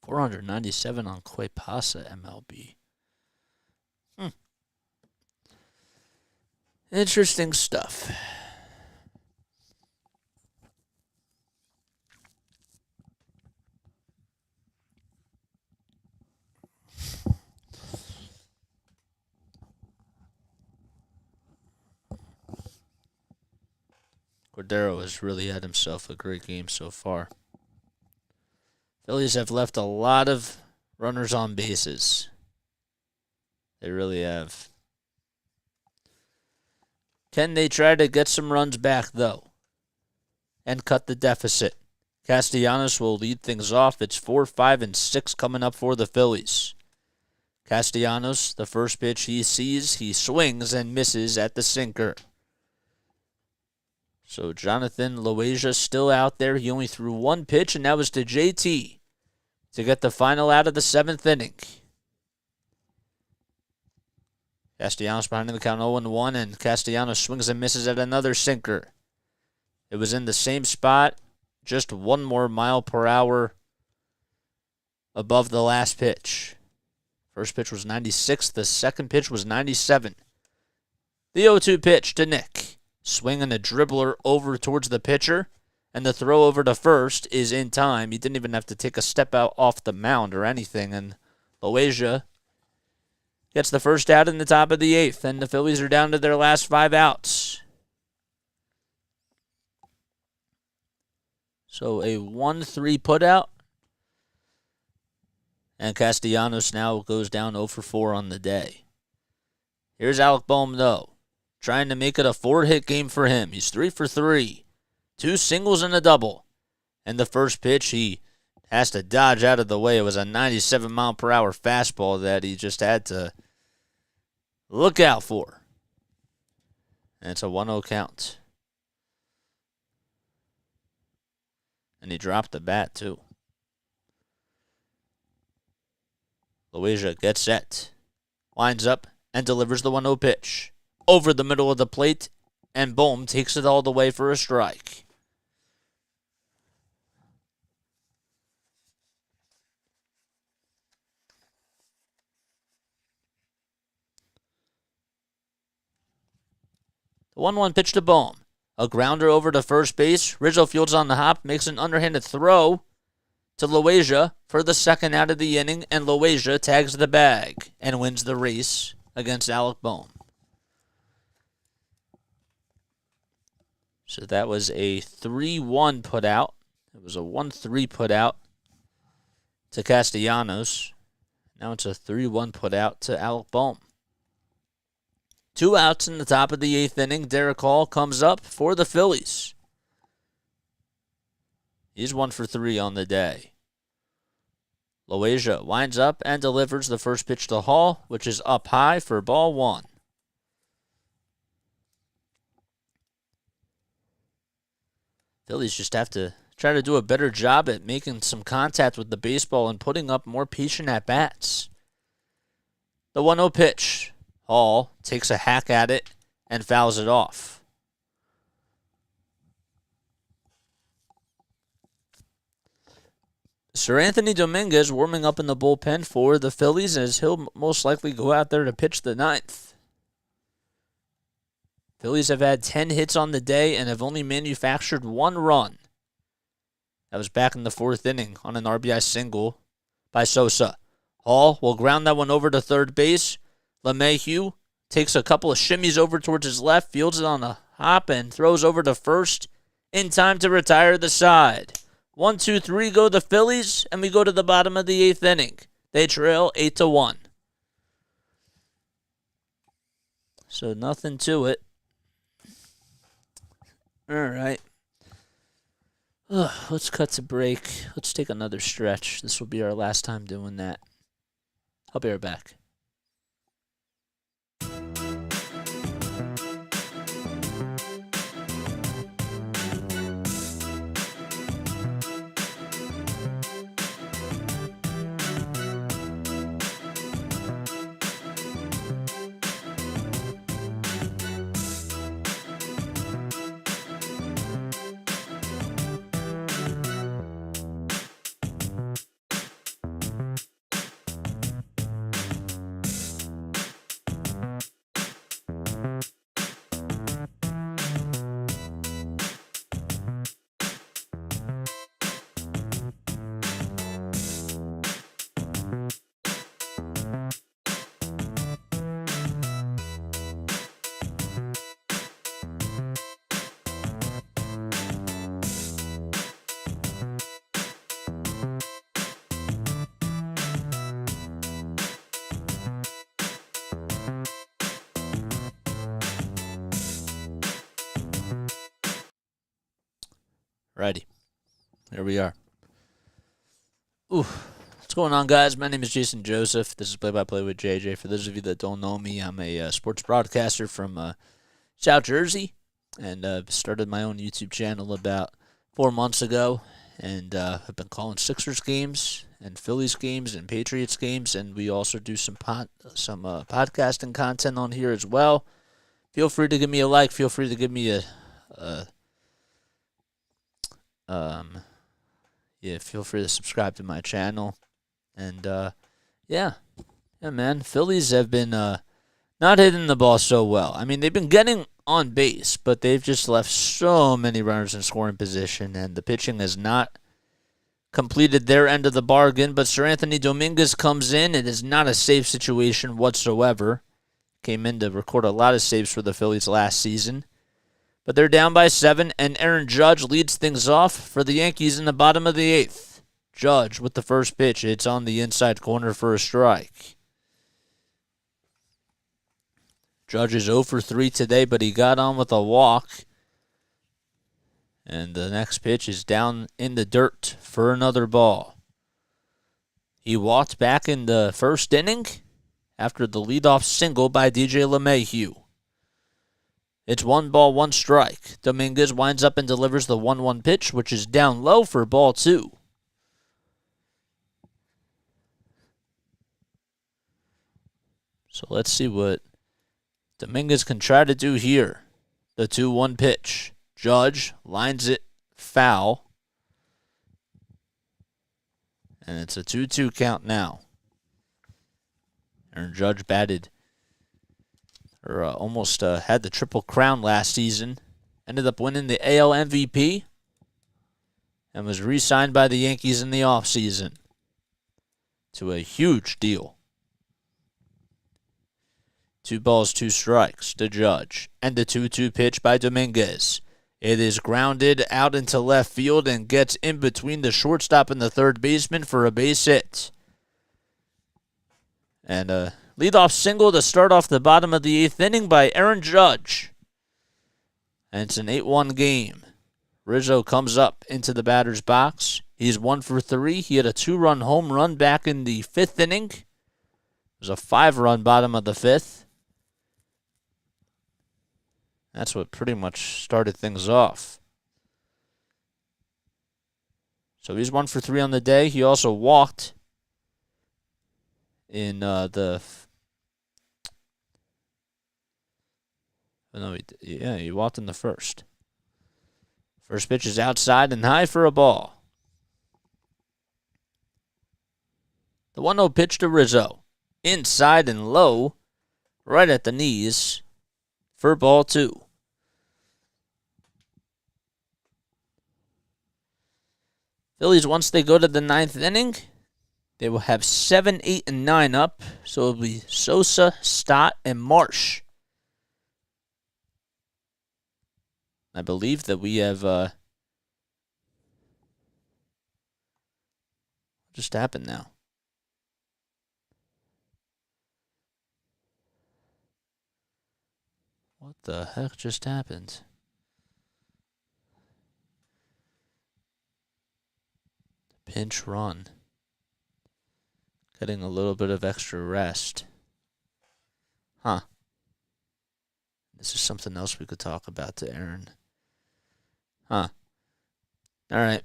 A: 497 on Quepasa MLB. Interesting stuff. Cordero has really had himself a great game so far. Phillies have left a lot of runners on bases. They really have. Can they try to get some runs back, though, and cut the deficit? Castellanos will lead things off. It's 4, 5, and 6 coming up for the Phillies. Castellanos, the first pitch he sees, he swings and misses at the sinker. So Jonathan Loaisiga still out there. He only threw one pitch, and that was to JT to get the final out of the 7th inning. Castellanos behind the count 0-1, and Castellanos swings and misses at another sinker. It was in the same spot, just 1 more mile per hour above the last pitch. First pitch was 96, the second pitch was 97. The 0-2 pitch to Nick. Swinging a dribbler over towards the pitcher, and the throw over to first is in time. He didn't even have to take a step out off the mound or anything, and Loaisiga gets the first out in the top of the 8th, and the Phillies are down to their last 5 outs. So a 1-3 putout, and Castellanos now goes down 0 for 4 on the day. Here's Alec Bohm, though, trying to make it a 4-hit game for him. He's 3 for 3. 2 singles and a double. And the first pitch, he has to dodge out of the way. It was a 97-mile-per-hour fastball that he just had to look out for. And it's a 1-0 count. And he dropped the bat, too. Loaisiga gets set. Lines up and delivers the 1-0 pitch. Over the middle of the plate, and Bohm takes it all the way for a strike. The 1-1 pitch to Bohm. A grounder over to first base. Rizzo fields on the hop, makes an underhanded throw to Loaisiga for the second out of the inning, and Loaisiga tags the bag and wins the race against Alec Bohm. So that was a 3-1 putout. It was a 1-3 putout to Castellanos. Now it's a 3-1 putout to Alec Bohm. 2 outs in the top of the 8th inning. Derek Hall comes up for the Phillies. He's 1 for 3 on the day. Loaisiga winds up and delivers the first pitch to Hall, which is up high for ball 1. Phillies just have to try to do a better job at making some contact with the baseball and putting up more patient at-bats. The 1-0 pitch. Hall takes a hack at it and fouls it off. Sir Anthony Dominguez warming up in the bullpen for the Phillies, as he'll most likely go out there to pitch the 9th. Phillies have had 10 hits on the day and have only manufactured 1 run. That was back in the 4th inning on an RBI single by Sosa. Hall will ground that one over to third base. LeMahieu takes a couple of shimmies over towards his left, fields it on a hop, and throws over to first in time to retire the side. 1, 2, 3 go the Phillies, and we go to the bottom of the 8th inning. They trail 8-1. So nothing to it. All right. Let's cut to break. Let's take another stretch. This will be our last time doing that. I'll be right back. Righty. There we are. What's going on, guys? My name is Jason Joseph. This is Play-by-Play with JJ. For those of you that don't know me, I'm a sports broadcaster from South Jersey, and started my own YouTube channel about 4 months ago, and I've been calling Sixers games and Phillies games and Patriots games, and we also do some podcasting content on here as well. Feel free to give me a like. Feel free to give me feel free to subscribe to my channel. And, yeah, man, Phillies have been not hitting the ball so well. I mean, they've been getting on base, but they've just left so many runners in scoring position, and the pitching has not completed their end of the bargain. But Sir Anthony Dominguez comes in. It is not a safe situation whatsoever. Came in to record a lot of saves for the Phillies last season. But they're down by 7, and Aaron Judge leads things off for the Yankees in the bottom of the 8th. Judge with the first pitch. It's on the inside corner for a strike. Judge is 0 for 3 today, but he got on with a walk. And the next pitch is down in the dirt for another ball. He walked back in the first inning after the leadoff single by DJ LeMahieu. It's 1 ball, 1 strike. Dominguez winds up and delivers the 1-1 pitch, which is down low for ball 2. So let's see what Dominguez can try to do here. The 2-1 pitch. Judge lines it foul. And it's a 2-2 count now. Aaron Judge batted, or almost had the Triple Crown last season. Ended up winning the AL MVP. And was re-signed by the Yankees in the offseason to a huge deal. 2 balls, 2 strikes to Judge. And the 2-2 pitch by Dominguez. It is grounded out into left field and gets in between the shortstop and the third baseman for a base hit. And a leadoff single to start off the bottom of the 8th inning by Aaron Judge. And it's an 8-1 game. Rizzo comes up into the batter's box. He's 1 for 3. He had a 2-run home run back in the 5th inning. It was a 5-run bottom of the 5th. That's what pretty much started things off. So he's 1 for 3 on the day. He also walked in he walked in the first. First pitch is outside and high for a ball. The 1-0 pitch to Rizzo. Inside and low, right at the knees for ball 2. Phillies, once they go to the 9th inning, they will have 7, 8, and 9 up. So it'll be Sosa, Stott, and Marsh. I believe that we have just happened now. What the heck just happened? Pinch run. Getting a little bit of extra rest. Huh. This is something else we could talk about to Aaron. Huh. All right.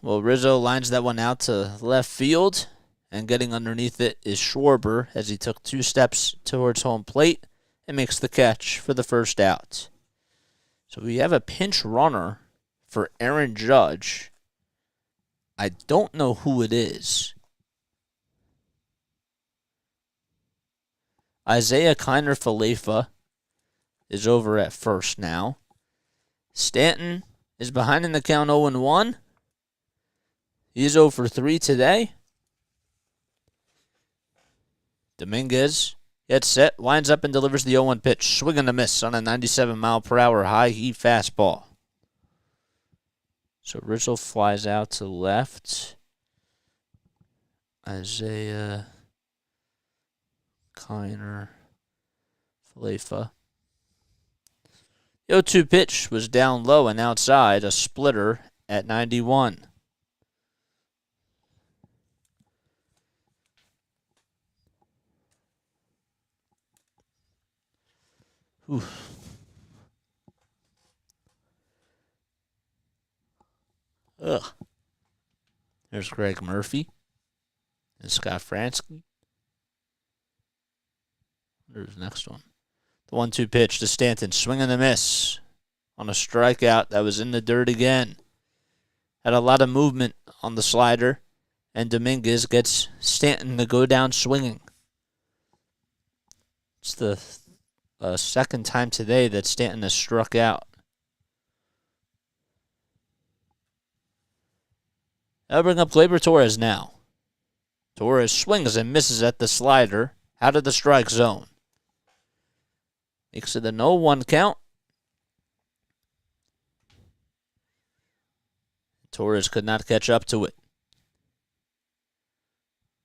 A: Well, Rizzo lines that one out to left field, and getting underneath it is Schwarber as he took 2 steps towards home plate and makes the catch for the first out. So we have a pinch runner for Aaron Judge. I don't know who it is. Isaiah Kiner-Falefa is over at first now. Stanton is behind in the count 0-1. He's 0 for 3 today. Dominguez gets set, winds up and delivers the 0-1 pitch. Swing and a miss on a 97-mile-per-hour high-heat fastball. So Rizzo flies out to left. Isaiah Kiner-Falefa. The 0-2 pitch was down low and outside, a splitter at 91. Oof. Ugh. There's Greg Murphy and Scott Fransky. There's the next one. The 1-2 pitch to Stanton. Swing and a miss on a strikeout that was in the dirt again. Had a lot of movement on the slider, and Dominguez gets Stanton to go down swinging. It's the second time today that Stanton has struck out. I'll bring up Gleyber Torres now. Torres swings and misses at the slider out of the strike zone. Makes it a 0-1 count. Torres could not catch up to it.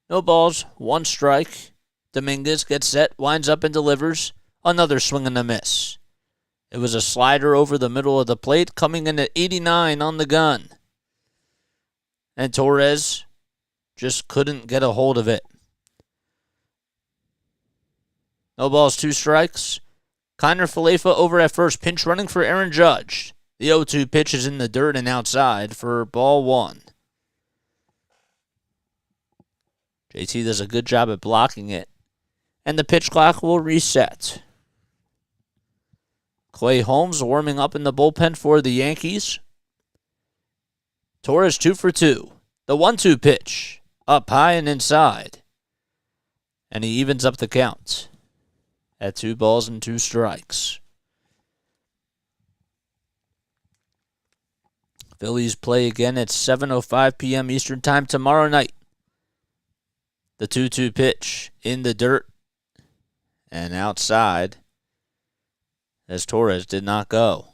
A: No balls, 1 strike. Dominguez gets set, winds up and delivers. Another swing and a miss. It was a slider over the middle of the plate, coming in at 89 on the gun. And Torres just couldn't get a hold of it. No balls, 2 strikes. Kiner-Falefa over at first, pinch running for Aaron Judge. The 0-2 pitch is in the dirt and outside for ball 1. JT does a good job at blocking it. And the pitch clock will reset. Clay Holmes warming up in the bullpen for the Yankees. Torres 2 for 2. The 1-2 pitch. Up high and inside. And he evens up the count at 2 balls and 2 strikes. Phillies play again at 7:05 p.m. Eastern Time tomorrow night. The 2-2 pitch in the dirt and outside as Torres did not go.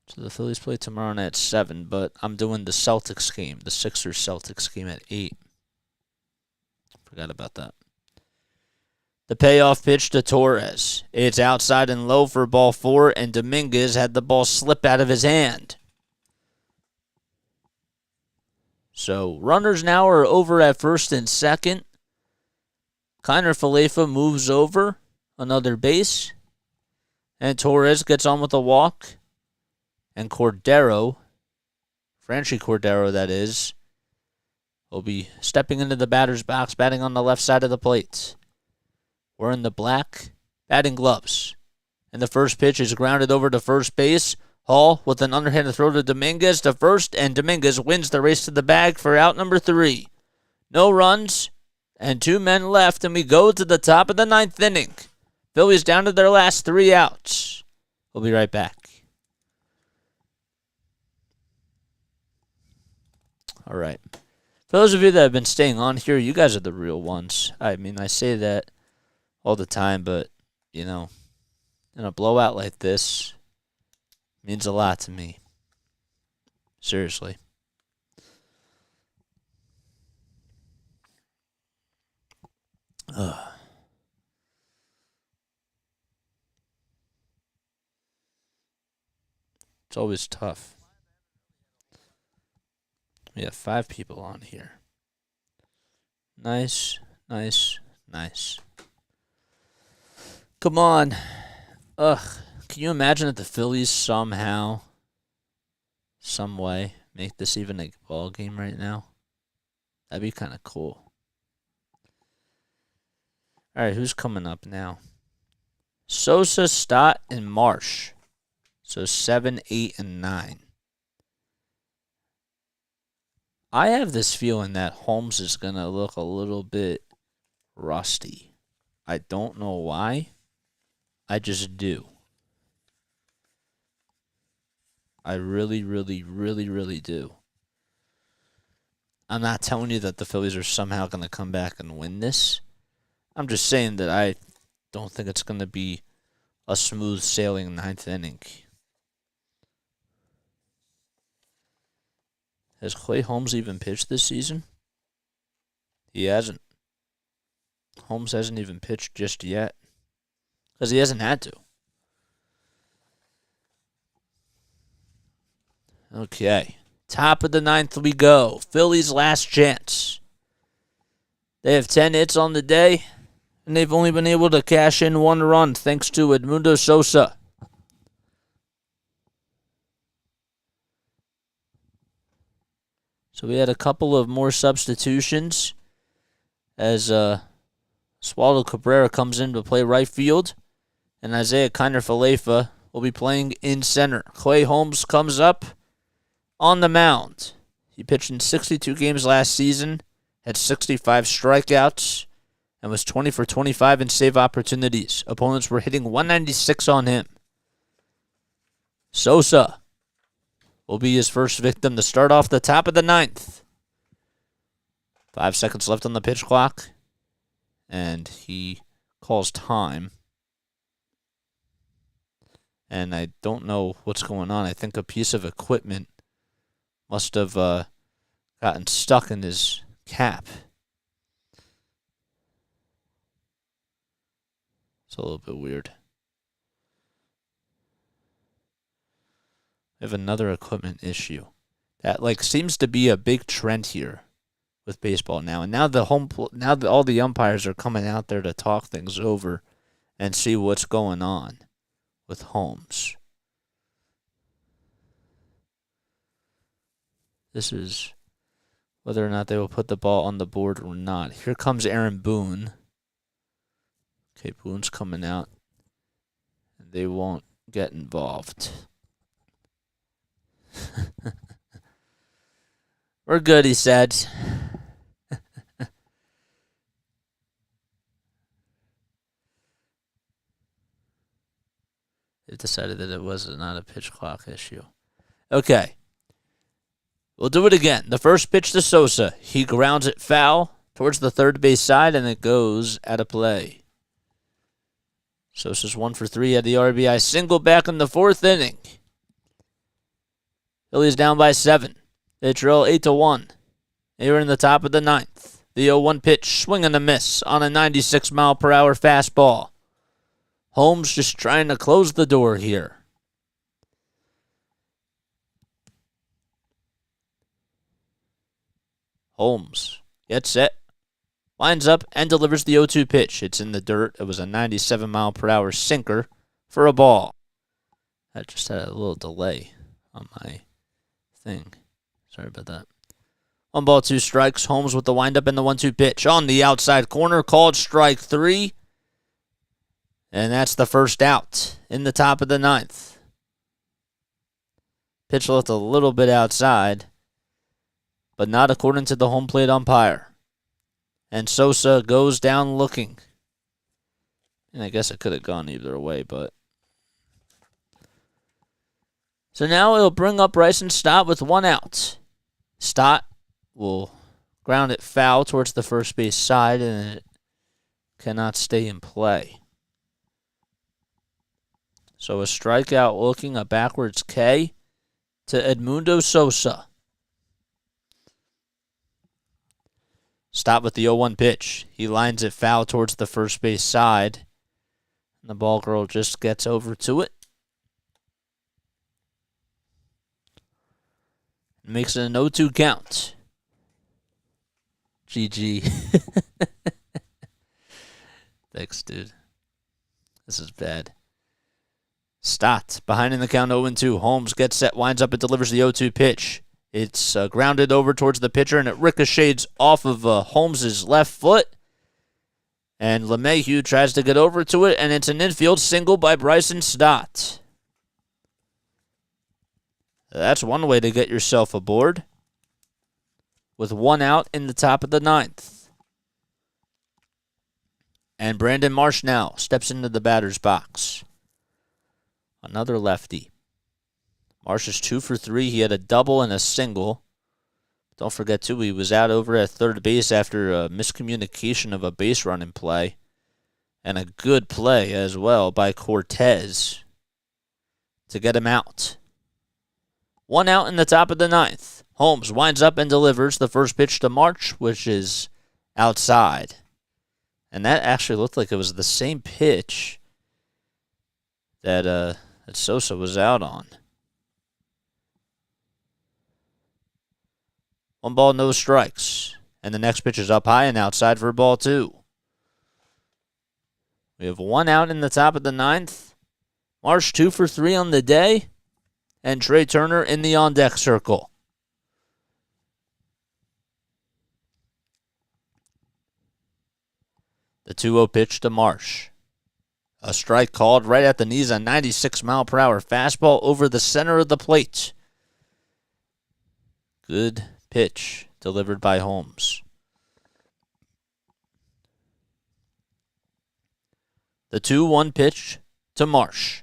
A: So the Phillies play tomorrow night at 7, but I'm doing the Celtics game, the Sixers-Celtics game at 8. Forgot about that. The payoff pitch to Torres. It's outside and low for ball 4, and Dominguez had the ball slip out of his hand. So runners now are over at first and second. Kiner-Falefa moves over another base, and Torres gets on with a walk. And Cordero, Franchy Cordero that is, will be stepping into the batter's box, batting on the left side of the plate. Wearing the black batting gloves. And the first pitch is grounded over to first base. Hall with an underhanded throw to Dominguez to first, and Dominguez wins the race to the bag for out number 3. No runs and 2 men left, and we go to the top of the 9th inning. Phillies down to their last 3 outs. We'll be right back. All right. For those of you that have been staying on here, you guys are the real ones. I mean, I say that all the time, but, you know, in a blowout like this, means a lot to me. Seriously. Ugh. It's always tough. We have 5 people on here. Nice, nice, nice. Come on. Ugh. Can you imagine that the Phillies somehow, some way, make this even a ball game right now? That'd be kind of cool. All right, who's coming up now? Sosa, Stott, and Marsh. So 7, 8, and 9. I have this feeling that Holmes is going to look a little bit rusty. I don't know why. I just do. I really, really, really, really do. I'm not telling you that the Phillies are somehow going to come back and win this. I'm just saying that I don't think it's going to be a smooth sailing 9th inning. Has Clay Holmes even pitched this season? He hasn't. Holmes hasn't even pitched just yet. Because he hasn't had to. Okay. Top of the 9th we go. Phillies last chance. They have 10 hits on the day. And they've only been able to cash in 1 run thanks to Edmundo Sosa. So we had a couple of more substitutions as Oswaldo Cabrera comes in to play right field, and Isaiah Kiner-Falefa will be playing in center. Clay Holmes comes up on the mound. He pitched in 62 games last season, had 65 strikeouts, and was 20 for 25 in save opportunities. Opponents were hitting 196 on him. Sosa will be his first victim to start off the top of the 9th. 5 seconds left on the pitch clock. And he calls time. And I don't know what's going on. I think a piece of equipment must have gotten stuck in his cap. It's a little bit weird. We have another equipment issue. That seems to be a big trend here with baseball now. And now all the umpires are coming out there to talk things over and see what's going on with Holmes. This is whether or not they will put the ball on the board or not. Here comes Aaron Boone. Okay, Boone's coming out. And they won't get involved. We're good, he said. They've decided that it was not a pitch clock issue. Okay. We'll do it again. The first pitch to Sosa. He grounds it foul towards the third base side, and it goes out of play. Sosa's 1 for 3 at the RBI single back in the 4th inning. Phillies down by 7. They trail 8-1. They were in the top of the 9th. The 0-1 pitch, swing and a miss on a 96-mile-per-hour fastball. Holmes just trying to close the door here. Holmes gets set, lines up, and delivers the 0-2 pitch. It's in the dirt. It was a 97-mile-per-hour sinker for a ball. I just had a little delay on my thing. Sorry about that. 1 ball, 2 strikes. Holmes with the windup and the 1-2 pitch on the outside corner. Called strike 3. And that's the first out in the top of the 9th. Pitch left a little bit outside, but not according to the home plate umpire. And Sosa goes down looking. And I guess it could have gone either way, but. So now it'll bring up Bryson Stott with 1 out. Stott will ground it foul towards the first base side, and it cannot stay in play. So a strikeout looking, a backwards K to Edmundo Sosa. Stop with the 0-1 pitch. He lines it foul towards the first base side. And the ball girl just gets over to it. Makes it an 0-2 count. GG. Thanks, dude. This is bad. Stott behind in the count 0-2. Holmes gets set, winds up, and delivers the 0-2 pitch. It's grounded over towards the pitcher, and it ricochets off of Holmes' left foot. And LeMahieu tries to get over to it, and it's an infield single by Bryson Stott. That's one way to get yourself aboard. With 1 out in the top of the 9th. And Brandon Marsh now steps into the batter's box. Another lefty. Marsh is 2 for 3. He had a double and a single. Don't forget, too, he was out over at third base after a miscommunication of a base running play. And a good play as well by Cortes to get him out. 1 out in the top of the 9th. Holmes winds up and delivers the first pitch to March, which is outside. And that actually looked like it was the same pitch that Sosa was out on. 1 ball, no strikes. And the next pitch is up high and outside for ball 2. We have 1 out in the top of the 9th. Marsh 2 for 3 on the day. And Trey Turner in the on-deck circle. The 2-0 pitch to Marsh. A strike called right at the knees, a 96-mile-per-hour fastball over the center of the plate. Good pitch delivered by Holmes. The 2-1 pitch to Marsh.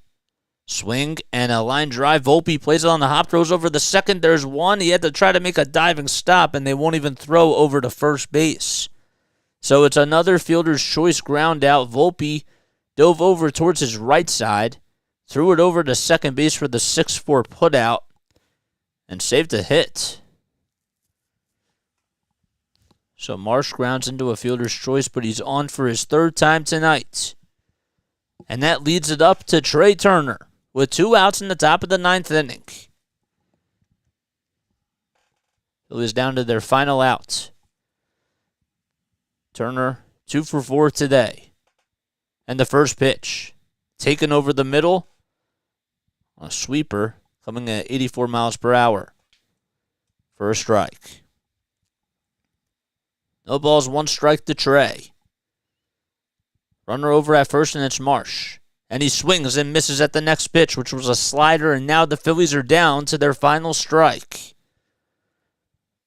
A: Swing and a line drive. Volpe plays it on the hop, throws over the second. There's one. He had to try to make a diving stop, and they won't even throw over to first base. So it's another fielder's choice ground out. Volpe dove over towards his right side, threw it over to second base for the 6-4 putout, and saved a hit. So Marsh grounds into a fielder's choice, but he's on for his 3rd time tonight. And that leads it up to Trey Turner with 2 outs in the top of the 9th inning. It was down to their final out. Turner 2 for 4 today. And the first pitch, taken over the middle. A sweeper coming at 84 miles per hour for a strike. No balls, 1 strike to Trey. Runner over at first, and it's Marsh. And he swings and misses at the next pitch, which was a slider, and now the Phillies are down to their final strike.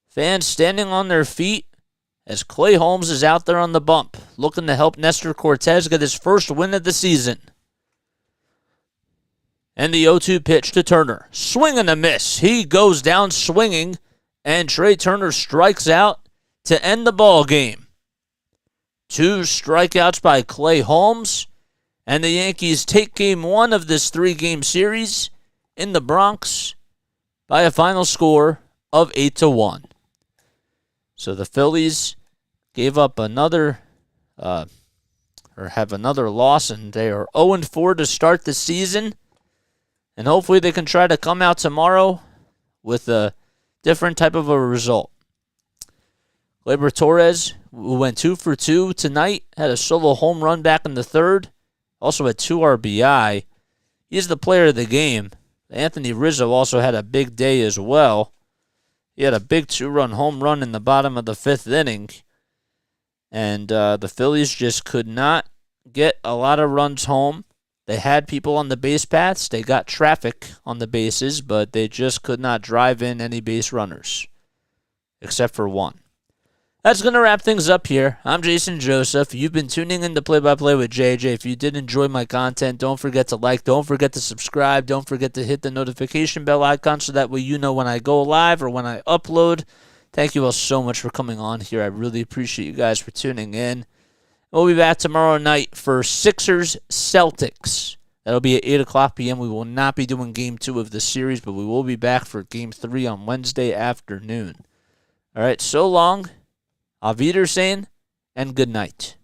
A: Fans standing on their feet as Clay Holmes is out there on the bump, looking to help Nestor Cortes get his first win of the season. And the 0-2 pitch to Turner. Swing and a miss. He goes down swinging, and Trey Turner strikes out to end the ball game. 2 strikeouts by Clay Holmes, and the Yankees take game 1 of this 3-game series in the Bronx by a final score of 8-1. So the Phillies gave up another, have another loss, and they are 0-4 to start the season. And hopefully they can try to come out tomorrow with a different type of a result. Gleyber Torres, who went 2 for 2 tonight, had a solo home run back in the 3rd. Also had 2 RBI. He's the player of the game. Anthony Rizzo also had a big day as well. He had a big 2-run home run in the bottom of the 5th inning. And the Phillies just could not get a lot of runs home. They had people on the base paths. They got traffic on the bases, but they just could not drive in any base runners, except for 1. That's going to wrap things up here. I'm Jason Joseph. You've been tuning in to Play-by-Play with JJ. If you did enjoy my content, don't forget to like, don't forget to subscribe, don't forget to hit the notification bell icon so that way you know when I go live or when I upload. Thank you all so much for coming on here. I really appreciate you guys for tuning in. We'll be back tomorrow night for Sixers-Celtics. That'll be at 8 o'clock p.m. We will not be doing Game 2 of the series, but we will be back for Game 3 on Wednesday afternoon. All right, so long. Auf Wiedersehen, and good night.